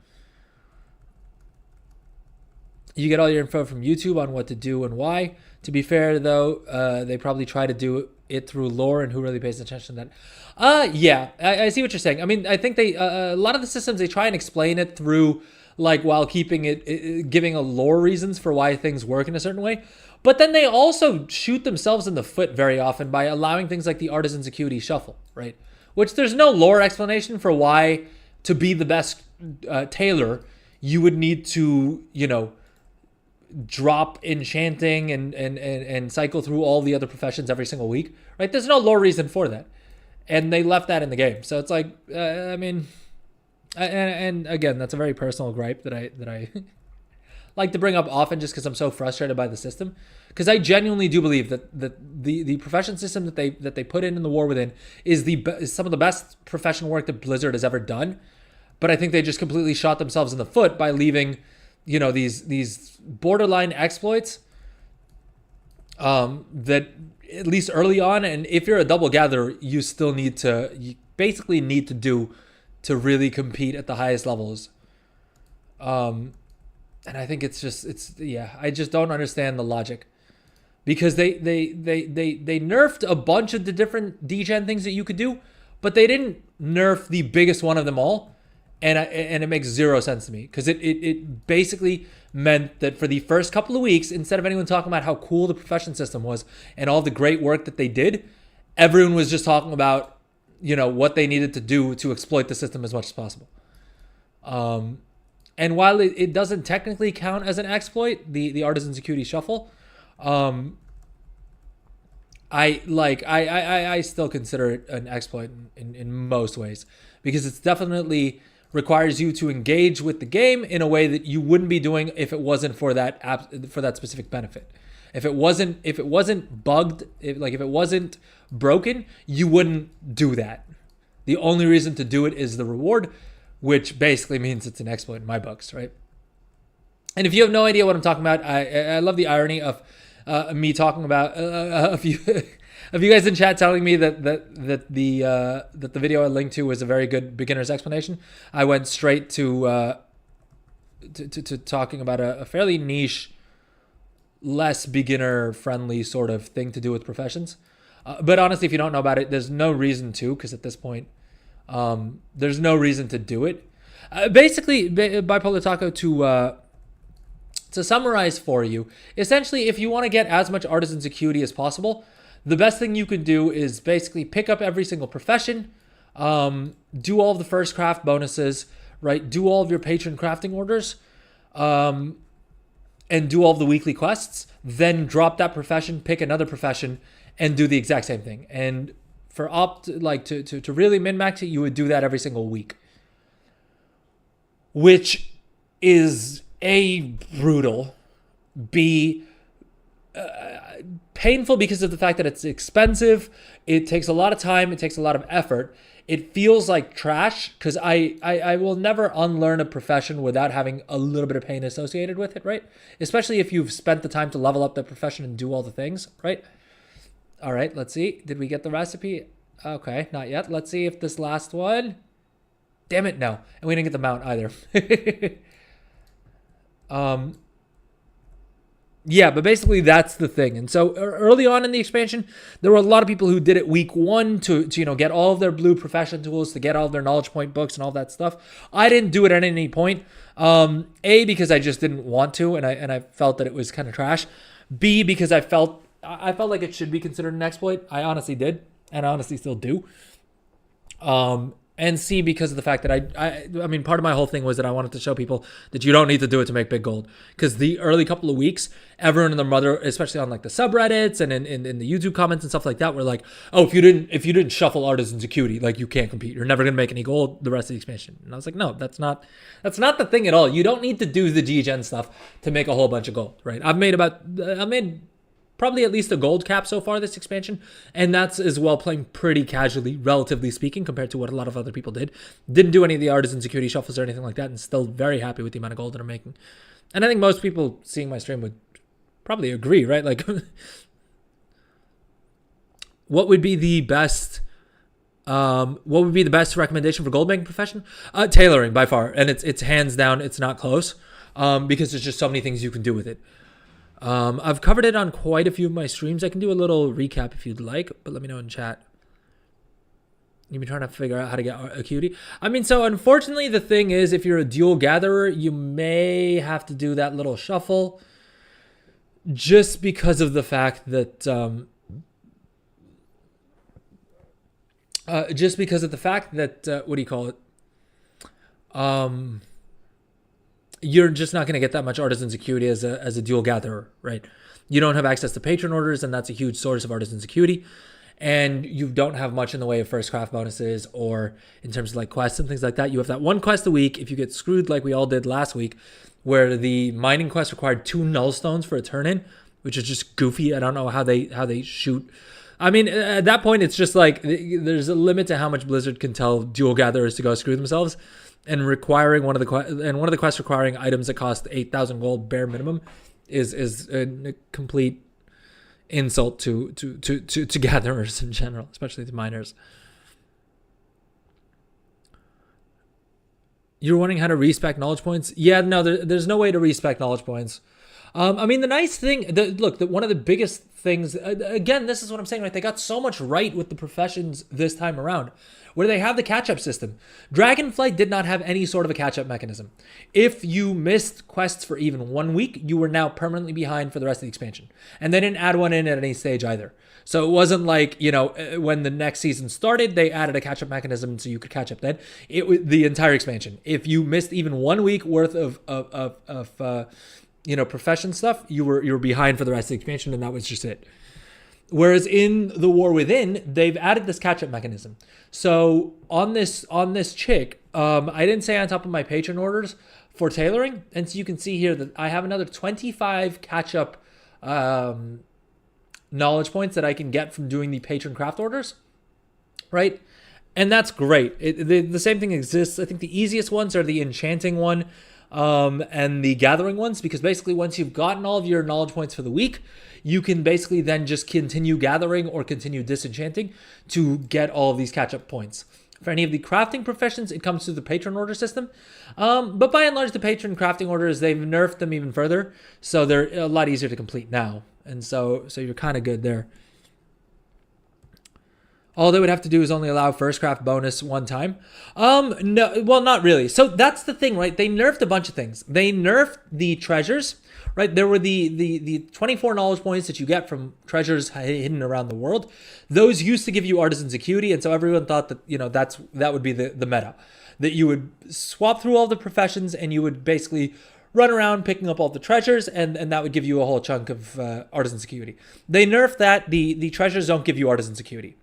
You get all your info from YouTube on what to do and why. To be fair, though, they probably try to do it through lore, and who really pays attention to that? Yeah, I see what you're saying. I mean, I think they a lot of the systems, they try and explain it through, like, while keeping it giving a lore reasons for why things work in a certain way. But then they also shoot themselves in the foot very often by allowing things like the Artisan's Acuity Shuffle, right? Which there's no lore explanation for why, to be the best tailor, you would need to, drop enchanting and cycle through all the other professions every single week, right? There's no lore reason for that. And they left that in the game. So it's like, and again, that's a very personal gripe that I like to bring up often, just because I'm so frustrated by the system. Because I genuinely do believe that the profession system that they put in the War Within is some of the best profession work that Blizzard has ever done. But I think they just completely shot themselves in the foot by leaving, these borderline exploits that at least early on, and if you're a double gatherer, you basically need to do to really compete at the highest levels. And I think I just don't understand the logic, because they nerfed a bunch of the different degen things that you could do, but they didn't nerf the biggest one of them all. And it makes zero sense to me, because it basically meant that for the first couple of weeks, instead of anyone talking about how cool the profession system was and all the great work that they did, everyone was just talking about, what they needed to do to exploit the system as much as possible. And while it doesn't technically count as an exploit, the Artisan Security Shuffle, I still consider it an exploit in most ways, because it's definitely requires you to engage with the game in a way that you wouldn't be doing if it wasn't for that specific benefit. If it wasn't bugged, if it wasn't broken, you wouldn't do that. The only reason to do it is the reward, which basically means it's an exploit in my books, right? And if you have no idea what I'm talking about, I love the irony of me talking about a few of you guys in chat telling me that the video I linked to was a very good beginner's explanation. I went straight to talking about a fairly niche, less beginner friendly sort of thing to do with professions. But honestly, if you don't know about it, there's no reason to, because at this point, there's no reason to do it. Basically, Bipolar Taco, to summarize for you, essentially, if you want to get as much Artisan Security as possible, the best thing you could do is basically pick up every single profession, do all of the first craft bonuses, right? Do all of your patron crafting orders, and do all of the weekly quests. Then drop that profession, pick another profession, and do the exact same thing. And for to really min-max it, you would do that every single week, which is A, brutal, B, painful because of the fact that it's expensive. It takes a lot of time. It takes a lot of effort. It feels like trash, because I will never unlearn a profession without having a little bit of pain associated with it, right? Especially if you've spent the time to level up the profession and do all the things, right? All right, let's see. Did we get the recipe? Okay, not yet. Let's see if this last one. Damn it, no. And we didn't get the mount either. Yeah, but basically that's the thing. And so early on in the expansion, there were a lot of people who did it week one to get all of their blue profession tools, to get all of their knowledge point books and all that stuff. I didn't do it at any point. A, because I just didn't want to, and I felt that it was kind of trash. B, because I felt like it should be considered an exploit. I honestly did, and I honestly still do. And C, because of the fact that I mean, part of my whole thing was that I wanted to show people that you don't need to do it to make big gold. Because the early couple of weeks, everyone and their mother, especially on like the subreddits and in the YouTube comments and stuff like that, were like, oh, if you didn't shuffle Artisan Security, like, you can't compete. You're never gonna make any gold the rest of the expansion. And I was like, no, that's not the thing at all. You don't need to do the G-Gen stuff to make a whole bunch of gold, right? I've made probably at least a gold cap so far this expansion, and that's as well playing pretty casually, relatively speaking, compared to what a lot of other people did. Didn't do any of the Artisan Security shuffles or anything like that, and still very happy with the amount of gold that I'm making. And I think most people seeing my stream would probably agree, right? Like, what would be the best recommendation for gold making profession? Tailoring, by far, and it's hands down, it's not close, because there's just so many things you can do with it. I've covered it on quite a few of my streams. I can do a little recap if you'd like, but let me know in chat. You've been trying to figure out how to get Acuity. I mean, so unfortunately, the thing is, if you're a dual gatherer, you may have to do that little shuffle, just because of the fact that what do you call it? you're just not going to get that much artisan security as a dual gatherer, right? You don't have access to patron orders, and that's a huge source of artisan security. And you don't have much in the way of first craft bonuses or in terms of like quests and things like that. You have that one quest a week. If you get screwed like we all did last week, where the mining quest required 2 null stones for a turn in, which is just goofy. I don't know how they shoot. I mean, at that point, it's just like there's a limit to how much Blizzard can tell dual gatherers to go screw themselves, and requiring one of the quests requiring items that cost 8,000 gold bare minimum is a complete insult to gatherers in general, especially to miners. You're wondering how to respec knowledge points? Yeah, no, there's no way to respec knowledge points. I mean, the nice thing, one of the biggest things, again, this is what I'm saying, right? They got so much right with the professions this time around, where they have the catch-up system. Dragonflight did not have any sort of a catch-up mechanism. If you missed quests for even 1 week, you were now permanently behind for the rest of the expansion. And they didn't add one in at any stage either. So it wasn't like, when the next season started, they added a catch-up mechanism so you could catch up then. It was the entire expansion. If you missed even 1 week worth of profession stuff, you were behind for the rest of the expansion, and that was just it. Whereas in the War Within, they've added this catch-up mechanism. So on this chick, I didn't say on top of my patron orders for tailoring, and so you can see here that I have another 25 catch-up knowledge points that I can get from doing the patron craft orders, right? And that's great. The same thing exists. I think the easiest ones are the enchanting one and the gathering ones, because basically once you've gotten all of your knowledge points for the week, you can basically then just continue gathering or continue disenchanting to get all of these catch-up points. For any of the crafting professions, it comes through the patron order system. But by and large, the patron crafting orders, they've nerfed them even further, so they're a lot easier to complete now. And so you're kind of good there. All they would have to do is only allow first craft bonus one time. No, well, not really. So that's the thing, right? They nerfed a bunch of things. They nerfed the treasures, right? There were the 24 knowledge points that you get from treasures hidden around the world. Those used to give you artisan security, and so everyone thought that that would be the meta, that you would swap through all the professions and you would basically run around picking up all the treasures, and that would give you a whole chunk of artisan security. They nerfed that. The treasures don't give you artisan security.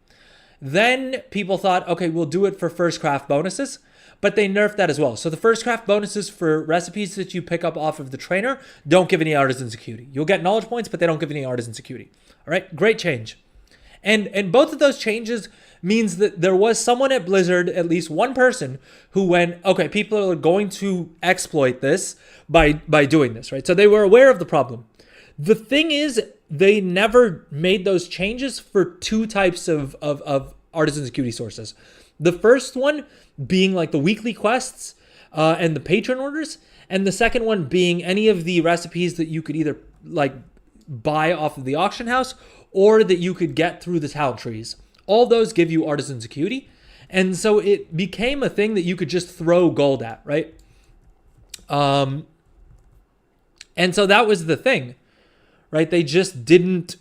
Then people thought, okay, we'll do it for first craft bonuses, but they nerfed that as well. So the first craft bonuses for recipes that you pick up off of the trainer don't give any artisan security. You'll get knowledge points, but they don't give any artisan security. All right, great change. And both of those changes means that there was someone at Blizzard, at least one person, who went, okay, people are going to exploit this by doing this, right? So they were aware of the problem. The thing is, they never made those changes for 2 types of artisan security sources. The first one being like the weekly quests and the patron orders, and the second one being any of the recipes that you could either like buy off of the auction house or that you could get through the talent trees. All those give you artisan security, and so it became a thing that you could just throw gold at, right? And so that was the thing. Right, they just didn't.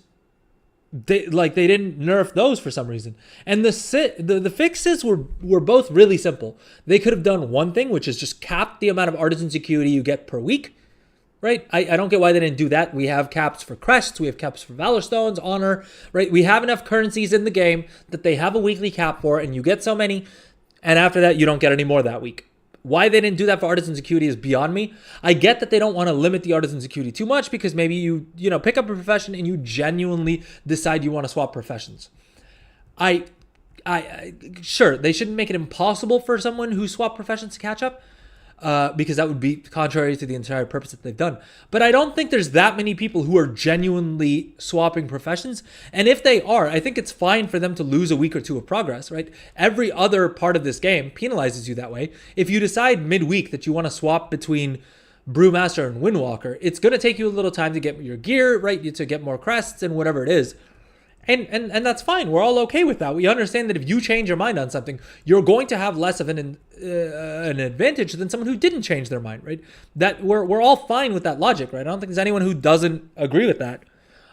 They didn't nerf those for some reason, and the fixes were both really simple. They could have done one thing, which is just cap the amount of artisan security you get per week. Right, I don't get why they didn't do that. We have caps for crests, we have caps for valor stones, honor. Right, we have enough currencies in the game that they have a weekly cap for, and you get so many, and after that you don't get any more that week. Why they didn't do that for artisan security is beyond me. I get that they don't want to limit the artisan security too much because maybe you pick up a profession and you genuinely decide you want to swap professions. I sure, they shouldn't make it impossible for someone who swapped professions to catch up, because that would be contrary to the entire purpose that they've done. But I don't think there's that many people who are genuinely swapping professions. And if they are, I think it's fine for them to lose a week or two of progress, right? Every other part of this game penalizes you that way. If you decide midweek that you want to swap between Brewmaster and Windwalker, it's going to take you a little time to get your gear, right? To get more crests and whatever it is. And that's fine. We're all okay with that. We understand that if you change your mind on something, you're going to have less of an advantage than someone who didn't change their mind, right? That we're all fine with that logic, right? I don't think there's anyone who doesn't agree with that.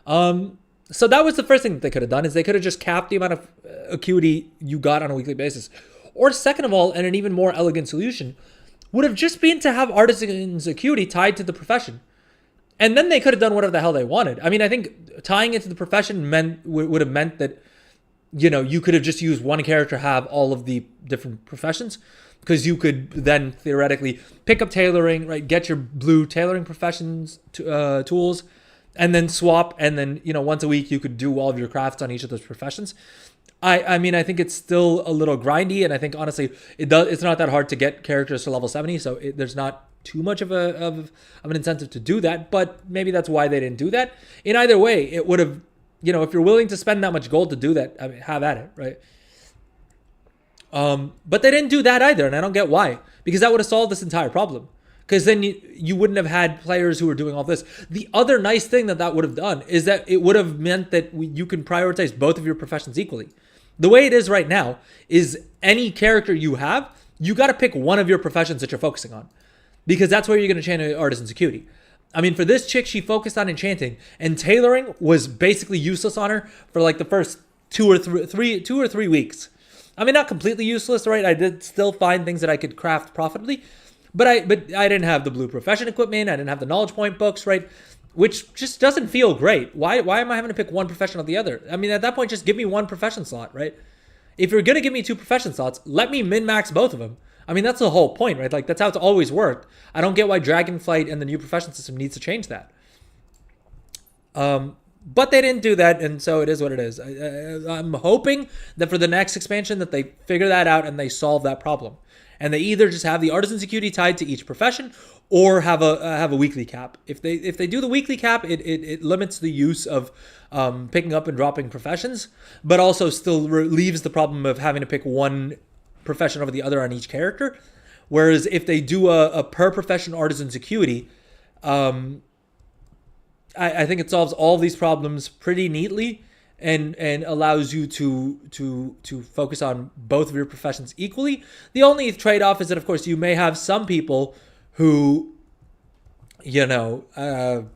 So that was the first thing that they could have done, is they could have just capped the amount of acuity you got on a weekly basis. Or second of all, and an even more elegant solution, would have just been to have artisan's acuity tied to the profession. And then they could have done whatever the hell they wanted. I mean, I think tying it to the profession would have meant that, you could have just used one character have all of the different professions, because you could then theoretically pick up tailoring, right? Get your blue tailoring professions tools, and then swap. And then, once a week you could do all of your crafts on each of those professions. I mean, I think it's still a little grindy, and I think honestly, it's not that hard to get characters to level 70, so there's not too much of an incentive to do that. But maybe that's why they didn't do that. In either way, it would have, if you're willing to spend that much gold to do that, I mean, have at it, right? But they didn't do that either, and I don't get why, because that would have solved this entire problem. Because then you wouldn't have had players who were doing all this. The other nice thing that would have done is that it would have meant that you can prioritize both of your professions equally. The way it is right now is any character you have, you got to pick one of your professions that you're focusing on, because that's where you're going to channel artisan's acuity. I mean, for this chick, she focused on enchanting, and tailoring was basically useless on her for like the first 2 or 3 weeks. I mean, not completely useless, right? I did still find things that I could craft profitably, but I didn't have the blue profession equipment. I didn't have the knowledge point books, right? Which just doesn't feel great. Why am I having to pick one profession or the other? I mean, at that point, just give me one profession slot, right? If you're going to give me 2 profession slots, let me min-max both of them. I mean, that's the whole point, right? Like, that's how it's always worked. I don't get why Dragonflight and the new profession system needs to change that. But they didn't do that, and so it is what it is. I'm hoping that for the next expansion that they figure that out and they solve that problem. And they either just have the artisan's acuity tied to each profession, or have a weekly cap. If they do the weekly cap, it limits the use of picking up and dropping professions, but also still leaves the problem of having to pick one profession over the other on each character. Whereas if they do a per profession artisan's acuity, I think it solves all these problems pretty neatly, and allows you to focus on both of your professions equally. The only trade-off is that, of course, you may have some people who, decide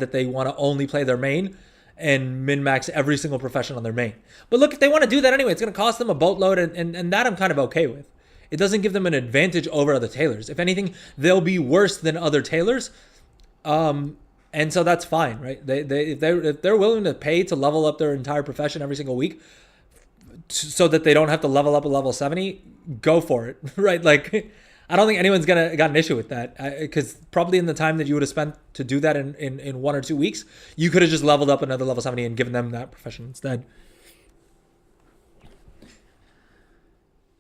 that they want to only play their main and min-max every single profession on their main. But look, if they want to do that anyway, it's going to cost them a boatload, and that I'm kind of okay with. It doesn't give them an advantage over other tailors. If anything, they'll be worse than other tailors. And so that's fine, right? If they're willing to pay to level up their entire profession every single week, so that they don't have to level up a level 70, go for it, right? Like, I don't think anyone's got an issue with that, because probably in the time that you would have spent to do that in 1 or 2 weeks, you could have just leveled up another level 70 and given them that profession instead.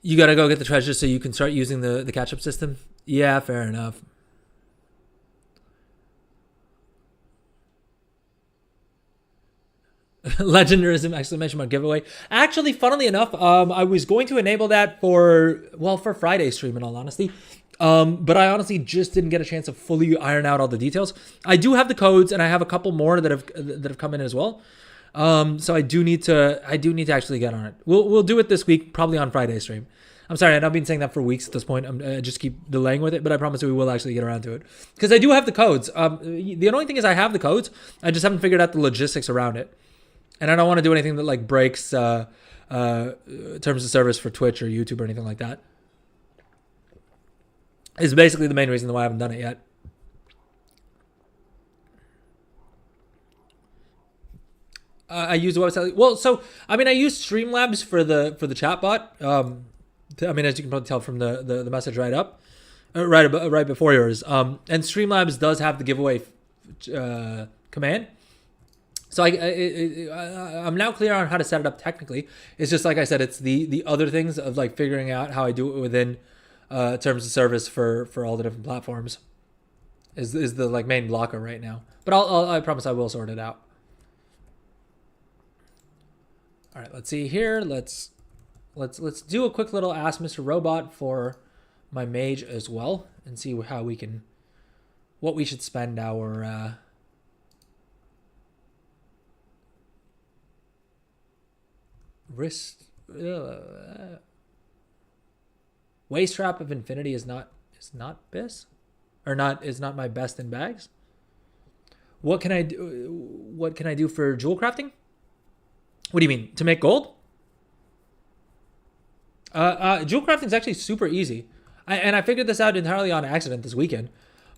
You got to go get the treasure so you can start using the catch-up system? Yeah, fair enough. Legendarism exclamation mark giveaway. Actually, funnily enough, I was going to enable that for Friday stream, in all honesty. But I honestly just didn't get a chance to fully iron out all the details. I do have the codes, and I have a couple more that have come in as well. So I do need to actually get on it. We'll do it this week, probably on Friday stream. I'm sorry, I've been saying that for weeks at this point. I just keep delaying with it, but I promise you we will actually get around to it, because I do have the codes. The annoying thing is I have the codes. I just haven't figured out the logistics around it. And I don't want to do anything that like breaks terms of service for Twitch or YouTube or anything like that. Is basically the main reason why I haven't done it yet. I use the website. Well, so I mean, I use Streamlabs for the chat bot. I mean, as you can probably tell from the message right up, right before yours. And Streamlabs does have the giveaway command. So I'm now clear on how to set it up technically. It's just like I said, it's the other things of like figuring out how I do it within terms of service for all the different platforms is the like main blocker right now. But I promise I will sort it out. All right, let's see here. Let's do a quick little Ask Mr. Robot for my mage as well, and see how what we should spend our wrist. Waist Trap of Infinity is not best, or is not my best in bags. What can I do for jewel crafting? What do you mean? To make gold? Jewel crafting is actually super easy. And I figured this out entirely on accident this weekend.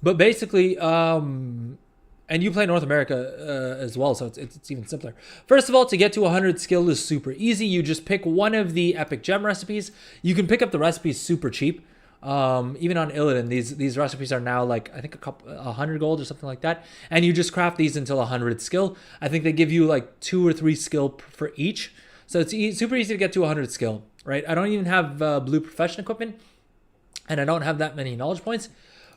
But basically, and you play North America as well, so it's even simpler. First of all, to get to 100 skill is super easy. You just pick one of the epic gem recipes. You can pick up the recipes super cheap. Even on Illidan, these recipes are now like, I think 100 gold or something like that. And you just craft these until 100 skill. I think they give you like 2 or 3 skill for each. So it's super easy to get to 100 skill, right? I don't even have blue profession equipment, and I don't have that many knowledge points.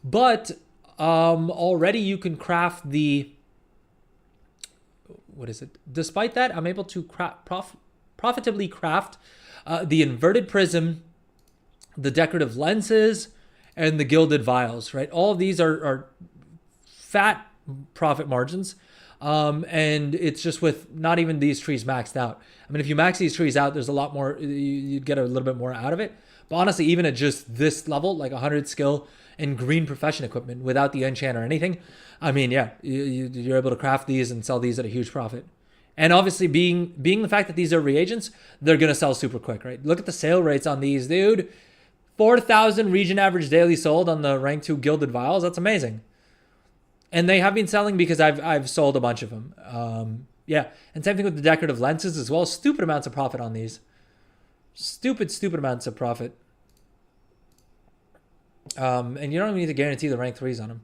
But already you can craft the, what is it? Despite that, I'm able to profitably craft the inverted prism, the decorative lenses, and the gilded vials, right? All of these are fat profit margins. And it's just with not even these trees maxed out. I mean, if you max these trees out, there's a lot more, you'd get a little bit more out of it. But honestly, even at just this level, like 100 skill and green profession equipment without the enchant or anything, I mean, yeah, you're able to craft these and sell these at a huge profit. And obviously being the fact that these are reagents, they're going to sell super quick, right? Look at the sale rates on these, dude. 4,000 region average daily sold on the rank 2 gilded vials. That's amazing. And they have been selling because I've sold a bunch of them. Yeah, and same thing with the decorative lenses as well. Stupid amounts of profit on these. Stupid amounts of profit. And you don't even need to guarantee the rank 3s on them.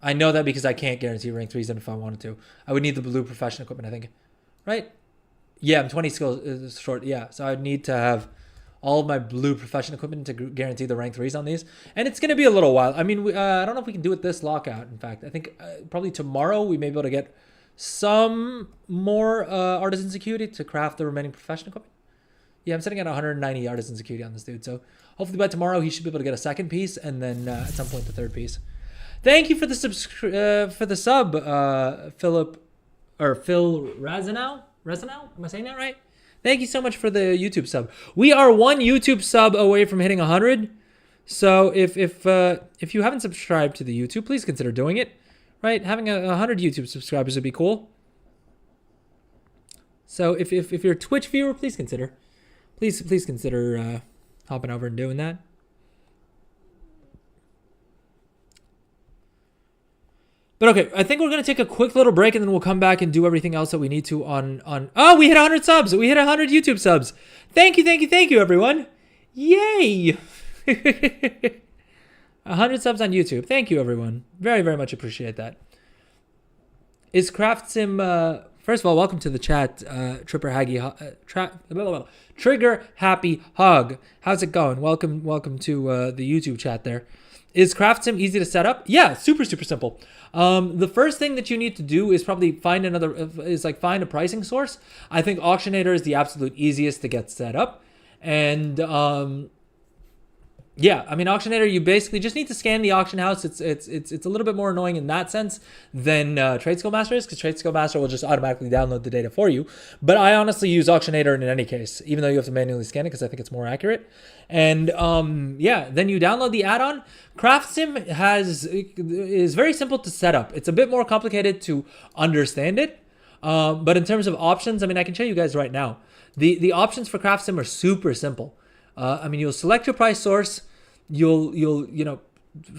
I know that because I can't guarantee rank 3s if I wanted to. I would need the blue profession equipment, I think. Right? Yeah, I'm 20 skills short. Yeah, so I'd need to have all of my blue profession equipment to guarantee the rank 3s on these. And it's going to be a little while. I mean, I don't know if we can do it this lockout, in fact. I think probably tomorrow we may be able to get some more artisan security to craft the remaining profession equipment. Yeah, I'm sitting at 190 artisan security on this dude. So hopefully by tomorrow he should be able to get a second piece and then at some point the third piece. Thank you for the sub, Philip, or Phil Razanow? Am I saying that right? Thank you so much for the YouTube sub. We are 1 YouTube sub away from hitting 100. So if you haven't subscribed to the YouTube, please consider doing it. Right? Having 100 YouTube subscribers would be cool. So if you're a Twitch viewer, please consider hopping over and doing that. But okay, I think we're going to take a quick little break and then we'll come back and do everything else that we need to on oh, we hit 100 subs. We hit 100 YouTube subs. Thank you, everyone. Yay. 100 subs on YouTube. Thank you, everyone. Very, very much appreciate that. Is Craft Sim, first of all, welcome to the chat, Trigger Happy Hug. How's it going? Welcome to the YouTube chat there. Is Craft Sim easy to set up? Yeah, super simple. The first thing that you need to do is probably find a pricing source. I think Auctionator is the absolute easiest to get set up. And yeah, I mean, Auctionator, you basically just need to scan the auction house. It's a little bit more annoying in that sense than Trade Skill Master is, because Trade Skill Master will just automatically download the data for you. But I honestly use Auctionator in any case, even though you have to manually scan it, because I think it's more accurate. And yeah, then you download the add-on. Craft Sim is very simple to set up. It's a bit more complicated to understand it. But in terms of options, I mean, I can show you guys right now. The options for Craft Sim are super simple. I mean, you'll select your price source. You'll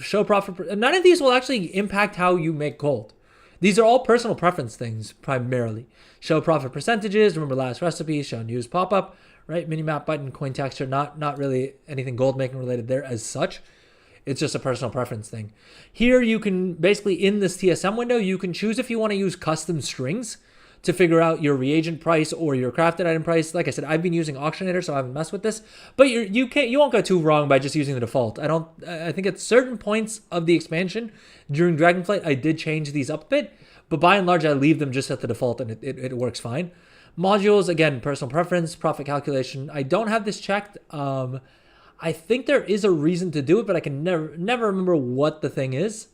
show profit. None of these will actually impact how you make gold. These are all personal preference things primarily. Show profit percentages. Remember last recipe. Show news pop up. Right. Minimap button. Coin texture. Not really anything gold making related there as such. It's just a personal preference thing. Here you can basically, in this TSM window, you can choose if you want to use custom strings to figure out your reagent price or your crafted item price. Like I said, I've been using Auctionator, so I haven't messed with this. But you won't go too wrong by just using the default. I think at certain points of the expansion during Dragonflight, I did change these up a bit, but by and large, I leave them just at the default, and it works fine. Modules, again, personal preference, profit calculation. I don't have this checked. I think there is a reason to do it, but I can never remember what the thing is.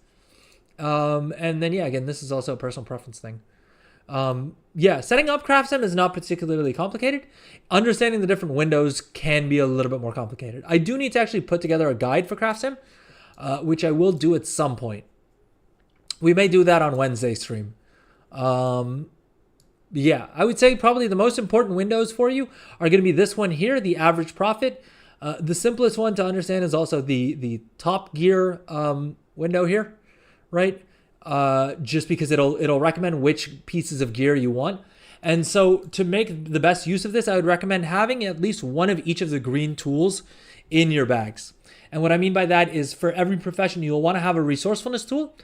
And then yeah, again, this is also a personal preference thing. Yeah, setting up Craft Sim is not particularly complicated. Understanding the different windows can be a little bit more complicated. I do need to actually put together a guide for Craft Sim, which I will do at some point. We may do that on Wednesday stream. Yeah, I would say probably the most important windows for you are going to be this one here, the average profit, The simplest one to understand is also the top gear window here, right? Just because it'll recommend which pieces of gear you want. And so to make the best use of this, I would recommend having at least one of each of the green tools in your bags. And what I mean by that is for every profession, you'll want to have a resourcefulness tool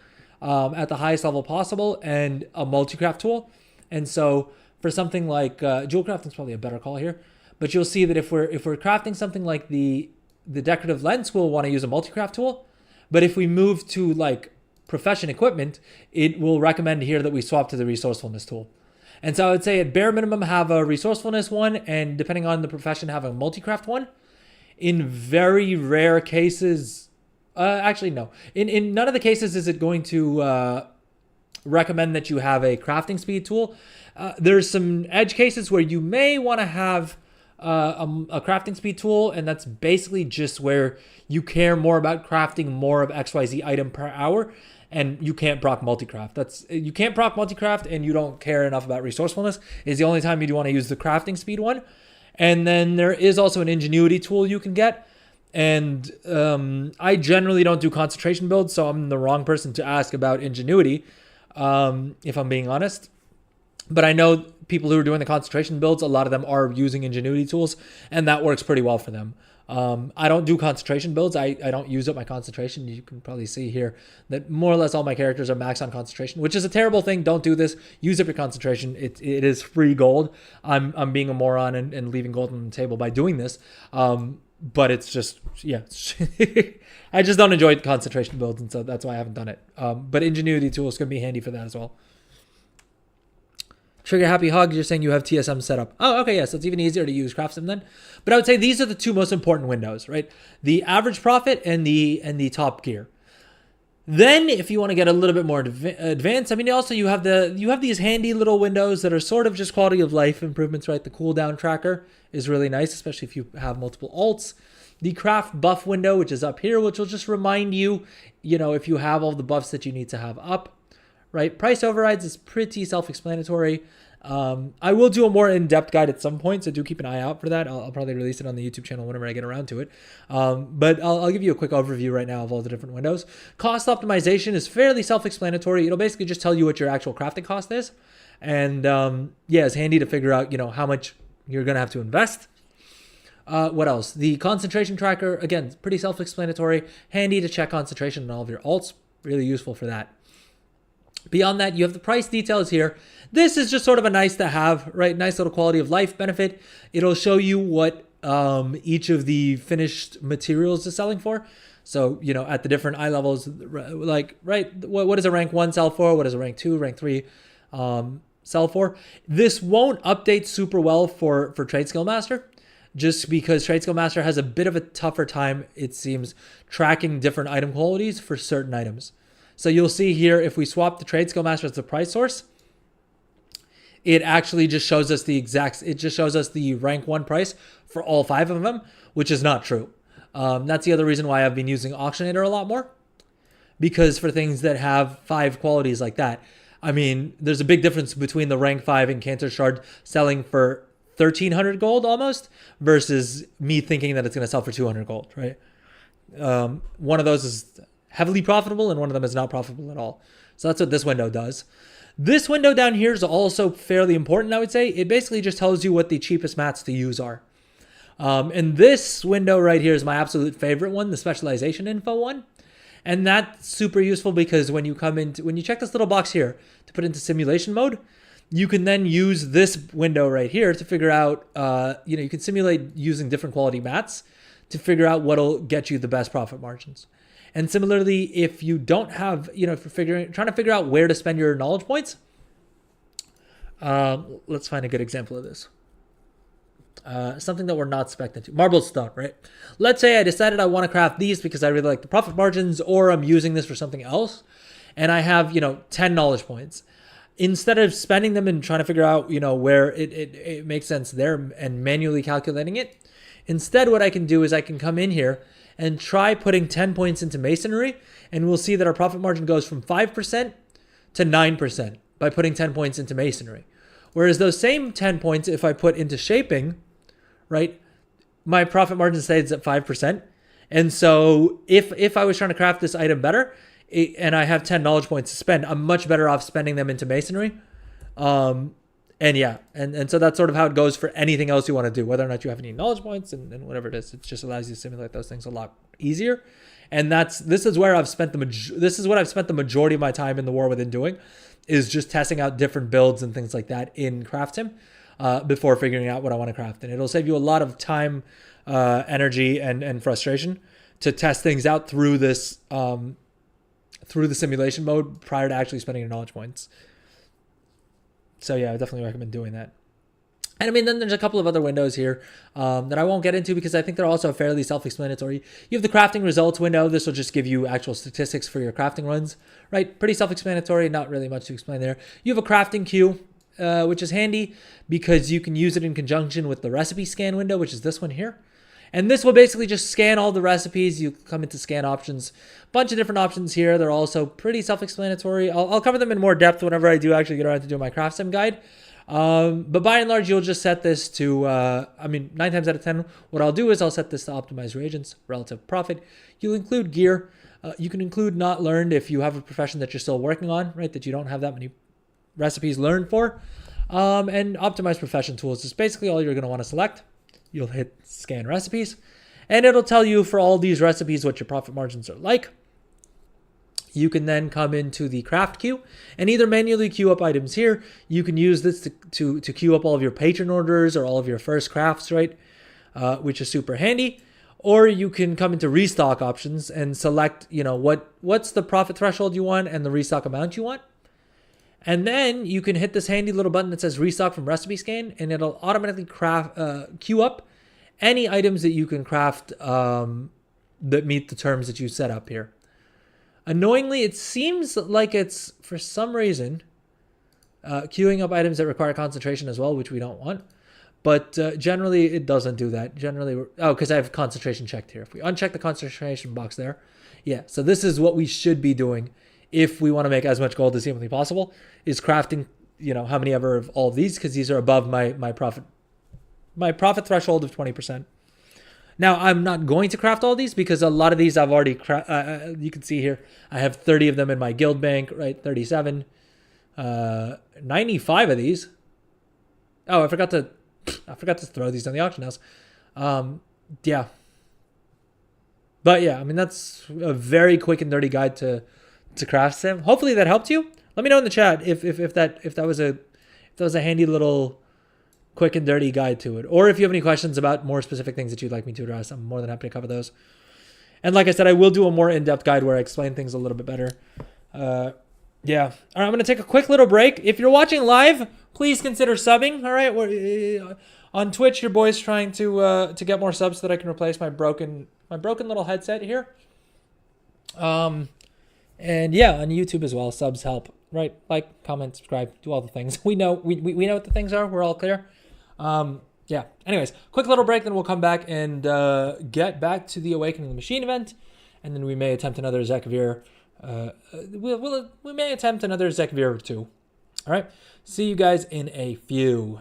at the highest level possible and a multi-craft tool. And so for something like jewel crafting is probably a better call here, but you'll see that if we're crafting something like the decorative lens, we'll want to use a multi-craft tool. But if we move to like profession equipment, it will recommend here that we swap to the resourcefulness tool. And so I would say at bare minimum have a resourcefulness one, and depending on the profession, have a multi-craft one. In very rare cases, actually no. In none of the cases is it going to recommend that you have a crafting speed tool. There's some edge cases where you may want to have a crafting speed tool, and that's basically just where you care more about crafting more of XYZ item per hour, and you can't proc multicraft. You can't proc multicraft, and you don't care enough about resourcefulness is the only time you'd want to use the crafting speed one. And then there is also an ingenuity tool you can get. And I generally don't do concentration builds, so I'm the wrong person to ask about ingenuity, if I'm being honest. But I know people who are doing the concentration builds, a lot of them are using ingenuity tools, and that works pretty well for them. I don't do concentration builds. I don't use up my concentration. You can probably see here that more or less all my characters are maxed on concentration, which is a terrible thing. Don't do this. Use up your concentration. It is free gold. I'm being a moron and leaving gold on the table by doing this. But it's just, yeah. I just don't enjoy concentration builds, and so that's why I haven't done it. But ingenuity tools can be handy for that as well. Trigger Happy Hug, you're saying you have TSM set up. Oh, okay, yeah, so it's even easier to use CraftSim then. But I would say these are the two most important windows, right? The average profit and the top gear. Then, if you want to get a little bit more advanced, I mean, also you have these handy little windows that are sort of just quality of life improvements, right? The cooldown tracker is really nice, especially if you have multiple alts. The craft buff window, which is up here, which will just remind you, if you have all the buffs that you need to have up. Right, price overrides is pretty self-explanatory. I will do a more in-depth guide at some point, so do keep an eye out for that. I'll probably release it on the YouTube channel whenever I get around to it. But I'll give you a quick overview right now of all the different windows. Cost optimization is fairly self-explanatory. It'll basically just tell you what your actual crafting cost is, and it's handy to figure out how much you're gonna have to invest. What else? The concentration tracker, again, pretty self-explanatory. Handy to check concentration on all of your alts. Really useful for that. Beyond that, you have the price details here. This is just sort of a nice to have, right? Nice little quality of life benefit. It'll show you what each of the finished materials is selling for. So, at the different eye levels, like, right, what does a rank 1 sell for? What does a rank 2, rank 3 sell for? This won't update super well for Trade Skill Master, just because Trade Skill Master has a bit of a tougher time, it seems, tracking different item qualities for certain items. So you'll see here, if we swap the Trade Skill Master as the price source, it actually just shows us the rank 1 price for all 5 of them, which is not true. That's the other reason why I've been using Auctionator a lot more, because for things that have 5 qualities like that, I mean, there's a big difference between the rank 5 Incanter Shard selling for 1,300 gold almost versus me thinking that it's going to sell for 200 gold, right? One of those is heavily profitable and one of them is not profitable at all. So that's what this window does. This window down here is also fairly important, I would say. It basically just tells you what the cheapest mats to use are. And this window right here is my absolute favorite one, the specialization info one. And that's super useful because when you check this little box here to put into simulation mode, you can then use this window right here to figure out, you can simulate using different quality mats to figure out what'll get you the best profit margins. And similarly, if you don't have, if you're trying to figure out where to spend your knowledge points, let's find a good example of this. Something that we're not expecting to. Marble stone, right? Let's say I decided I want to craft these because I really like the profit margins, or I'm using this for something else, and I have, 10 knowledge points. Instead of spending them and trying to figure out, where it makes sense there and manually calculating it, instead what I can do is I can come in here and try putting 10 points into masonry, and we'll see that our profit margin goes from 5% to 9% by putting 10 points into masonry. Whereas those same 10 points, if I put into shaping, right, my profit margin stays at 5%. And so if I was trying to craft this item better and I have 10 knowledge points to spend, I'm much better off spending them into masonry. And yeah, and so that's sort of how it goes for anything else you want to do, whether or not you have any knowledge points and whatever it is. It just allows you to simulate those things a lot easier. And this is where I've spent this is what I've spent the majority of my time in the War Within doing, is just testing out different builds and things like that in Craft Sim before figuring out what I want to craft. And it'll save you a lot of time, energy, and frustration to test things out through this through the simulation mode prior to actually spending your knowledge points. So yeah, I definitely recommend doing that. And I mean, then there's a couple of other windows here that I won't get into because I think they're also fairly self-explanatory. You have the crafting results window. This will just give you actual statistics for your crafting runs, right? Pretty self-explanatory, not really much to explain there. You have a crafting queue, which is handy because you can use it in conjunction with the recipe scan window, which is this one here. And this will basically just scan all the recipes. You come into scan options, bunch of different options here. They're also pretty self-explanatory. I'll cover them in more depth whenever I do actually get around to doing my craft sim guide. But by and large, you'll just set this to, 9 times out of 10, what I'll do is I'll set this to optimize reagents, relative profit. You'll include gear. You can include not learned if you have a profession that you're still working on, right? That you don't have that many recipes learned for. And optimize profession tools is basically all you're going to want to select. You'll hit scan recipes, and it'll tell you for all these recipes what your profit margins are like. You can then come into the craft queue and either manually queue up items here. You can use this to queue up all of your patron orders or all of your first crafts, right? Which is super handy. Or you can come into restock options and select, what's the profit threshold you want and the restock amount you want. And then you can hit this handy little button that says restock from recipe scan, and it'll automatically queue up any items that you can craft that meet the terms that you set up here. Annoyingly, it seems like it's, for some reason, queuing up items that require concentration as well, which we don't want. But generally, it doesn't do that. Generally, because I have concentration checked here. If we uncheck the concentration box there, yeah. So this is what we should be doing if we want to make as much gold as humanly possible, is crafting, how many ever of all of these, because these are above my profit threshold of 20%. Now, I'm not going to craft all these because a lot of these I've already you can see here, I have 30 of them in my guild bank, right? 37, 95 of these. Oh, I forgot to throw these on the auction house. Yeah. But yeah, that's a very quick and dirty guide to craft sim. Hopefully that helped you. Let me know in the chat if that was a handy little quick and dirty guide to it, or if you have any questions about more specific things that you'd like me to address. I'm more than happy to cover those. And like I said, I will do a more in-depth guide where I explain things a little bit better. Yeah. All right, I'm going to take a quick little break. If you're watching live, please consider subbing. All right, on Twitch, your boy's trying to get more subs so that I can replace my broken little headset here. And yeah, on YouTube as well, subs help, right? Like, comment, subscribe, do all the things. We know what the things are. We're all clear. Yeah. Anyways, quick little break, then we'll come back and get back to the Awakening the Machine event, and then we may attempt another Zekvir. We may attempt another Zekvir or two. All right. See you guys in a few.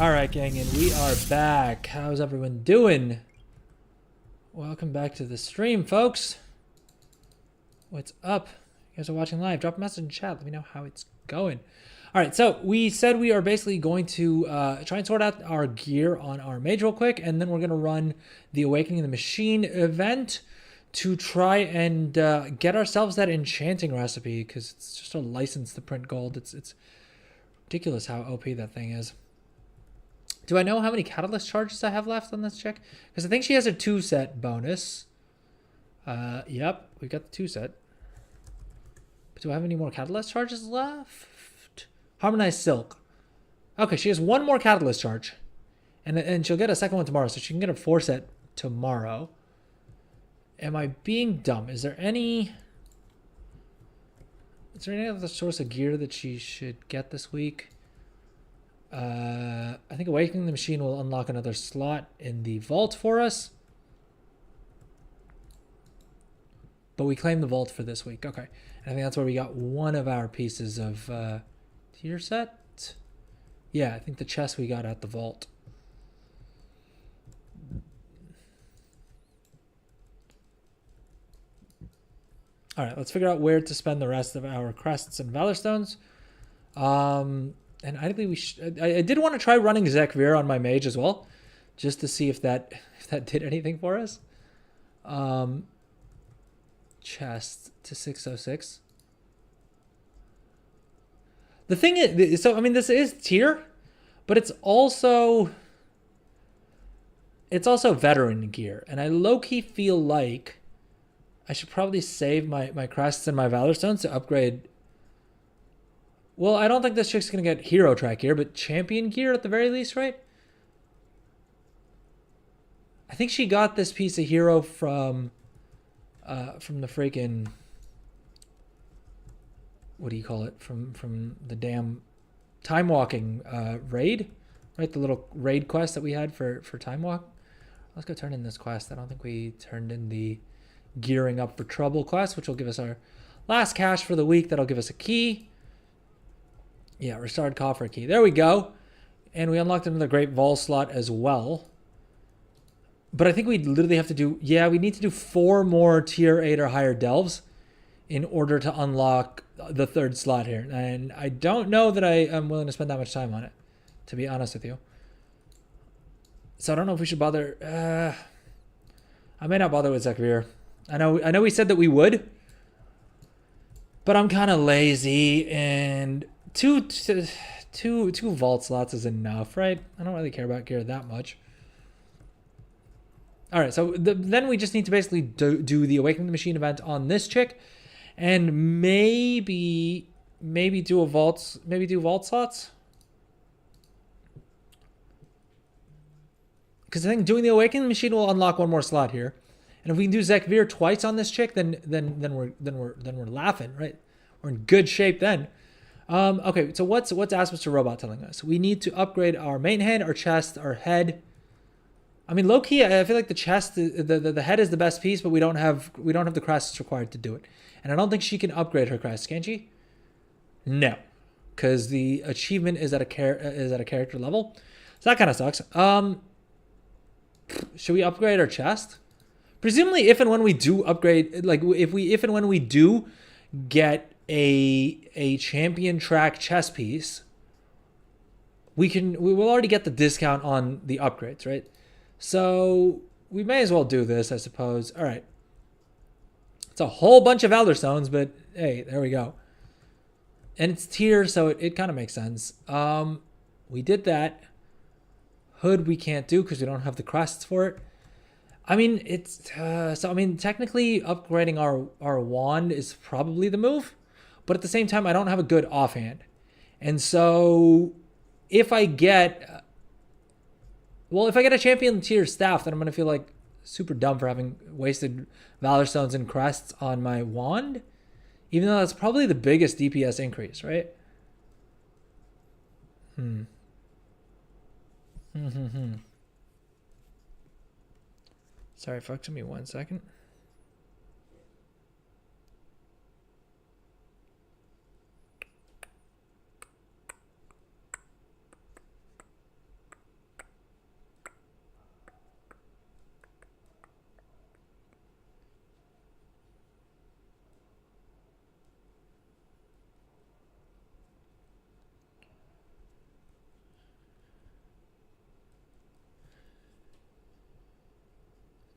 All right, gang, and we are back. How's everyone doing? Welcome back to the stream, folks. What's up? You guys are watching live. Drop a message in chat. Let me know how it's going. All right, so we said we are basically going to try and sort out our gear on our mage real quick, and then we're going to run the Awakening of the Machine event to try and get ourselves that enchanting recipe, because it's just a license to print gold. It's ridiculous how OP that thing is. Do I know how many catalyst charges I have left on this chick? Because I think she has a 2-set bonus. Yep, we got the 2-set. But do I have any more catalyst charges left? Harmonized Silk. Okay, she has 1 more catalyst charge. And she'll get a second one tomorrow, so she can get a 4-set tomorrow. Am I being dumb? Is there any other source of gear that she should get this week? I think Awakening the Machine will unlock another slot in the vault for us. But we claim the vault for this week. Okay. And I think that's where we got one of our pieces of tier set. Yeah, I think the chest we got at the vault. All right, let's figure out where to spend the rest of our crests and valor stones. And I think I did want to try running Zekvir on my mage as well, just to see if that did anything for us. Chest to 606. The thing is, so I mean, this is tier, but it's also veteran gear, and I low-key feel like I should probably save my crests and my valor stones to upgrade. Well, I don't think this chick's going to get hero track gear, but champion gear at the very least, right? I think she got this piece of hero from the freaking, what do you call it? From the damn time walking raid, right? The little raid quest that we had for time walk. Let's go turn in this quest. I don't think we turned in the gearing up for trouble quest, which will give us our last cash for the week. That'll give us a key. Yeah, restored coffer key. There we go. And we unlocked another great Vol slot as well. But I think we literally have to do, yeah, we need to do 4 more tier 8 or higher delves in order to unlock the 3rd slot here. And I don't know that I am willing to spend that much time on it, to be honest with you. So I don't know if we should bother. I may not bother with Zekvir. I know we said that we would, but I'm kind of lazy, and two vault slots is enough, right? I don't really care about gear that much. All right, so then we just need to basically do the Awakening the Machine event on this chick, and maybe do vault slots. Because I think doing the Awakening Machine will unlock 1 more slot here, and if we can do Zekvir twice on this chick, then we're laughing, right? We're in good shape then. Okay, so what's Ask Mr. Robot telling us? We need to upgrade our main hand, our chest, our head. I mean, low key, I feel like the chest, the head is the best piece, but we don't have the crests required to do it, and I don't think she can upgrade her crest, can she? No, because the achievement is at a character level, so that kind of sucks. Should we upgrade our chest? Presumably, if and when we do upgrade, like if and when we do get a champion track chest piece, we will already get the discount on the upgrades, right? So we may as well do this, I suppose. All right. It's a whole bunch of Valor Stones, but hey, there we go. And it's tier, so it kind of makes sense. We did that. Hood we can't do because we don't have the crests for it. I mean, it's so I mean, technically upgrading our wand is probably the move, but at the same time I don't have a good offhand. And so if I get a champion tier staff, then I'm going to feel like super dumb for having wasted Valor Stones and crests on my wand, even though that's probably the biggest DPS increase, right? Sorry, folks, give me 1 second.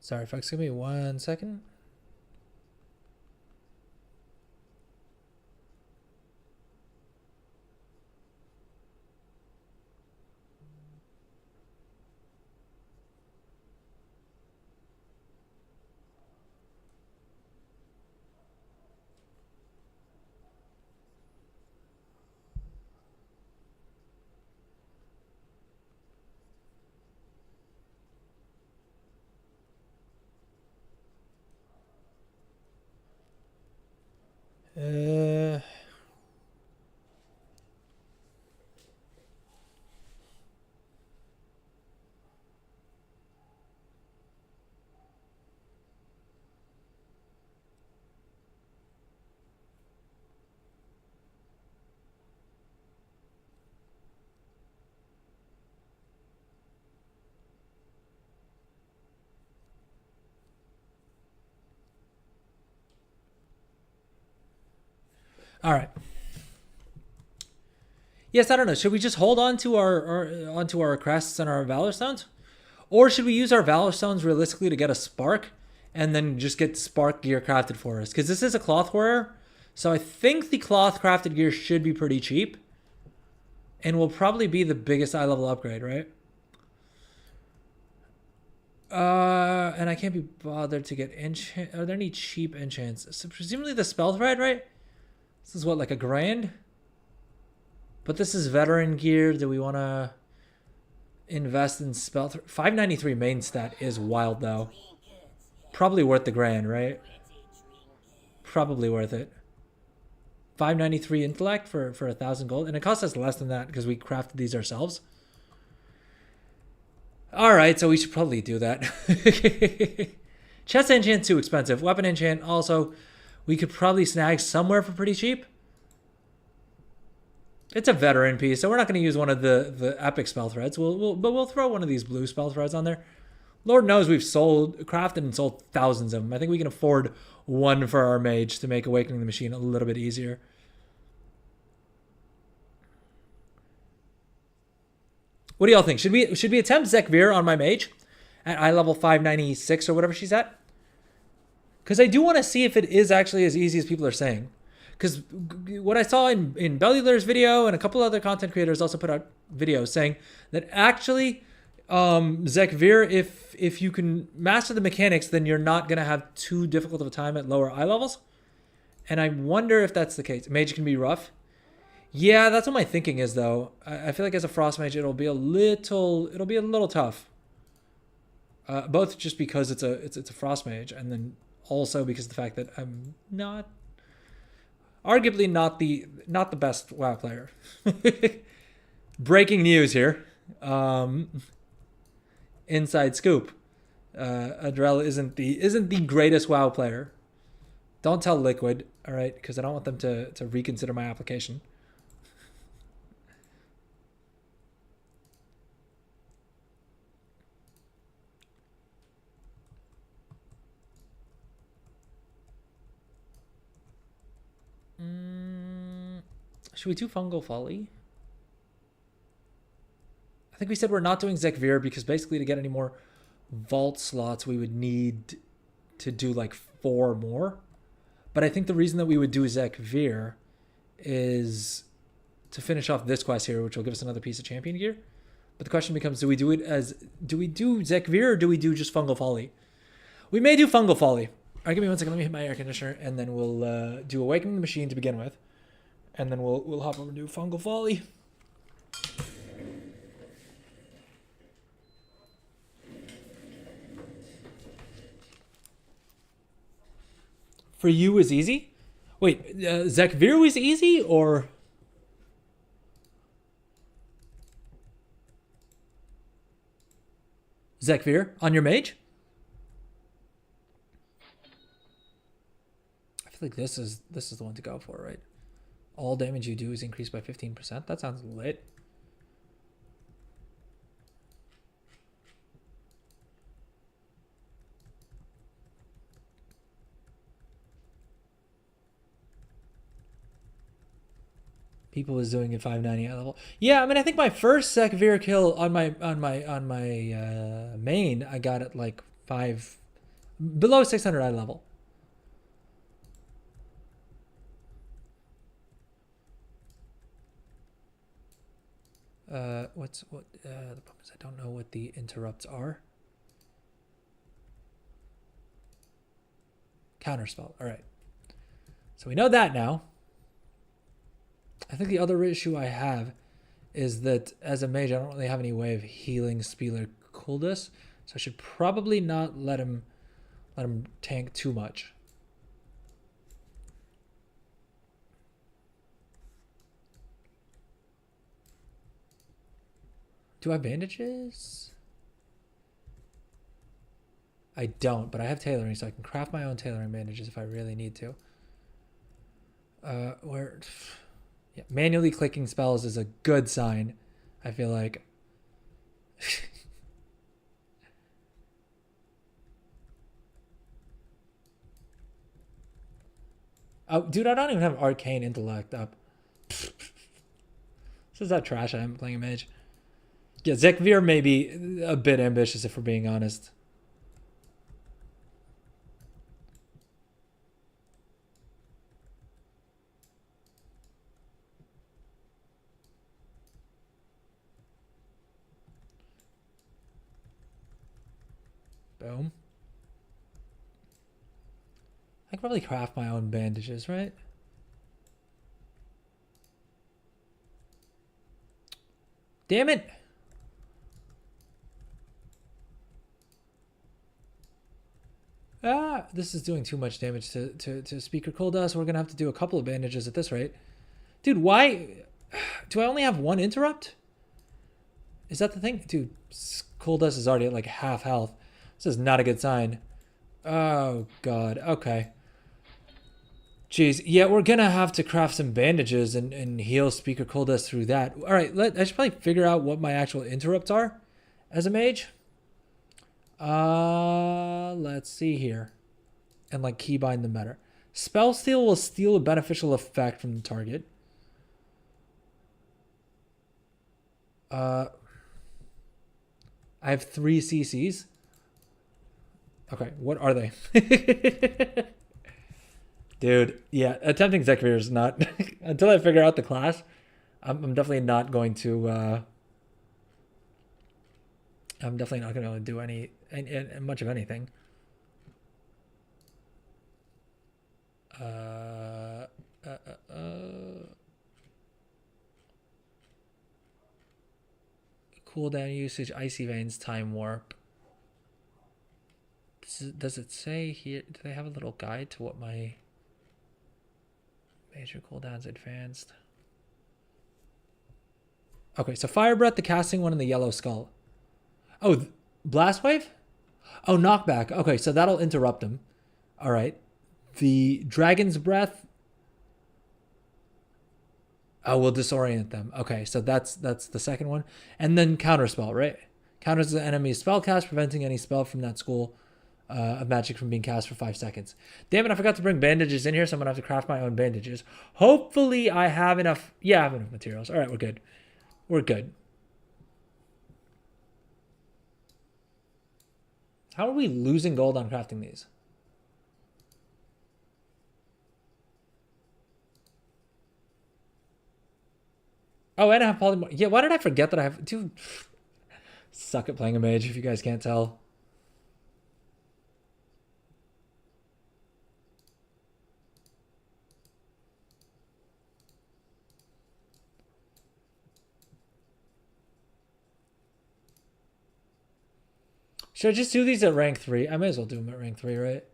Sorry, folks. Give me 1 second. All right. Yes, I don't know. Should we just hold on to our crests and our valor stones, or should we use our valor stones realistically to get a spark, and then just get spark gear crafted for us? Because this is a cloth warrior, so I think the cloth crafted gear should be pretty cheap, and will probably be the biggest eye level upgrade, right? And I can't be bothered to get enchant. Are there any cheap enchants? So presumably the spell thread, right? This is what, like $1,000? But this is veteran gear. Do we want to invest in spell? 593 main stat is wild though. Probably worth the $1,000, right? Probably worth it. 593 intellect for 1,000 gold, and it costs us less than that because we crafted these ourselves. All right, so we should probably do that. Chest enchant too expensive. Weapon enchant also, we could probably snag somewhere for pretty cheap. It's a veteran piece, so we're not going to use one of the epic spell threads. But we'll throw one of these blue spell threads on there. Lord knows we've crafted and sold thousands of them. I think we can afford one for our mage to make Awakening the Machine a little bit easier. What do y'all think? Should we attempt Zekvir on my mage at eye level 596 or whatever she's at? Because I do want to see if it is actually as easy as people are saying. Because what I saw in Bellular's video and a couple other content creators also put out videos saying that actually Zekvir, if you can master the mechanics, then you're not going to have too difficult of a time at lower eye levels. And I wonder if that's the case. Mage can be rough. Yeah, that's what my thinking is, though. I feel like as a frost mage, it'll be a little tough. Both just because it's a frost mage, and then also because of the fact that I'm arguably not the best WoW player. Breaking news here. Inside scoop. Adrel isn't the greatest WoW player. Don't tell Liquid, all right, because I don't want them to reconsider my application. Should we do Fungal Folly? I think we said we're not doing Zekvir because basically to get any more vault slots, we would need to do like 4 more. But I think the reason that we would do Zekvir is to finish off this quest here, which will give us another piece of champion gear. But the question becomes, do we do Zekvir or do we do just Fungal Folly? We may do Fungal Folly. All right, give me 1 second. Let me hit my air conditioner, and then we'll do Awakening the Machine to begin with. And then we'll hop over to do Fungal Folly. For you is easy? Wait, Zekvir was easy, or... Zekvir on your mage? I feel like this is the one to go for, right? All damage you do is increased by 15%. That sounds lit. People was doing it 590 at level. Yeah, I mean, I think my first Zekvir kill on my main, I got it like 5 Below 600 eye level. The problem is I don't know what the interrupts are. Counterspell. All right. So we know that now. I think the other issue I have is that as a mage, I don't really have any way of healing Spieler Kuldus, so I should probably not let him tank too much. Do I have bandages? I don't, but I have tailoring, so I can craft my own tailoring bandages if I really need to. Yeah, manually clicking spells is a good sign, I feel like. Oh, dude, I don't even have arcane intellect up. This is how trash I am playing a mage. Yeah, Zekvir may be a bit ambitious if we're being honest. Boom. I could probably craft my own bandages, right? Damn it! Ah, this is doing too much damage to Speaker Kuldus. We're gonna have to do a couple of bandages at this rate. Dude, why? Do I only have one interrupt? Is that the thing? Dude, Kuldus is already at like half health. This is not a good sign. Oh, God. Okay. Jeez. Yeah, we're gonna have to craft some bandages and heal Speaker Kuldus through that. All right, I should probably figure out what my actual interrupts are as a mage. Let's see here. And like keybind them better. Spell Steal will steal a beneficial effect from the target. I have 3 CCs. Okay, what are they? Dude, yeah, attempting Zekvir is not... until I figure out the class, I'm definitely not going to... I'm definitely not going to do any much of anything. Cooldown usage, Icy Veins, Time Warp. Does it say here? Do they have a little guide to what my major cooldowns advanced? Okay, so Fire Breath, the casting one, and the Yellow Skull. Oh, Blast Wave? Oh, Knockback. Okay, so that'll interrupt them. All right. The Dragon's Breath. Oh, we'll disorient them. Okay, so that's the second one. And then Counterspell, right? Counters the enemy's spell cast, preventing any spell from that school of magic from being cast for 5 seconds. Damn it, I forgot to bring bandages in here, so I'm going to have to craft my own bandages. Hopefully I have enough. Yeah, I have enough materials. All right, we're good. We're good. How are we losing gold on crafting these? Oh, and I have polymorph. Yeah, why did I forget that I have... Dude, suck at playing a mage if you guys can't tell. Should I just do these at rank 3? I may as well do them at rank 3, right?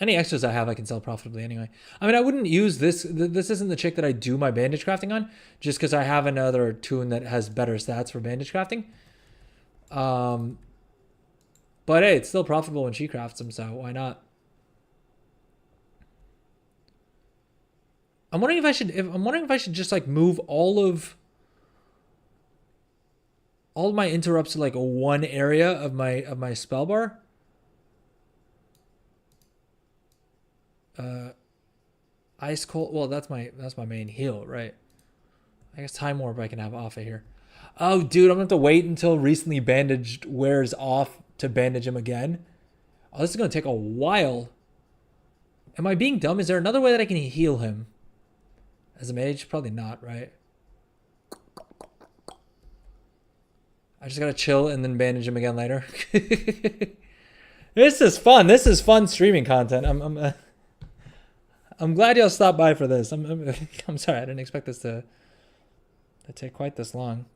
Any extras I have, I can sell profitably anyway. I mean, I wouldn't use this. This isn't the chick that I do my bandage crafting on, just because I have another tune that has better stats for bandage crafting. But hey, it's still profitable when she crafts them, so why not? I'm wondering if I should just like move all of my interrupts to like one area of my spell bar. Ice cold. Well, that's my main heal, right? I guess Time Warp I can have off of here. Oh, dude, I'm going to have to wait until recently bandaged wears off to bandage him again. Oh, this is going to take a while. Am I being dumb? Is there another way that I can heal him? As a mage? Probably not, right? I just got to chill and then bandage him again later. This is fun. This is fun streaming content. I'm glad y'all stopped by for this. I'm sorry. I didn't expect this to take quite this long.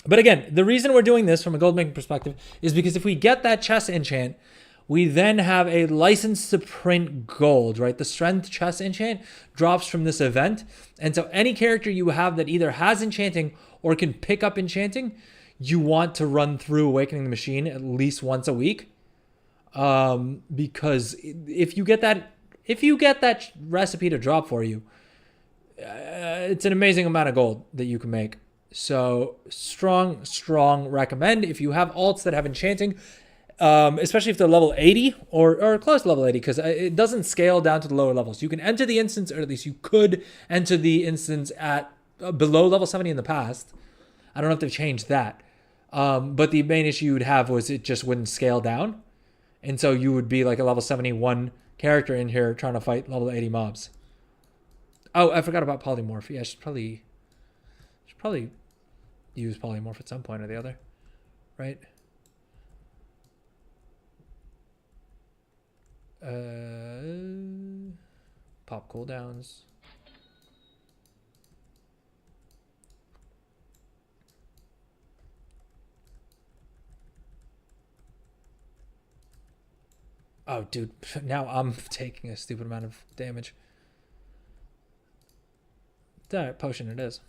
But again, the reason we're doing this from a gold making perspective is because if we get that chest enchant, we then have a license to print gold, right? The strength chest enchant drops from this event. And so any character you have that either has enchanting or can pick up enchanting, you want to run through Awakening the Machine at least once a week. Because if you get that recipe to drop for you, it's an amazing amount of gold that you can make. So strong recommend. If you have alts that have enchanting, especially if they're level 80 or close to level 80, because it doesn't scale down to the lower levels. You can enter the instance, or at least you could enter the instance at below level 70 in the past. I don't know if they've changed that. But the main issue you would have was it just wouldn't scale down. And so you would be like a level 71 character in here trying to fight level 80 mobs. Oh, I forgot about polymorph. Yeah, I should probably use polymorph at some point or the other, right? Pop cooldowns. Oh, dude, now I'm taking a stupid amount of damage. Alright, potion it is.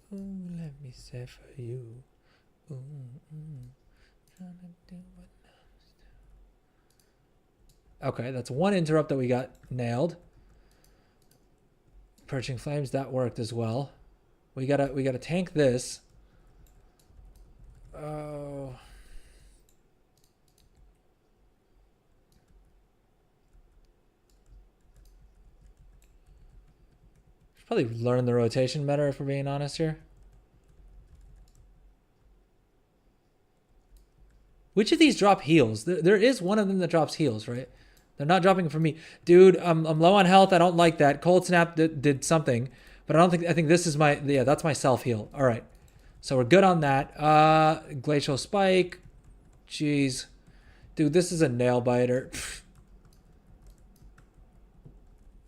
Let me say for you. Okay, that's one interrupt that we got nailed. Perching Flames, that worked as well. We gotta tank this. Oh. Should probably learn the rotation better if we're being honest here. Which of these drop heals? There is one of them that drops heals, right? They're not dropping for me. Dude, I'm low on health. I don't like that. Cold Snap did something. But I think this is my... Yeah, that's my self-heal. All right. So we're good on that. Glacial Spike. Jeez. Dude, this is a nail biter.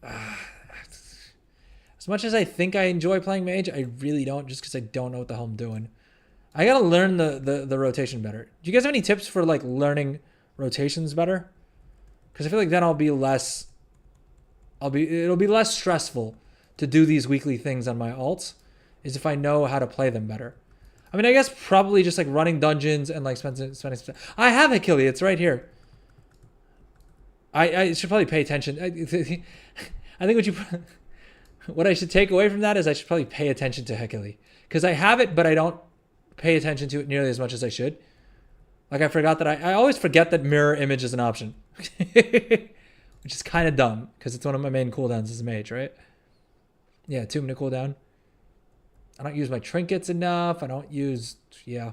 As much as I think I enjoy playing Mage, I really don't, just because I don't know what the hell I'm doing. I gotta learn the rotation better. Do you guys have any tips for like learning rotations better? Because I feel like then it'll be less stressful to do these weekly things on my alts, is if I know how to play them better. I mean, I guess probably just like running dungeons and like spending. I have Achille. It's right here. I should probably pay attention. I think what I should take away from that is I should probably pay attention to Achille, because I have it, but I don't pay attention to it nearly as much as I should. Like I forgot that I always forget that mirror image is an option, which is kind of dumb because it's one of my main cooldowns as a mage, right? Yeah, 2 minute cooldown. I don't use my trinkets enough. I don't use, yeah.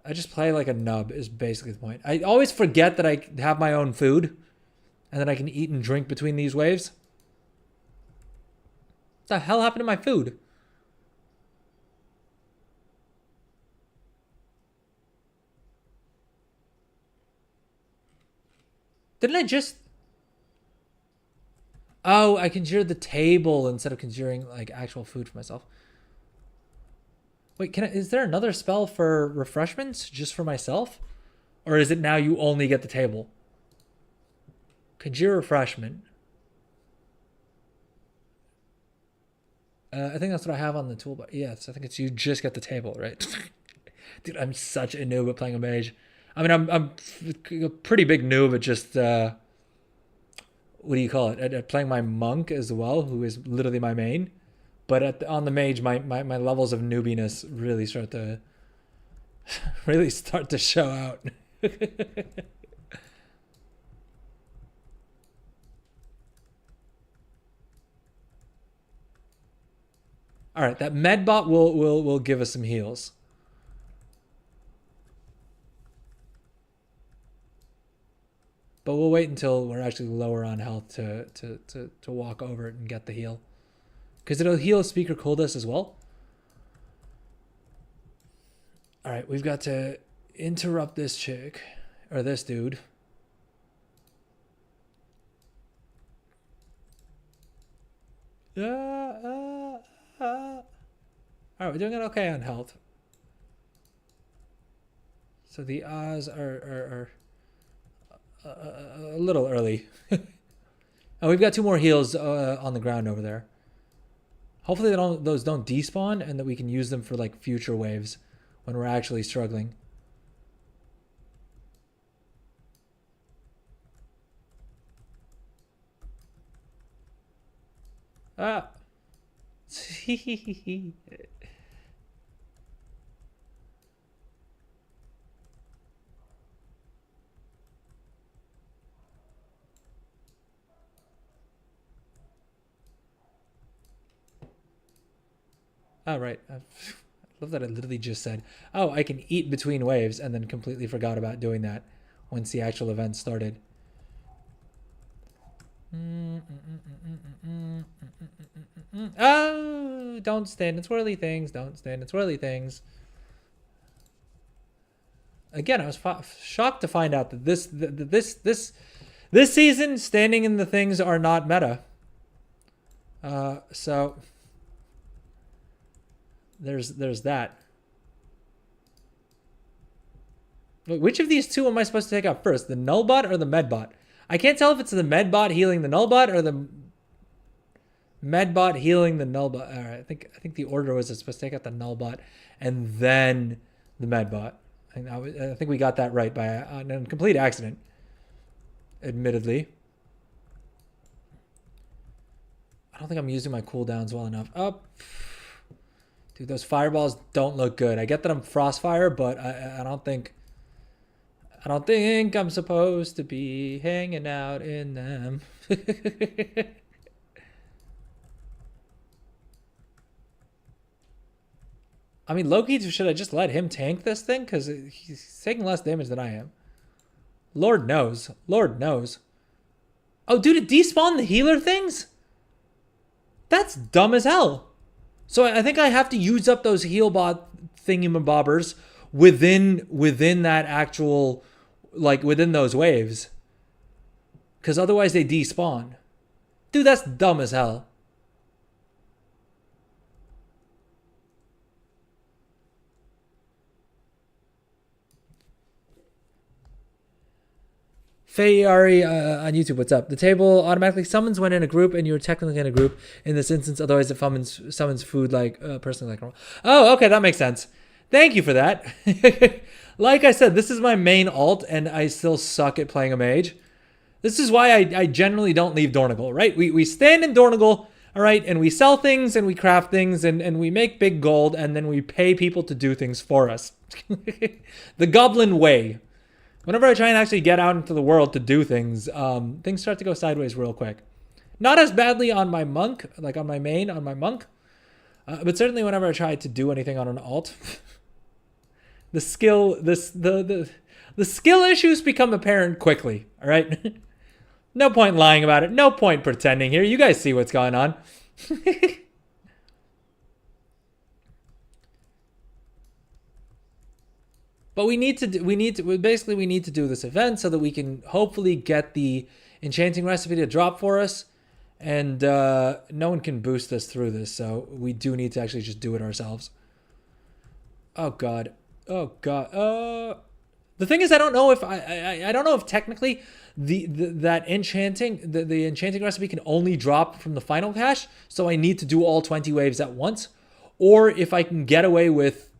I just play like a nub is basically the point. I always forget that I have my own food and that I can eat and drink between these waves. What the hell happened to my food? Didn't I just... Oh, I conjure the table instead of conjuring like actual food for myself. Wait, is there another spell for refreshments just for myself? Or is it now you only get the table? Conjure refreshment. I think that's what I have on the toolbar. Yes, I think it's you just get the table, right? Dude, I'm such a noob at playing a mage. I mean, I'm a pretty big noob at just what do you call it? At playing my monk as well, who is literally my main. But on the mage, my levels of noobiness really start to show out. All right, that medbot will give us some heals. But we'll wait until we're actually lower on health to walk over it and get the heal. Because it'll heal speaker coolness as well. All right, we've got to interrupt this chick. Or this dude. All right, we're doing it okay on health. So the Oz are a little early. And we've got 2 more heals on the ground over there. Hopefully those don't despawn and that we can use them for like future waves when we're actually struggling. Ah. Oh, right. I love that I literally just said, oh, I can eat between waves, and then completely forgot about doing that once the actual event started. Oh, don't stand in swirly things. Don't stand in swirly things. Again, I was shocked to find out that this season, standing in the things are not meta. So there's that. Wait, which of these 2 am I supposed to take out first? The nullbot or the medbot? I can't tell if it's the medbot healing the nullbot or the medbot healing the nullbot. All right, I think the order was it's supposed to take out the nullbot and then the medbot. I think we got that right by a complete accident, admittedly. I don't think I'm using my cooldowns well enough. Oh, dude, those fireballs don't look good. I get that I'm Frostfire, but I don't think I'm supposed to be hanging out in them. I mean, Loki, should I just let him tank this thing? Because he's taking less damage than I am. Lord knows. Lord knows. Oh, dude, it despawned the healer things? That's dumb as hell. So I think I have to use up those heal bot thingamabobbers within that actual, like, within those waves. Because otherwise they despawn. Dude, that's dumb as hell. Fayari on YouTube, what's up? The table automatically summons when in a group, and you're technically in a group in this instance. Otherwise, it summons food like personally like normal. Oh, okay, that makes sense. Thank you for that. Like I said, this is my main alt, and I still suck at playing a mage. This is why I generally don't leave Dornigal, right? We stand in Dornigal, all right, and we sell things, and we craft things, and we make big gold, and then we pay people to do things for us. The Goblin way. Whenever I try and actually get out into the world to do things, things start to go sideways real quick. Not as badly on my monk, like on my main, on my monk. But certainly whenever I try to do anything on an alt, the skill issues become apparent quickly, all right? No point lying about it. No point pretending here. You guys see what's going on. But we need to do this event so that we can hopefully get the enchanting recipe to drop for us, and no one can boost us through this, so we do need to actually just do it ourselves. Oh god. Oh god. The thing is, I don't know if I don't know if technically the enchanting recipe can only drop from the final cache, so I need to do all 20 waves at once, or if I can get away with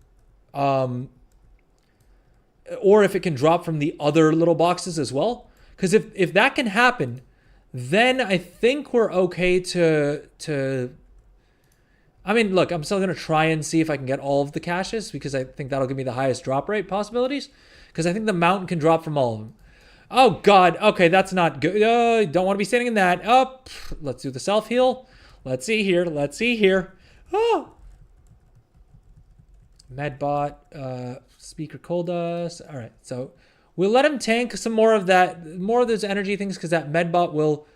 or if it can drop from the other little boxes as well. Because if that can happen, then I think we're okay to I mean, look, I'm still going to try and see if I can get all of the caches because I think that'll give me the highest drop rate possibilities because I think the mountain can drop from all of them. Oh, God. Okay, that's not good. Don't want to be standing in that. Oh, let's do the self-heal. Let's see here. Let's see here. Oh. Medbot, speaker cold dust. All right, so we'll let him tank some more of those energy things because that Medbot will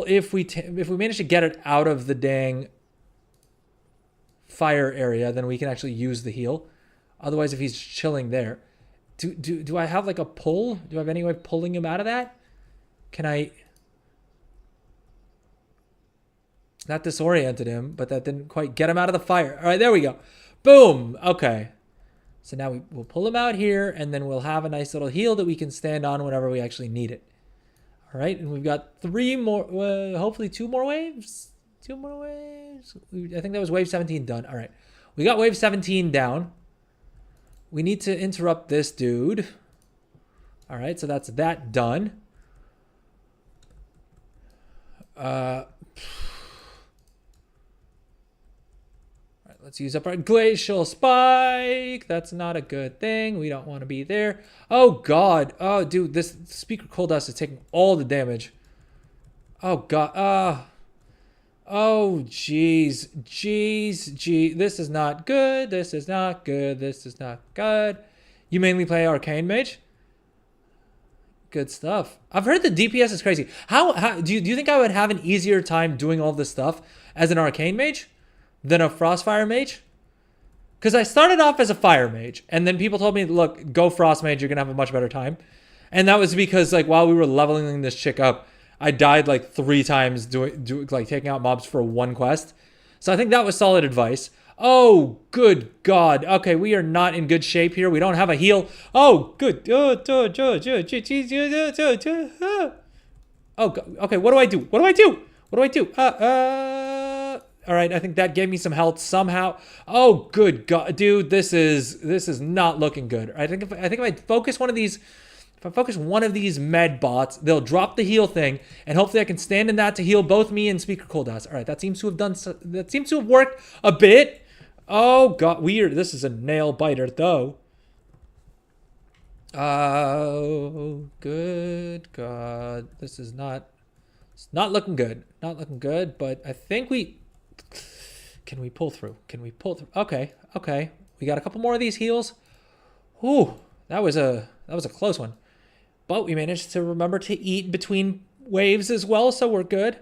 if we manage to get it out of the dang fire area, then we can actually use the heal. Otherwise, if he's chilling there, do I have like a pull? Do I have any way of pulling him out of that? Can I? That disoriented him, but that didn't quite get him out of the fire. All right, there we go. Boom. Okay. So now we'll pull him out here, and then we'll have a nice little heal that we can stand on whenever we actually need it. All right, and we've got 3 more, hopefully 2 more waves. 2 more waves. I think that was wave 17 done. All right, we got wave 17 down. We need to interrupt this dude. All right, so that's that done. Let's use up our glacial spike. That's not a good thing. We don't want to be there. Oh, God. Oh, dude, this speaker cold dust is taking all the damage. Oh, God. Oh, jeez. Jeez. This is not good. This is not good. This is not good. You mainly play Arcane Mage? Good stuff. I've heard the DPS is crazy. How do you think I would have an easier time doing all this stuff as an Arcane Mage than a Frostfire Mage? Because I started off as a Fire Mage, and then people told me, look, go Frost Mage, you're going to have a much better time. And that was because, like, while we were leveling this chick up, I died, like, 3 times like, taking out mobs for 1 quest. So I think that was solid advice. Oh, good God. Okay, we are not in good shape here. We don't have a heal. Oh, good. Oh, okay, what do I do? What do I do? What do I do? All right, I think that gave me some health somehow. Oh, good God, dude, this is not looking good. I think if I focus one of these, med bots, they'll drop the heal thing, and hopefully I can stand in that to heal both me and Speaker Cold Dust. All right, that seems to have worked a bit. Oh God, weird. This is a nail biter though. Oh, good God, this is not. It's not looking good. Not looking good, but I think can we pull through? Can we pull through? Okay. We got a couple more of these heals. Whew, that was a close one. But we managed to remember to eat between waves as well, so we're good.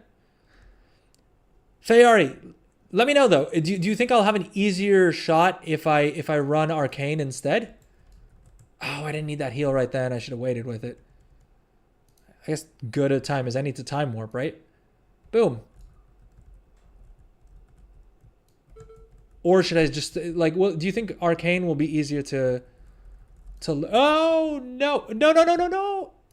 Fayari, let me know though. Do you think I'll have an easier shot if I run Arcane instead? Oh, I didn't need that heal right then. I should have waited with it. I guess good a time as any to time warp, right? Boom. Or should I just, like, well, do you think Arcane will be easier to oh, no.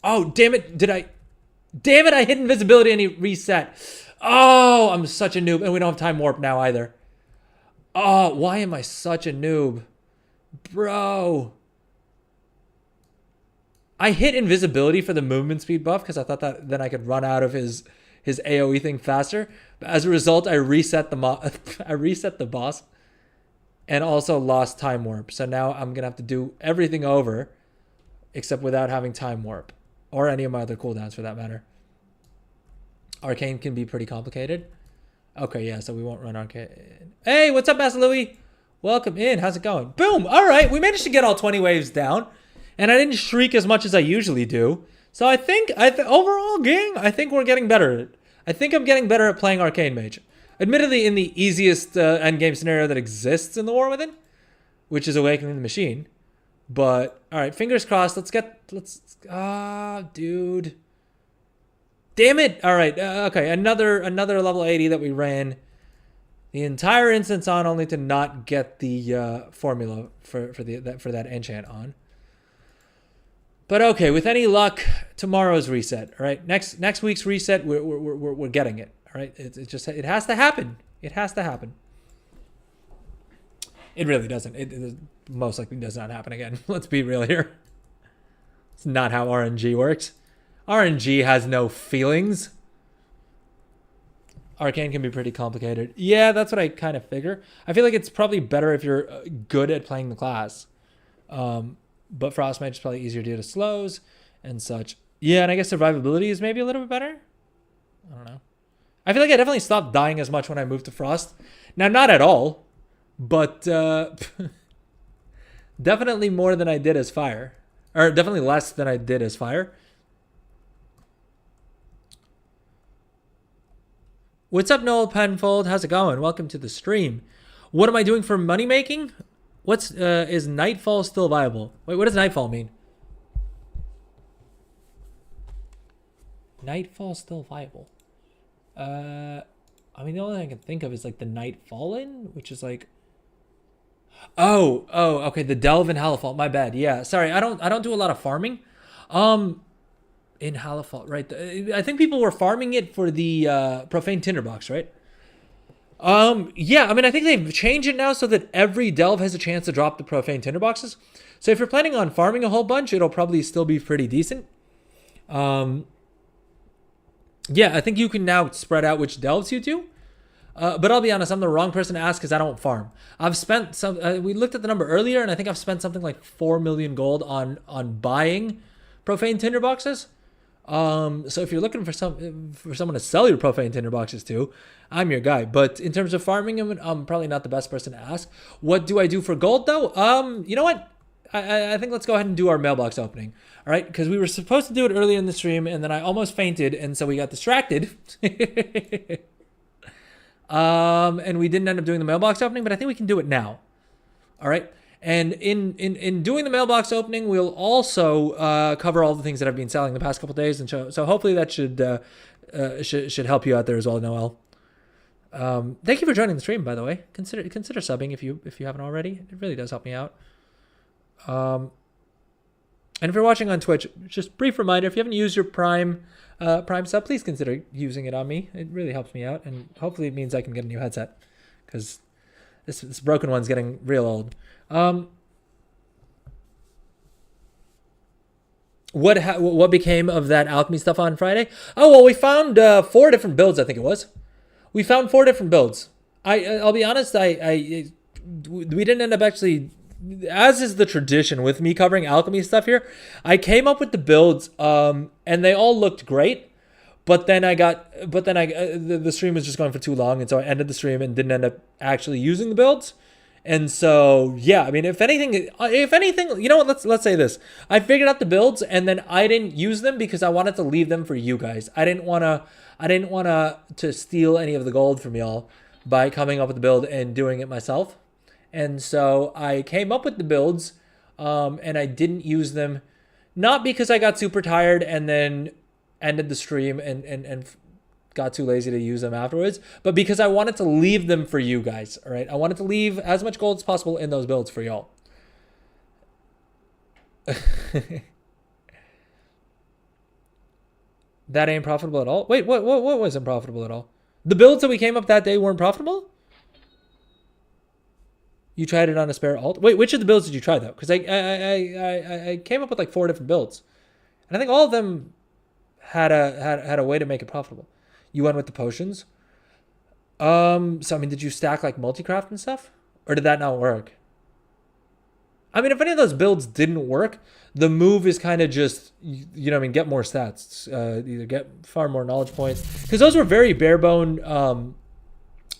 Oh, damn it. I hit invisibility and he reset. Oh, I'm such a noob. And we don't have time warp now either. Oh, why am I such a noob? Bro. I hit invisibility for the movement speed buff because I thought that then I could run out of his AoE thing faster. But as a result, I reset the boss and also lost time warp. So now I'm going to have to do everything over except without having time warp or any of my other cooldowns for that matter. Arcane can be pretty complicated. Okay, yeah, so we won't run Arcane. Hey, what's up, Master Louie? Welcome in. How's it going? Boom. All right, we managed to get all 20 waves down. And I didn't shriek as much as I usually do. So I think overall, gang, I think we're getting better at it. I think I'm getting better at playing Arcane Mage. Admittedly, in the easiest endgame scenario that exists in the War Within, which is Awakening the Machine. But, all right, fingers crossed. Dude. Damn it. All right, okay, another level 80 that we ran the entire instance on only to not get the formula for that enchant on. But okay, with any luck, tomorrow's reset. All right, next week's reset, we're getting it. All right, it has to happen. It has to happen. It really doesn't. It most likely does not happen again. Let's be real here. It's not how RNG works. RNG has no feelings. Arcane can be pretty complicated. Yeah, that's what I kind of figure. I feel like it's probably better if you're good at playing the class. But Frost Mage is probably easier due to slows and such. Yeah, and I guess survivability is maybe a little bit better. I don't know. I feel like I definitely stopped dying as much when I moved to Frost. Now, not at all, but definitely more than I did as Fire. Or definitely less than I did as Fire. What's up, Noel Penfold? How's it going? Welcome to the stream. What am I doing for money making? Is Nightfall still viable? Wait, what does Nightfall mean? Nightfall still viable. I mean, the only thing I can think of is like the Nightfallen, which is like, okay, the Delve in Halifalt. My bad. Yeah, sorry, I don't do a lot of farming. In Halifalt, right? I think people were farming it for the Profane Tinderbox, right? Yeah, I mean, I think they've changed it now so that every Delve has a chance to drop the Profane Tinderboxes. So if you're planning on farming a whole bunch, it'll probably still be pretty decent. Yeah, I think you can now spread out which Delves you do. But I'll be honest, I'm the wrong person to ask because I don't farm. I've spent some. We looked at the number earlier, and I think I've spent something like 4 million gold on buying Profane Tinderboxes. So if you're looking for someone to sell your Profane Tinderboxes to, I'm your guy. But in terms of farming them, I'm probably not the best person to ask. What do I do for gold though? You know what? I think let's go ahead and do our mailbox opening. All right, because we were supposed to do it earlier in the stream, and then I almost fainted, and so we got distracted. And we didn't end up doing the mailbox opening, but I think we can do it now. All right. And in doing the mailbox opening, we'll also cover all the things that I've been selling the past couple of days, and so hopefully that should help you out there as well, Noel. Thank you for joining the stream, by the way. Consider subbing if you haven't already. It really does help me out. And if you're watching on Twitch, just brief reminder: if you haven't used your Prime sub, please consider using it on me. It really helps me out, and hopefully it means I can get a new headset because this broken one's getting real old. What became of that alchemy stuff on Friday? Oh, well, we found 4 different builds, I think it was. We found 4 different builds. I'll be honest, we didn't end up actually, as is the tradition with me covering alchemy stuff here, I came up with the builds, and they all looked great. But then the stream was just going for too long, and so I ended the stream and didn't end up actually using the builds. And so, yeah, I mean, if anything, you know what? Let's say this: I figured out the builds, and then I didn't use them because I wanted to leave them for you guys. I didn't want to steal any of the gold from y'all by coming up with the build and doing it myself. And so I came up with the builds, and I didn't use them, not because I got super tired and then ended the stream and got too lazy to use them afterwards, but because I wanted to leave them for you guys. All right, I wanted to leave as much gold as possible in those builds for y'all. That ain't profitable at all. Wait, what wasn't profitable at all? The builds that we came up that day weren't profitable? You tried it on a spare alt? Wait, which of the builds did you try though? Because I came up with like 4 different builds, and I think all of them had a way to make it profitable. You went with the potions. So I mean, did you stack like multi-craft and stuff, or did that not work? I mean, if any of those builds didn't work, the move is kind of just, you know, I mean, get more stats, either get far more knowledge points, because those were very bare bone.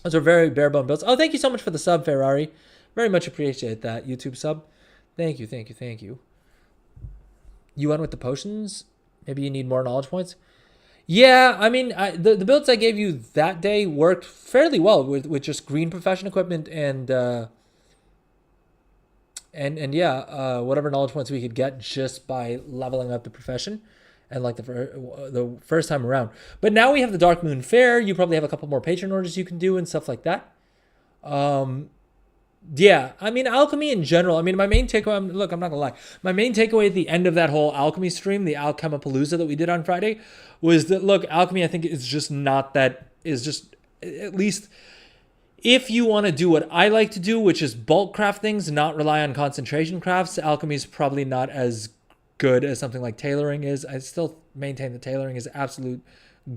Those are very bare bone builds. Oh, thank you so much for the sub, Ferrari. Very much appreciate that YouTube sub. Thank you. You went with the potions. Maybe you need more knowledge points. Yeah, I mean, the builds I gave you that day worked fairly well with just green profession equipment and whatever knowledge points we could get just by leveling up the profession, and like the first time around. But now we have the Dark Moon Fair. You probably have a couple more patron orders you can do and stuff like that. Yeah, I mean, alchemy in general, I mean, my main takeaway, look, I'm not gonna lie, my main takeaway at the end of that whole alchemy stream, the Alchemapalooza that we did on Friday, was that, look, alchemy, I think, is just not that, is just, at least, if you want to do what I like to do, which is bulk craft things, not rely on concentration crafts, alchemy is probably not as good as something like tailoring is. I still maintain the tailoring, is absolute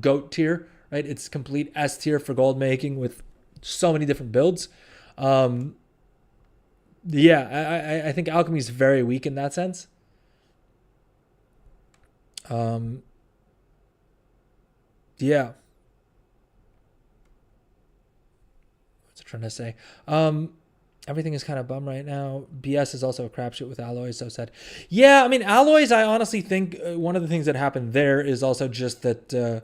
GOAT tier, right? It's complete S tier for gold making with so many different builds. Yeah, I think alchemy is very weak in that sense. Yeah. What's it trying to say? Everything is kind of bum right now. BS is also a crapshoot with alloys, so sad. Yeah, I mean, alloys, I honestly think one of the things that happened there is also just that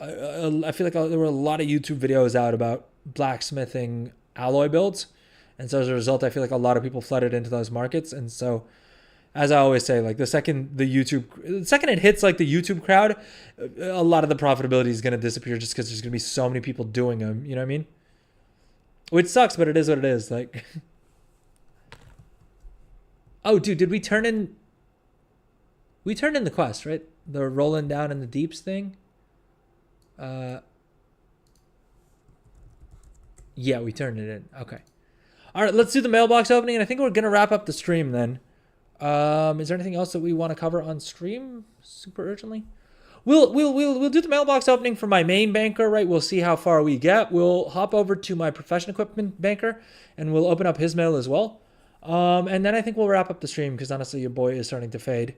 I feel like there were a lot of YouTube videos out about blacksmithing alloy builds. And so as a result, I feel like a lot of people flooded into those markets. And so, as I always say, like the second it hits like the YouTube crowd, a lot of the profitability is going to disappear just because there's going to be so many people doing them. You know what I mean? Which sucks, but it is what it is. Like, oh, dude, did we turn in? We turned in the quest, right? The rolling down in the deeps thing. Yeah, we turned it in. Okay. All right, let's do the mailbox opening, and I think we're gonna wrap up the stream then. Is there anything else that we want to cover on stream super urgently? We'll do the mailbox opening for my main banker, right? We'll see how far we get. We'll hop over to my profession equipment banker, and we'll open up his mail as well. And then I think we'll wrap up the stream because honestly, your boy is starting to fade.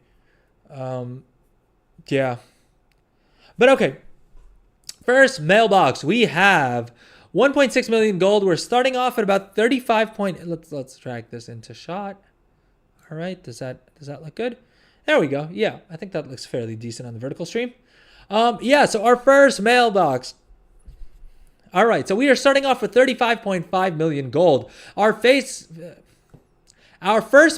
Yeah. But okay. First mailbox, we have 1.6 million gold. We're starting off at about 35 point. Let's drag this into shot. All right, does that look good? There we go. Yeah, I think that looks fairly decent on the vertical stream. Yeah, so our first mailbox. All right, so we are starting off with 35.5 million gold. Our first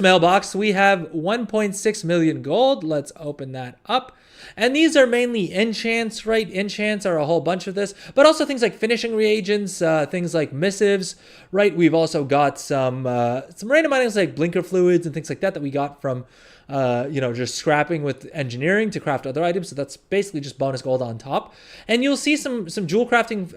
mailbox, we have 1.6 million gold. Let's open that up. And these are mainly enchants, right? Enchants are a whole bunch of this, but also things like finishing reagents, things like missives, right? We've also got some random items like blinker fluids and things like that we got from, just scrapping with engineering to craft other items. So that's basically just bonus gold on top. And you'll see some jewel crafting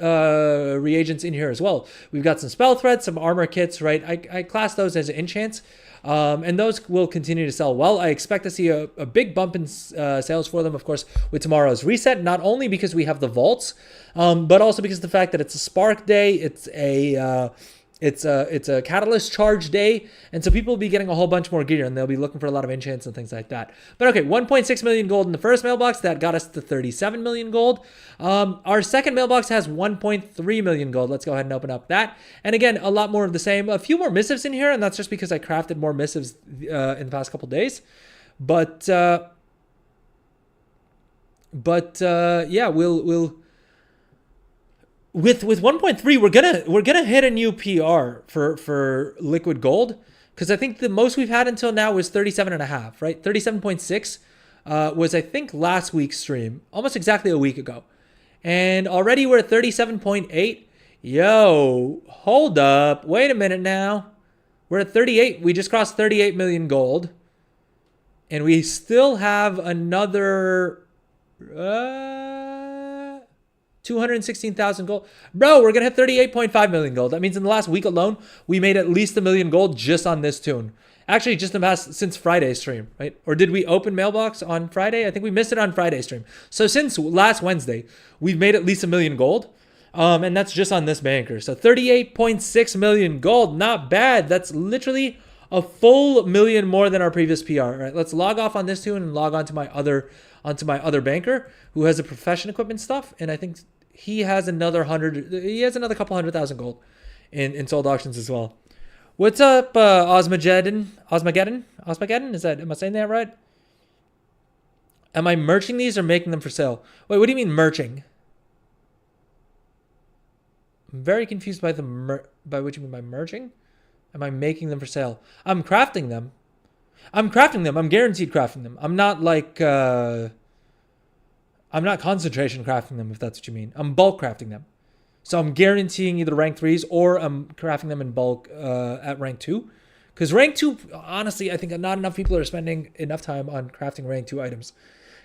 reagents in here as well. We've got some spell threads, some armor kits, right? I class those as enchants. And those will continue to sell well. I expect to see a big bump in sales for them, of course, with tomorrow's reset, not only because we have the vaults, but also because of the fact that it's a spark day, it's a catalyst charge day, and so people will be getting a whole bunch more gear, and they'll be looking for a lot of enchants and things like that. But okay, 1.6 million gold in the first mailbox. That got us to 37 million gold. Our second mailbox has 1.3 million gold. Let's go ahead and open up that. And again, a lot more of the same. A few more missives in here, and that's just because I crafted more missives in the past couple days. But yeah, we'll with 1.3 we're gonna hit a new PR for liquid gold, because I think the most we've had until now was 37.5, right? 37.6 was I think last week's stream, almost exactly a week ago, and already we're at 37.8. Yo, hold up, wait a minute now. We're at 38. We just crossed 38 million gold, and we still have another 216,000 gold. Bro, we're going to hit 38.5 million gold. That means in the last week alone, we made at least 1 million gold just on this tune. Actually, just in the past, since Friday's stream, right? Or did we open mailbox on Friday? I think we missed it on Friday's stream. So since last Wednesday, we've made at least 1 million gold. And that's just on this banker. So 38.6 million gold, not bad. That's literally a full million more than our previous PR. All right, let's log off on this tune and log on to my other banker who has a profession equipment stuff, and I think he has another couple 100,000 gold in sold auctions as well. What's up, Osmageddon? Am I saying that right? Am I merching these or making them for sale? Wait, what do you mean merching? I'm very confused by by what you mean by merging. Am I making them for sale? I'm crafting them. I'm guaranteed crafting them. I'm not like I'm not concentration crafting them, if that's what you mean. I'm bulk crafting them. So I'm guaranteeing either rank 3s or I'm crafting them in bulk at rank 2. Because rank 2, honestly, I think not enough people are spending enough time on crafting rank 2 items.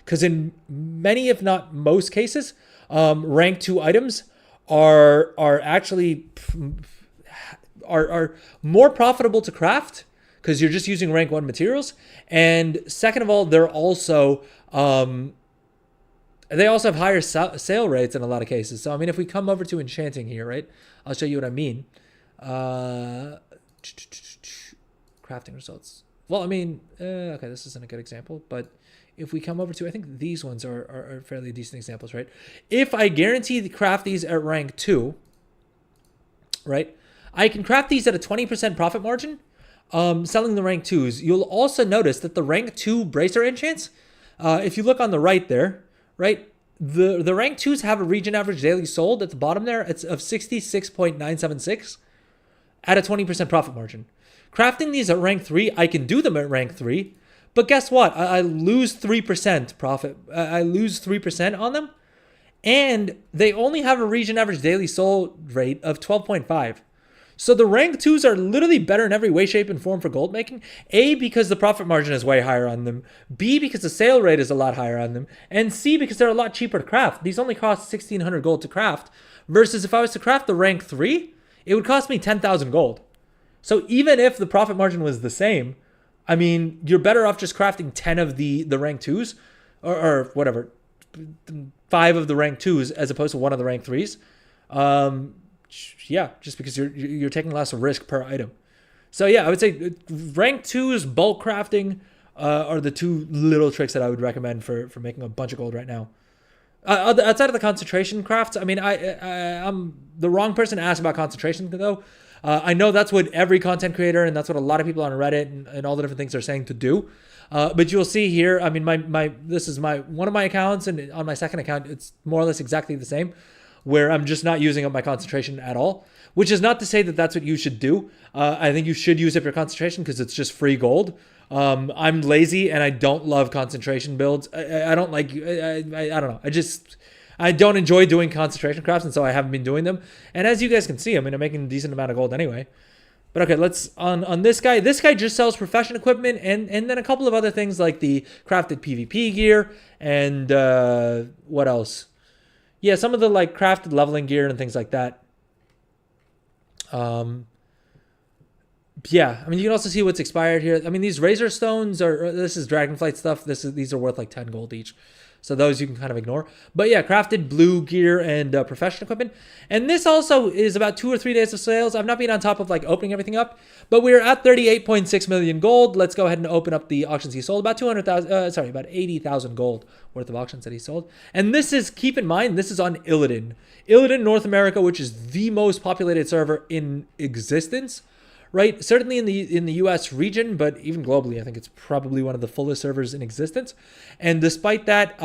Because in many, if not most cases, rank 2 items are actually are more profitable to craft because you're just using rank 1 materials. And second of all, they're also They also have higher sale rates in a lot of cases. So, I mean, if we come over to enchanting here, right, I'll show you what I mean. Crafting results. Well, I mean, okay, this isn't a good example, but if we come over to, I think these ones are fairly decent examples, right? If I guarantee to craft these at rank 2, right, I can craft these at a 20% profit margin, selling the rank 2s. You'll also notice that the rank 2 bracer enchants, if you look on the right there, right, the rank 2s have a region average daily sold at the bottom there. It's of 66.976 at a 20% profit margin. Crafting these at rank 3, I can do them at rank 3, but guess what? I lose 3% profit. I lose 3% on them, and they only have a region average daily sold rate of 12.5. So the rank 2s are literally better in every way, shape, and form for gold making. A, because the profit margin is way higher on them. B, because the sale rate is a lot higher on them. And C, because they're a lot cheaper to craft. These only cost 1,600 gold to craft, versus if I was to craft the rank 3, it would cost me 10,000 gold. So even if the profit margin was the same, I mean, you're better off just crafting 10 of the rank 2s, or whatever, 5 of the rank 2s as opposed to 1 of the rank 3s. Yeah, just because you're taking less risk per item. So yeah, I would say rank 2s, bulk crafting are the 2 little tricks that I would recommend for making a bunch of gold right now. Outside of the concentration crafts, I mean, I'm the wrong person to ask about concentration though. I know that's what every content creator and that's what a lot of people on Reddit and all the different things are saying to do. But you'll see here, I mean, this is one of my accounts, and on my second account, it's more or less exactly the same, where I'm just not using up my concentration at all, which is not to say that that's what you should do. I think you should use up your concentration because it's just free gold. I'm lazy and I don't love concentration builds. I don't like, I don't know. I don't enjoy doing concentration crafts, and so I haven't been doing them. And as you guys can see, I mean, I'm making a decent amount of gold anyway. But okay, let's, on this guy. This guy just sells profession equipment and then a couple of other things like the crafted PvP gear and what else? Yeah, some of the like crafted leveling gear and things like that. Yeah, I mean, you can also see what's expired here. I mean, these razor stones this is dragonflight stuff. These are worth like 10 gold each. So those you can kind of ignore. But yeah, crafted blue gear and profession equipment. And this also is about 2 or 3 days of sales. I've not been on top of like opening everything up, but we're at 38.6 million gold. Let's go ahead and open up the auctions he sold. About 80,000 gold worth of auctions that he sold. And this is, keep in mind, this is on Illidan. Illidan, North America, which is the most populated server in existence. Right, certainly in the U.S. region, but even globally, I think it's probably one of the fullest servers in existence. And despite that,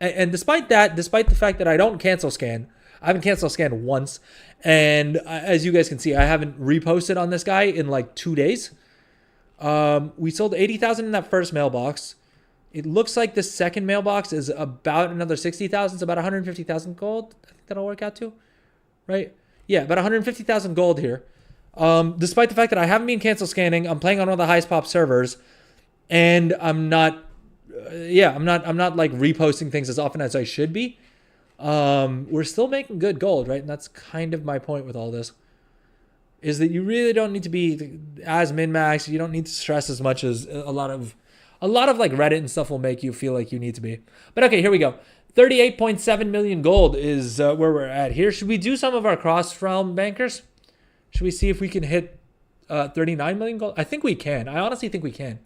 despite the fact that I don't cancel scan, I haven't canceled scan once, and as you guys can see, I haven't reposted on this guy in like 2 days. We sold 80,000 in that first mailbox. It looks like the second mailbox is about another 60,000, so about 150,000 gold. I think that'll work out to, right? Yeah, about 150,000 gold here. Despite the fact that I haven't been cancel scanning, I'm playing on one of the highest pop servers, and I'm not like reposting things as often as I should be. We're still making good gold, right? And that's kind of my point with all this, is that you really don't need to be as min-max. You don't need to stress as much as a lot of like Reddit and stuff will make you feel like you need to be. But okay, here we go. 38.7 million gold is where we're at here. Should we do some of our cross-realm bankers? Should we see if we can hit 39 million gold? I think we can. I honestly think we can.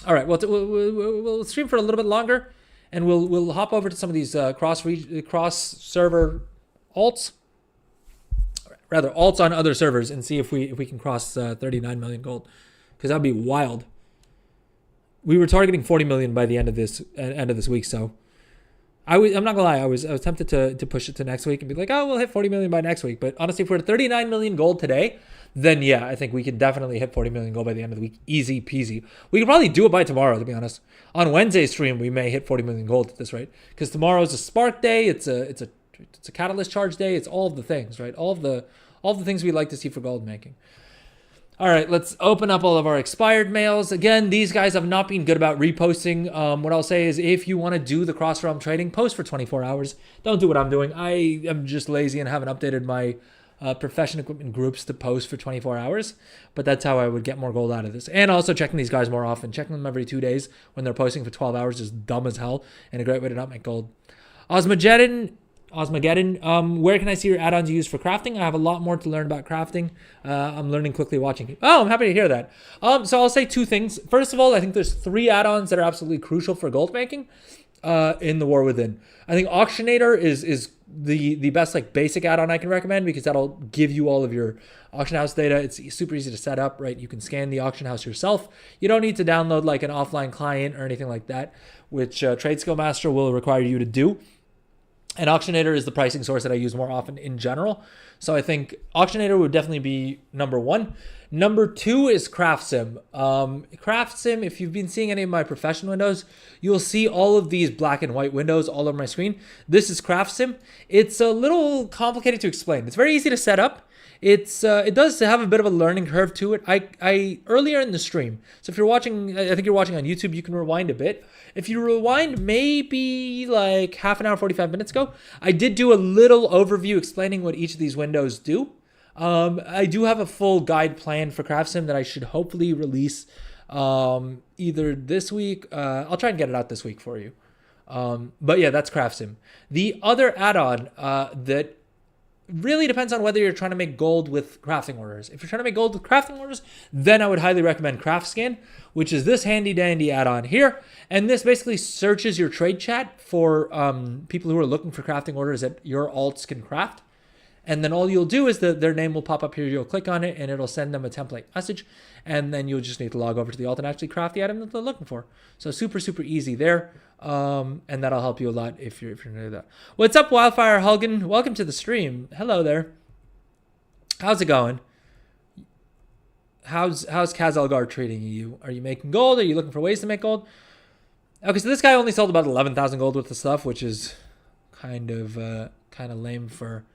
All right, we'll stream for a little bit longer, and we'll hop over to some of these cross server alts, rather alts on other servers, and see if we can cross 39 million gold, because that'd be wild. We were targeting 40 million by the end of this week, so. I'm not gonna lie, I was tempted to push it to next week and be like, oh, we'll hit 40 million by next week. But honestly, if we're at 39 million gold today, then yeah, I think we can definitely hit 40 million gold by the end of the week. Easy peasy. We could probably do it by tomorrow, to be honest. On Wednesday's stream, we may hit 40 million gold at this rate, because tomorrow is a spark day. It's a catalyst charge day. It's all of the things, right? All of the things we like to see for gold making. All right, let's open up all of our expired mails. Again, these guys have not been good about reposting. What I'll say is, if you want to do the cross-realm trading, post for 24 hours. Don't do what I'm doing. I am just lazy and haven't updated my profession equipment groups to post for 24 hours. But that's how I would get more gold out of this. And also checking these guys more often. Checking them every 2 days when they're posting for 12 hours is dumb as hell and a great way to not make gold. Osmageddon, where can I see your add-ons used for crafting? I have a lot more to learn about crafting. I'm learning quickly watching. Oh, I'm happy to hear that. So I'll say 2 things. First of all, I think there's 3 add-ons that are absolutely crucial for gold making in the War Within. I think Auctionator is the best like basic add-on I can recommend because that'll give you all of your auction house data. It's super easy to set up, right? You can scan the auction house yourself. You don't need to download like an offline client or anything like that, which Trade Skill Master will require you to do. And Auctionator is the pricing source that I use more often in general. So I think Auctionator would definitely be number 1. Number 2 is Craft Sim. Craft Sim, if you've been seeing any of my professional windows, you'll see all of these black and white windows all over my screen. This is Craft Sim. It's a little complicated to explain. It's very easy to set up. It does have a bit of a learning curve to it. I earlier in the stream, so if you're watching, I think you're watching on YouTube, you can rewind a bit. If you rewind maybe like half an hour, 45 minutes ago, I did do a little overview explaining what each of these windows do. I do have a full guide plan for Craft Sim that I should hopefully release either this week. I'll try and get it out this week for you. But yeah, that's Craft Sim. The other add-on that really depends on whether you're trying to make gold with crafting orders. If you're trying to make gold with crafting orders, then I would highly recommend CraftScan, which is this handy dandy add-on here. And this basically searches your trade chat for people who are looking for crafting orders that your alts can craft. And then all you'll do is their name will pop up here. You'll click on it and it'll send them a template message. And then you'll just need to log over to the alt and actually craft the item that they're looking for. So super, super easy there. And that'll help you a lot if you're new to that. What's up, Wildfire Hulgan? Welcome to the stream. Hello there. How's it going? How's Kazalgar treating you? Are you making gold? Are you looking for ways to make gold? Okay, so this guy only sold about 11,000 gold worth of stuff, which is kind of lame for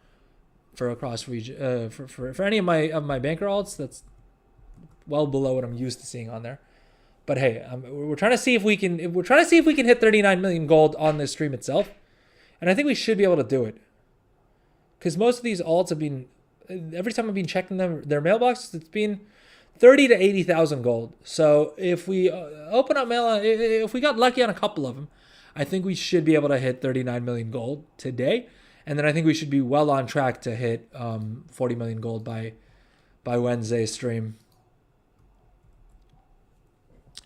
across region for any of my banker alts. That's well below what I'm used to seeing on there. But hey, we're trying to see if we can hit 39 million gold on this stream itself, and I think we should be able to do it. Because most of these alts have been, every time I've been checking their mailbox, it's been 30 to 80,000 gold. So if we open up mail, if we got lucky on a couple of them, I think we should be able to hit 39 million gold today, and then I think we should be well on track to hit 40 million gold by Wednesday's stream.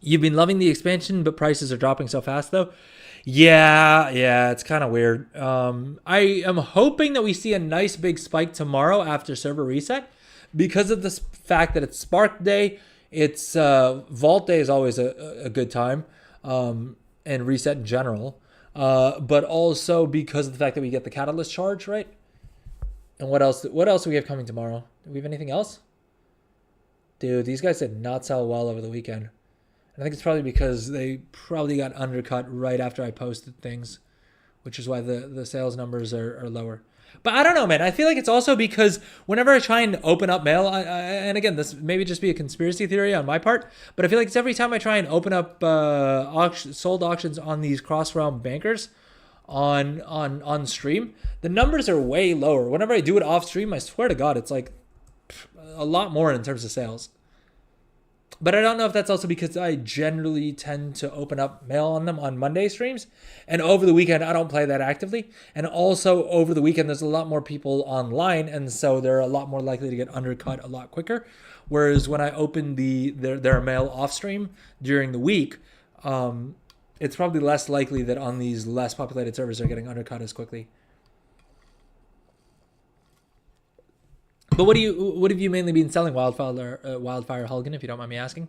You've been loving the expansion, but prices are dropping so fast, though. Yeah, it's kind of weird. I am hoping that we see a nice big spike tomorrow after server reset because of the fact that it's Spark Day. It's Vault Day is always a good time, and reset in general. But also because of the fact that we get the Catalyst charge, right? And what else do we have coming tomorrow? Do we have anything else? Dude, these guys did not sell well over the weekend. I think it's probably because they probably got undercut right after I posted things, which is why the sales numbers are lower. But I don't know, man. I feel like it's also because whenever I try and open up mail, and again, this maybe just be a conspiracy theory on my part, but I feel like it's every time I try and open up sold auctions on these cross-realm bankers on stream, the numbers are way lower. Whenever I do it off stream, I swear to God, it's like a lot more in terms of sales. But I don't know if that's also because I generally tend to open up mail on them on Monday streams. And over the weekend, I don't play that actively. And also over the weekend, there's a lot more people online. And so they're a lot more likely to get undercut a lot quicker. Whereas when I open their mail off stream during the week, it's probably less likely that on these less populated servers they're getting undercut as quickly. But what have you mainly been selling, Wildfire Hulgan, if you don't mind me asking?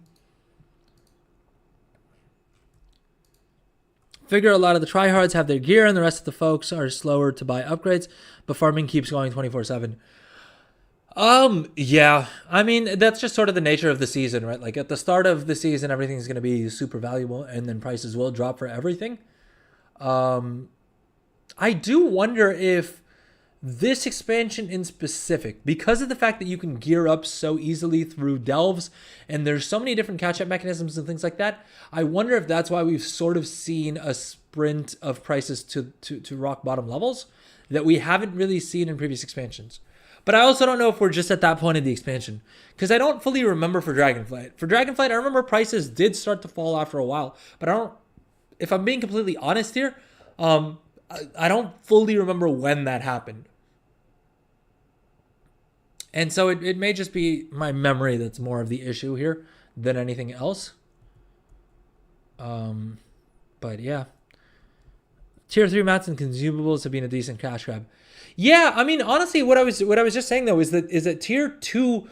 Figure a lot of the tryhards have their gear and the rest of the folks are slower to buy upgrades, but farming keeps going 24/7. Yeah. I mean, that's just sort of the nature of the season, right? Like at the start of the season, everything's going to be super valuable and then prices will drop for everything. I do wonder if this expansion in specific, because of the fact that you can gear up so easily through delves and there's so many different catch-up mechanisms and things like that, I wonder if that's why we've sort of seen a sprint of prices to rock bottom levels that we haven't really seen in previous expansions. But I also don't know if we're just at that point of the expansion, because I don't fully remember for Dragonflight. For Dragonflight, I remember prices did start to fall after a while, but I don't. If I'm being completely honest here, I don't fully remember when that happened. And so it may just be my memory that's more of the issue here than anything else. But yeah. Tier 3 mats and consumables have been a decent cash grab. Yeah, I mean, honestly, what I was just saying though is that tier 2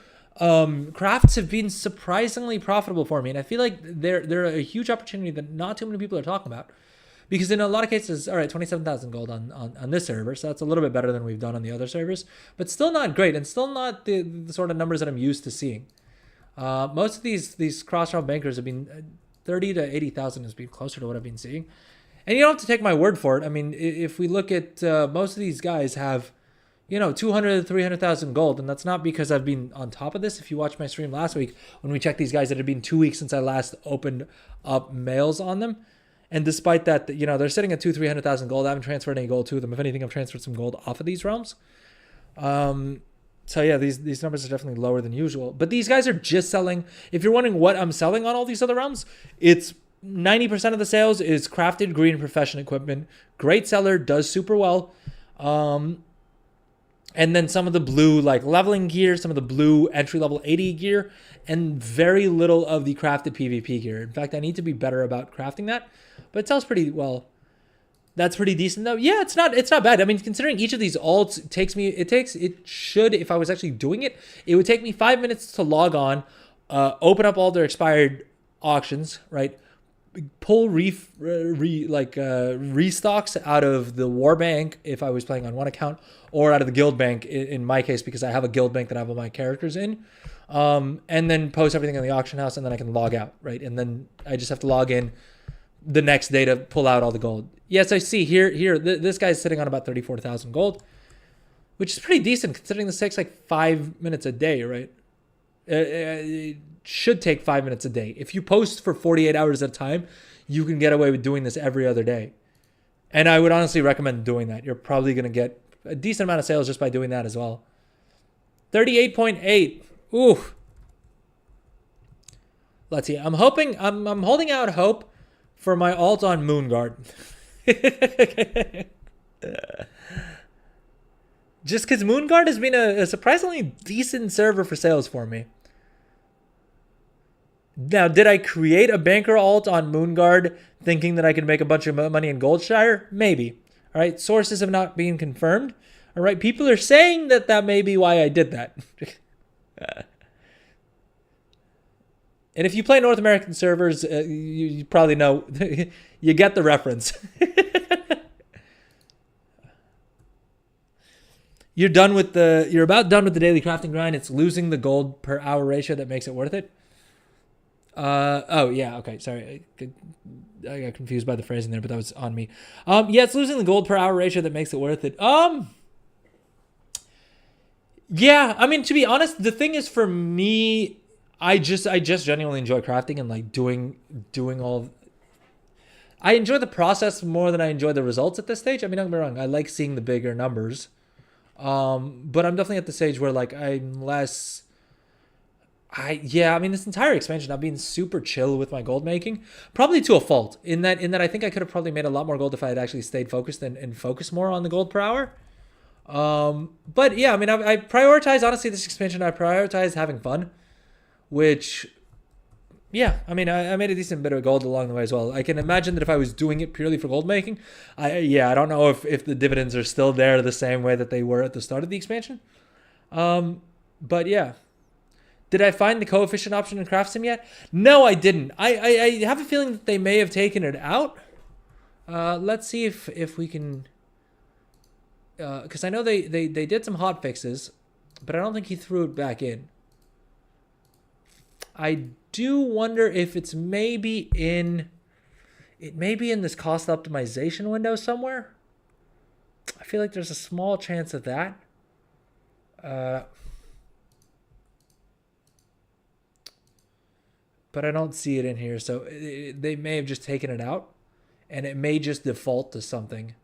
crafts have been surprisingly profitable for me, and I feel like they're a huge opportunity that not too many people are talking about. Because in a lot of cases, all right, 27,000 gold on this server, so that's a little bit better than we've done on the other servers, but still not great, and still not the sort of numbers that I'm used to seeing. Most of these cross-round bankers have been 30 to 80,000 has been closer to what I've been seeing. And you don't have to take my word for it. I mean, if we look at most of these guys have, 200 to 300,000 gold, and that's not because I've been on top of this. If you watched my stream last week, when we checked these guys, it had been 2 weeks since I last opened up mails on them. And despite that, they're sitting at 300,000 gold. I haven't transferred any gold to them. If anything, I've transferred some gold off of these realms. So yeah, these numbers are definitely lower than usual. But these guys are just selling. If you're wondering what I'm selling on all these other realms, it's 90% of the sales is crafted green profession equipment. Great seller, does super well. And then some of the blue like leveling gear, some of the blue entry level 80 gear, and very little of the crafted PvP gear. In fact, I need to be better about crafting that. But it sells pretty well. That's pretty decent though. Yeah, it's not bad. I mean, considering each of these alts it should, if I was actually doing it, it would take me 5 minutes to log on, open up all their expired auctions, right? Pull restocks out of the war bank if I was playing on one account, or out of the guild bank in my case, because I have a guild bank that I have all my characters in, and then post everything in the auction house, and then I can log out, right? And then I just have to log in the next day to pull out all the gold. Yes, I see here. This guy's sitting on about 34,000 gold, which is pretty decent considering this takes like 5 minutes a day, right? It should take 5 minutes a day. If you post for 48 hours at a time, you can get away with doing this every other day. And I would honestly recommend doing that. You're probably going to get a decent amount of sales just by doing that as well. 38.8. Ooh. Let's see. I'm holding out hope for my alt on Moonguard. Just because Moonguard has been a surprisingly decent server for sales for me. Now, did I create a banker alt on Moonguard thinking that I could make a bunch of money in Goldshire? Maybe. All right. Sources have not been confirmed. All right. People are saying that may be why I did that. And if you play North American servers, you probably know, you get the reference. You're about done with the daily crafting grind. It's losing the gold per hour ratio that makes it worth it. Oh yeah, okay, sorry. I got confused by the phrasing there, but that was on me. Yeah, it's losing the gold per hour ratio that makes it worth it. Yeah, I mean, to be honest, the thing is for me, I just genuinely enjoy crafting and like doing all. I enjoy the process more than I enjoy the results at this stage. I mean, don't get me wrong. I like seeing the bigger numbers. But I'm definitely at the stage where like I'm less. I mean, this entire expansion, I've been super chill with my gold making, probably to a fault. In that I think I could have probably made a lot more gold if I had actually stayed focused and focused more on the gold per hour. But yeah, I mean, I prioritize, honestly, this expansion. I prioritize having fun. Which, yeah, I mean, I made a decent bit of gold along the way as well. I can imagine that if I was doing it purely for gold making, I don't know if the dividends are still there the same way that they were at the start of the expansion. But yeah. Did I find the coefficient option in Craft Sim yet? No, I didn't. I have a feeling that they may have taken it out. Let's see if we can... Because I know they did some hot fixes, but I don't think he threw it back in. I do wonder if it's maybe in this cost optimization window somewhere. I feel like there's a small chance of that. But I don't see it in here, so they may have just taken it out, and it may just default to something.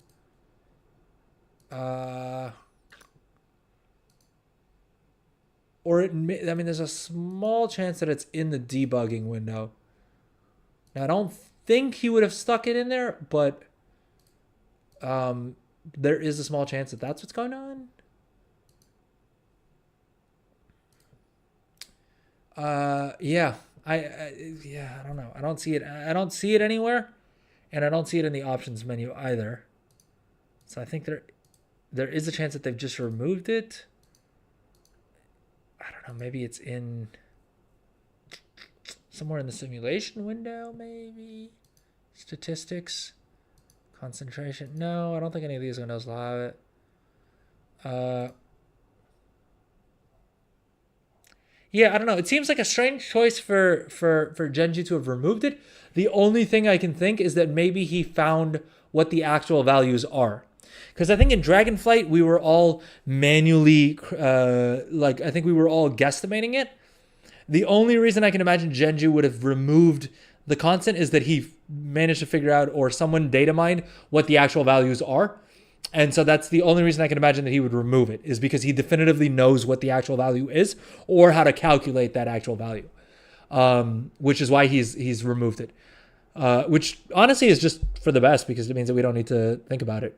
or I mean, there's a small chance that it's in the debugging window. Now, I don't think he would have stuck it in there, but there is a small chance that that's what's going on. Yeah, I don't know. I don't see it. I don't see it anywhere, and I don't see it in the options menu either. So I think there is a chance that they've just removed it. I don't know. Maybe it's in somewhere in the simulation window. Maybe statistics, concentration. No, I don't think any of these windows will have it. Yeah, I don't know. It seems like a strange choice for Genji to have removed it. The only thing I can think is that maybe he found what the actual values are. Because I think in Dragonflight, we were all manually, I think we were all guesstimating it. The only reason I can imagine Genji would have removed the constant is that he managed to figure out, or someone data mined, what the actual values are. And so that's the only reason I can imagine that he would remove it, is because he definitively knows what the actual value is or how to calculate that actual value, which is why he's removed it, which honestly is just for the best, because it means that we don't need to think about it.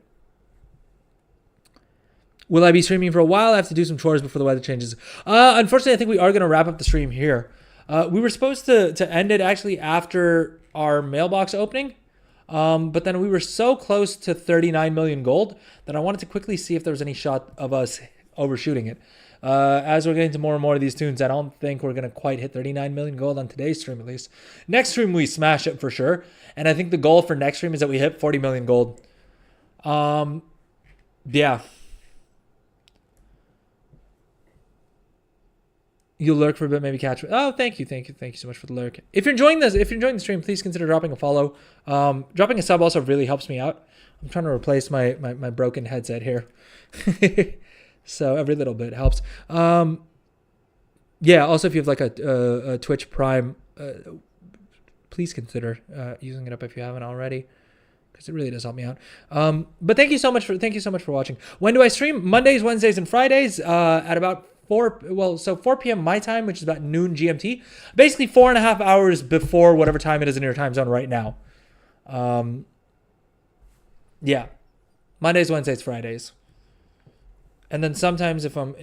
Will I be streaming for a while? I have to do some chores before the weather changes. Unfortunately, I think we are going to wrap up the stream here. We were supposed to end it actually after our mailbox opening. But then we were so close to 39 million gold that I wanted to quickly see if there was any shot of us overshooting it. As we're getting to more and more of these tunes, I don't think we're going to quite hit 39 million gold on today's stream, at least. Next stream, we smash it for sure. And I think the goal for next stream is that we hit 40 million gold. Yeah. You'll lurk for a bit, maybe catch. Oh, thank you so much for the lurk. If you're enjoying this, if you're enjoying the stream, please consider dropping a follow. Dropping a sub also really helps me out. I'm trying to replace my broken headset here, so every little bit helps. Yeah. Also, if you have like a Twitch Prime, please consider using it up if you haven't already, because it really does help me out. But thank you so much for watching. When do I stream? Mondays, Wednesdays, and Fridays at about 4 p.m. my time, which is about noon GMT. Basically 4.5 hours before whatever time it is in your time zone right now. Yeah. Mondays, Wednesdays, Fridays. And then sometimes if I'm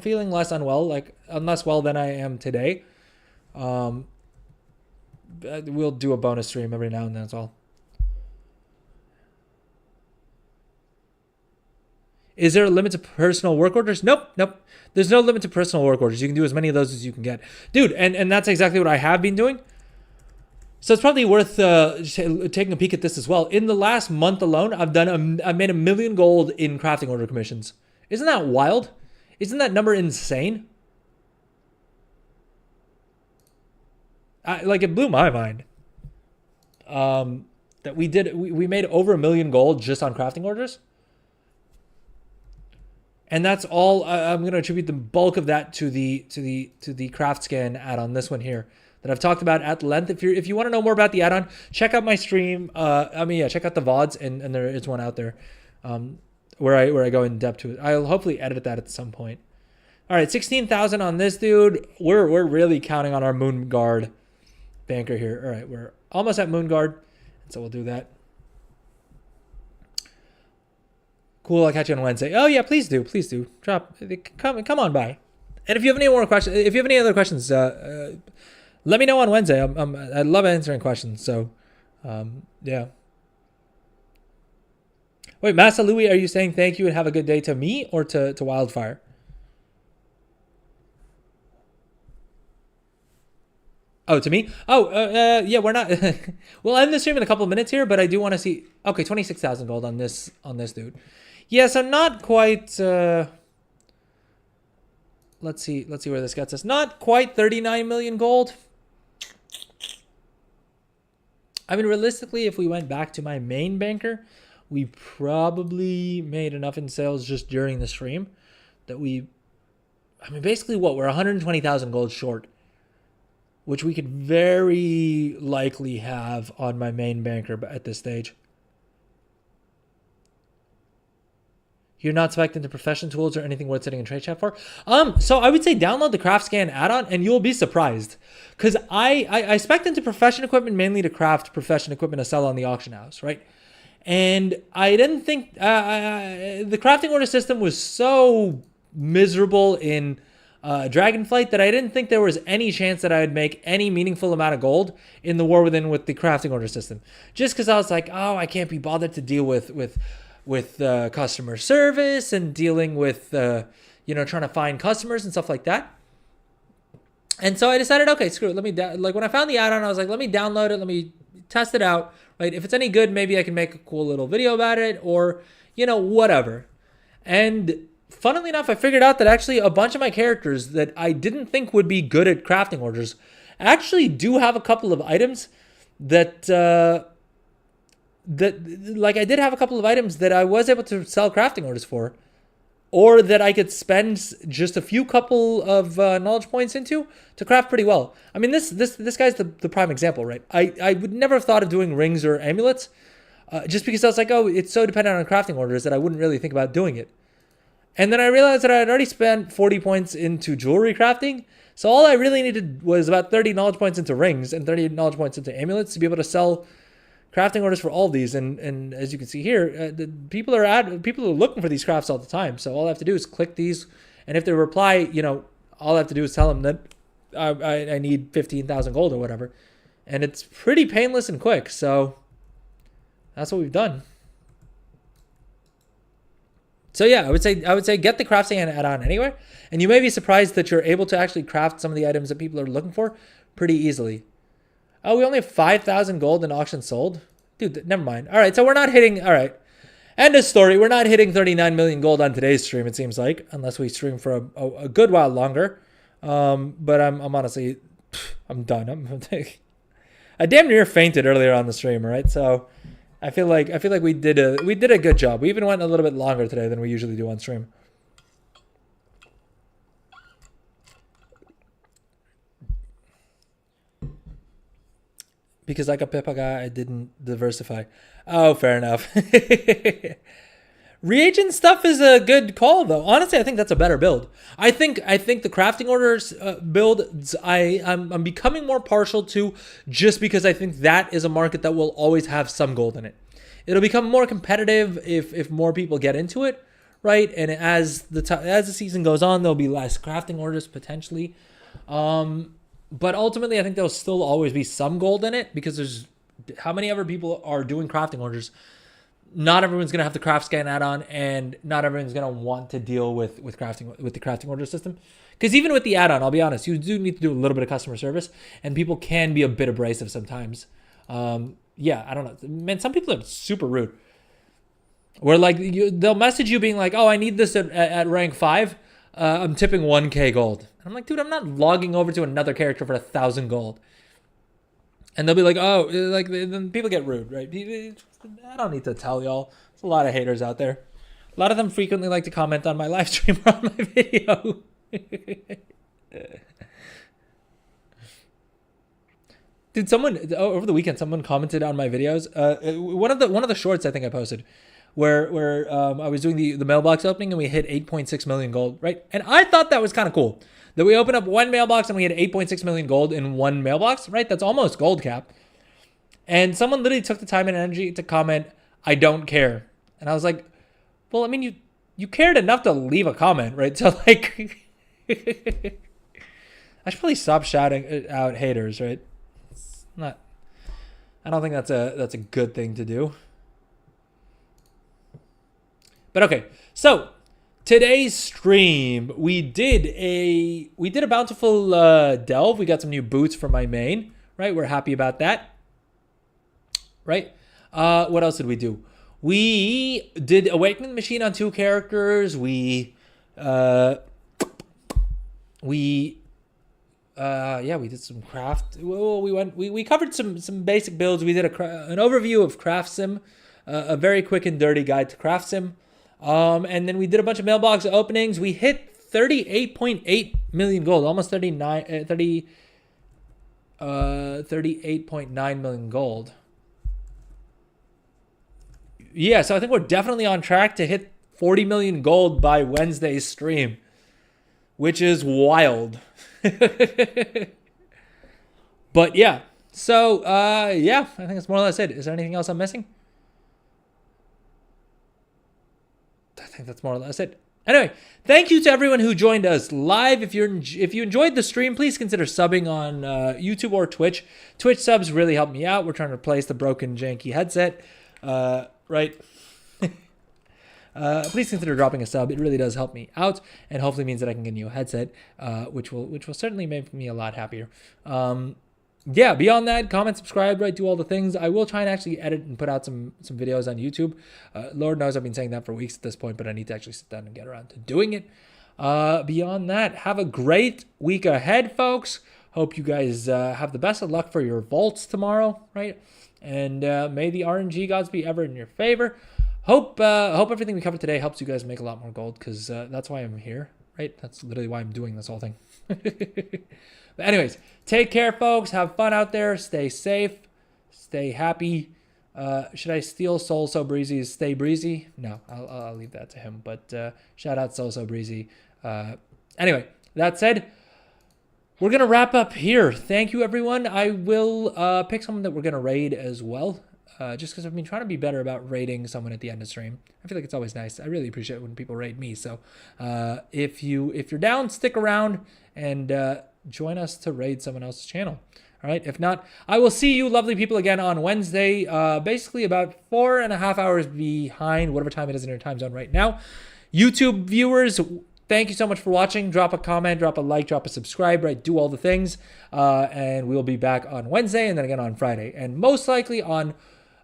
feeling less well than I am today, we'll do a bonus stream every now and then. That's all. Is there a limit to personal work orders? Nope. There's no limit to personal work orders. You can do as many of those as you can get. Dude, and that's exactly what I have been doing. So it's probably worth taking a peek at this as well. In the last month alone, I've made 1 million gold in crafting order commissions. Isn't that wild? Isn't that number insane? It blew my mind. That we made over 1 million gold just on crafting orders. And that's all. I'm going to attribute the bulk of that to the craft scan add-on, this one here, that I've talked about at length. If you want to know more about the add-on, check out my stream. Check out the VODs, and there is one out there where I go in depth to it. I'll hopefully edit that at some point. All right, 16,000 on this dude. We're really counting on our Moon Guard banker here. All right, we're almost at Moon Guard, so we'll do that. Cool, I'll catch you on Wednesday. Oh yeah, please do. Drop. Come on by. And if you have any more questions, if you have any other questions, let me know on Wednesday. I love answering questions. So, yeah. Wait, Massa Louie, are you saying thank you and have a good day to me or to Wildfire? Oh, to me? Oh, yeah, we're not. We'll end the stream in a couple of minutes here, but I do want to see. Okay, 26,000 gold on this dude. Yeah, so not quite. Let's see where this gets us. Not quite 39 million gold. I mean, realistically, if we went back to my main banker, we probably made enough in sales just during the stream that basically we're 120,000 gold short, which we could very likely have on my main banker at this stage. You're not spec'd into profession tools or anything worth sitting in trade chat for? So I would say download the Craft Scan add-on and you'll be surprised. Because I spec'd into profession equipment mainly to craft profession equipment to sell on the auction house, right? And I didn't think the crafting order system was so miserable in Dragonflight that I didn't think there was any chance that I would make any meaningful amount of gold in the War Within with the crafting order system. Just because I was like, oh, I can't be bothered to deal with customer service and dealing with trying to find customers and stuff like that. And so I decided, okay, screw it. When I found the add-on, I was like, let me download it, let me test it out. Right? If it's any good, maybe I can make a cool little video about it or, whatever. And funnily enough, I figured out that actually a bunch of my characters that I didn't think would be good at crafting orders actually do have a couple of items that I did have a couple of items that I was able to sell crafting orders for, or that I could spend just a few couple of knowledge points into to craft pretty well. I mean, this guy's the prime example, right? I would never have thought of doing rings or amulets just because I was like, oh, it's so dependent on crafting orders that I wouldn't really think about doing it. And then I realized that I had already spent 40 points into jewelry crafting. So all I really needed was about 30 knowledge points into rings and 30 knowledge points into amulets to be able to sell crafting orders for all of these. And as you can see here, people are looking for these crafts all the time. So all I have to do is click these. And if they reply, all I have to do is tell them that I need 15,000 gold or whatever. And it's pretty painless and quick. So that's what we've done. So yeah, I would say get the crafting add-on anywhere, and you may be surprised that you're able to actually craft some of the items that people are looking for pretty easily. Oh, we only have 5,000 gold in auction sold? Dude, never mind. All right, so we're not hitting... All right, end of story. We're not hitting 39 million gold on today's stream, it seems like, unless we stream for a good while longer. But I'm honestly... I'm done. I damn near fainted earlier on the stream, all right? So... I feel like we did a good job. We even went a little bit longer today than we usually do on stream. Because like a Pippa guy, I didn't diversify. Oh, fair enough. Reagent stuff is a good call, though. Honestly, I think that's a better build. I think the crafting orders build, I'm becoming more partial to, just because I think that is a market that will always have some gold in it. It'll become more competitive if more people get into it, right? And as the season goes on, there'll be less crafting orders potentially. But ultimately, I think there'll still always be some gold in it, because there's how many other people are doing crafting orders. Not everyone's going to have the craft scan add-on, and not everyone's going to want to deal with the crafting order system. Because even with the add-on, I'll be honest, you do need to do a little bit of customer service, and people can be a bit abrasive sometimes. Yeah, I don't know. Man, some people are super rude. Where they'll message you being like, oh, I need this at rank 5. I'm tipping 1k gold. I'm like, dude, I'm not logging over to another character for 1,000 gold. And they'll be like, oh, then people get rude, right? I don't need to tell y'all. There's a lot of haters out there. A lot of them frequently like to comment on my live stream or on my video. Dude, over the weekend, someone commented on my videos. One of the shorts I think I posted, where I was doing the mailbox opening and we hit 8.6 million gold, right? And I thought that was kind of cool. That we opened up one mailbox and we had 8.6 million gold in one mailbox, right? That's almost gold cap. And someone literally took the time and energy to comment, I don't care. And I was like, well, I mean, you cared enough to leave a comment, right? So like, I should probably stop shouting out haters, right? It's not, I don't think that's a good thing to do. But okay, so today's stream, we did a bountiful delve. We got some new boots for my main, right? We're happy about that, right? What else did we do? We did Awakening the Machine on 2 characters. We did some craft. Well, we covered some basic builds. We did an overview of Craft Sim, a very quick and dirty guide to Craft Sim. And then we did a bunch of mailbox openings. We hit 38.8 million gold, almost 38.9 million gold. Yeah, so I think we're definitely on track to hit 40 million gold by Wednesday's stream, which is wild. But yeah, so yeah, I think that's more or less it. Is there anything else I'm missing? I think that's more or less it. Anyway, thank you to everyone who joined us live. If you enjoyed the stream, please consider subbing on YouTube or Twitch. Twitch subs really help me out. We're trying to replace the broken, janky headset, right? Please consider dropping a sub. It really does help me out, and hopefully means that I can get a new headset, which will certainly make me a lot happier. Yeah, beyond that, comment, subscribe, right? Do all the things. I will try and actually edit and put out some videos on YouTube. Lord knows I've been saying that for weeks at this point, but I need to actually sit down and get around to doing it. Beyond that, have a great week ahead, folks. Hope you guys have the best of luck for your vaults tomorrow, right? And may the RNG gods be ever in your favor. Hope everything we covered today helps you guys make a lot more gold, because that's why I'm here, right? That's literally why I'm doing this whole thing. But anyways, take care, folks. Have fun out there. Stay safe. Stay happy. Should I steal Soul So Breezy's Stay Breezy? No, I'll leave that to him. But shout out Soul So Breezy. Anyway, that said, we're going to wrap up here. Thank you, everyone. I will pick someone that we're going to raid as well. Just because I've been trying to be better about raiding someone at the end of stream. I feel like it's always nice. I really appreciate when people raid me. So if you're down, stick around and join us to raid someone else's channel. All right. If not, I will see you lovely people again on Wednesday, basically about 4.5 hours behind whatever time it is in your time zone right now. YouTube viewers, thank you so much for watching. Drop a comment, drop a like, drop a subscribe, right? Do all the things. And we'll be back on Wednesday and then again on Friday. And most likely on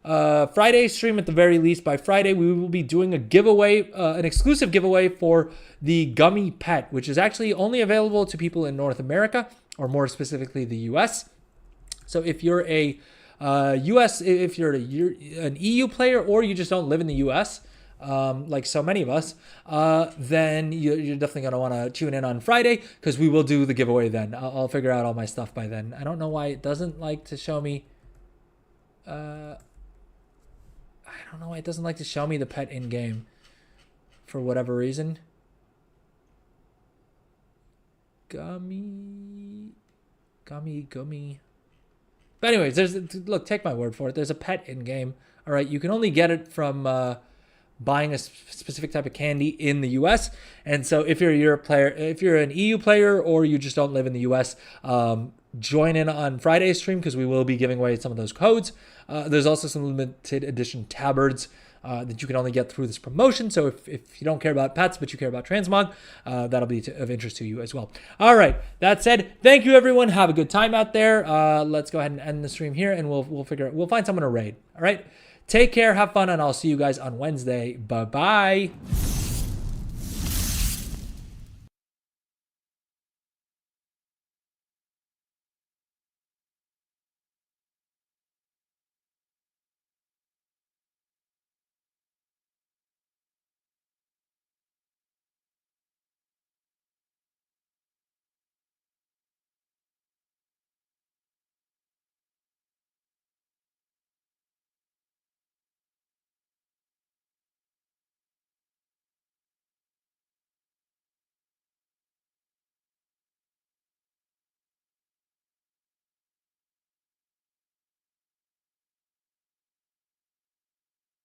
Friday stream at the very least. By Friday, we will be doing a giveaway, an exclusive giveaway for the gummy pet, which is actually only available to people in North America, or more specifically the US. So if you're an EU player, or you just don't live in the US, like so many of us, then you're definitely going to want to tune in on Friday, because we will do the giveaway then. I'll figure out all my stuff by then. I don't know why it doesn't like to show me. I don't know why it doesn't like to show me the pet in game for whatever reason. Gummy. But anyways, look, take my word for it. There's a pet in game. All right, you can only get it from buying a specific type of candy in the US. And so if you're a Europe player, if you're an EU player, or you just don't live in the US, join in on Friday's stream, because we will be giving away some of those codes. There's also some limited edition tabards that you can only get through this promotion. So if you don't care about pets, but you care about transmog, that'll be of interest to you as well. All right. That said, thank you, everyone. Have a good time out there. Let's go ahead and end the stream here, and we'll find someone to raid. All right. Take care. Have fun, and I'll see you guys on Wednesday. Bye-bye.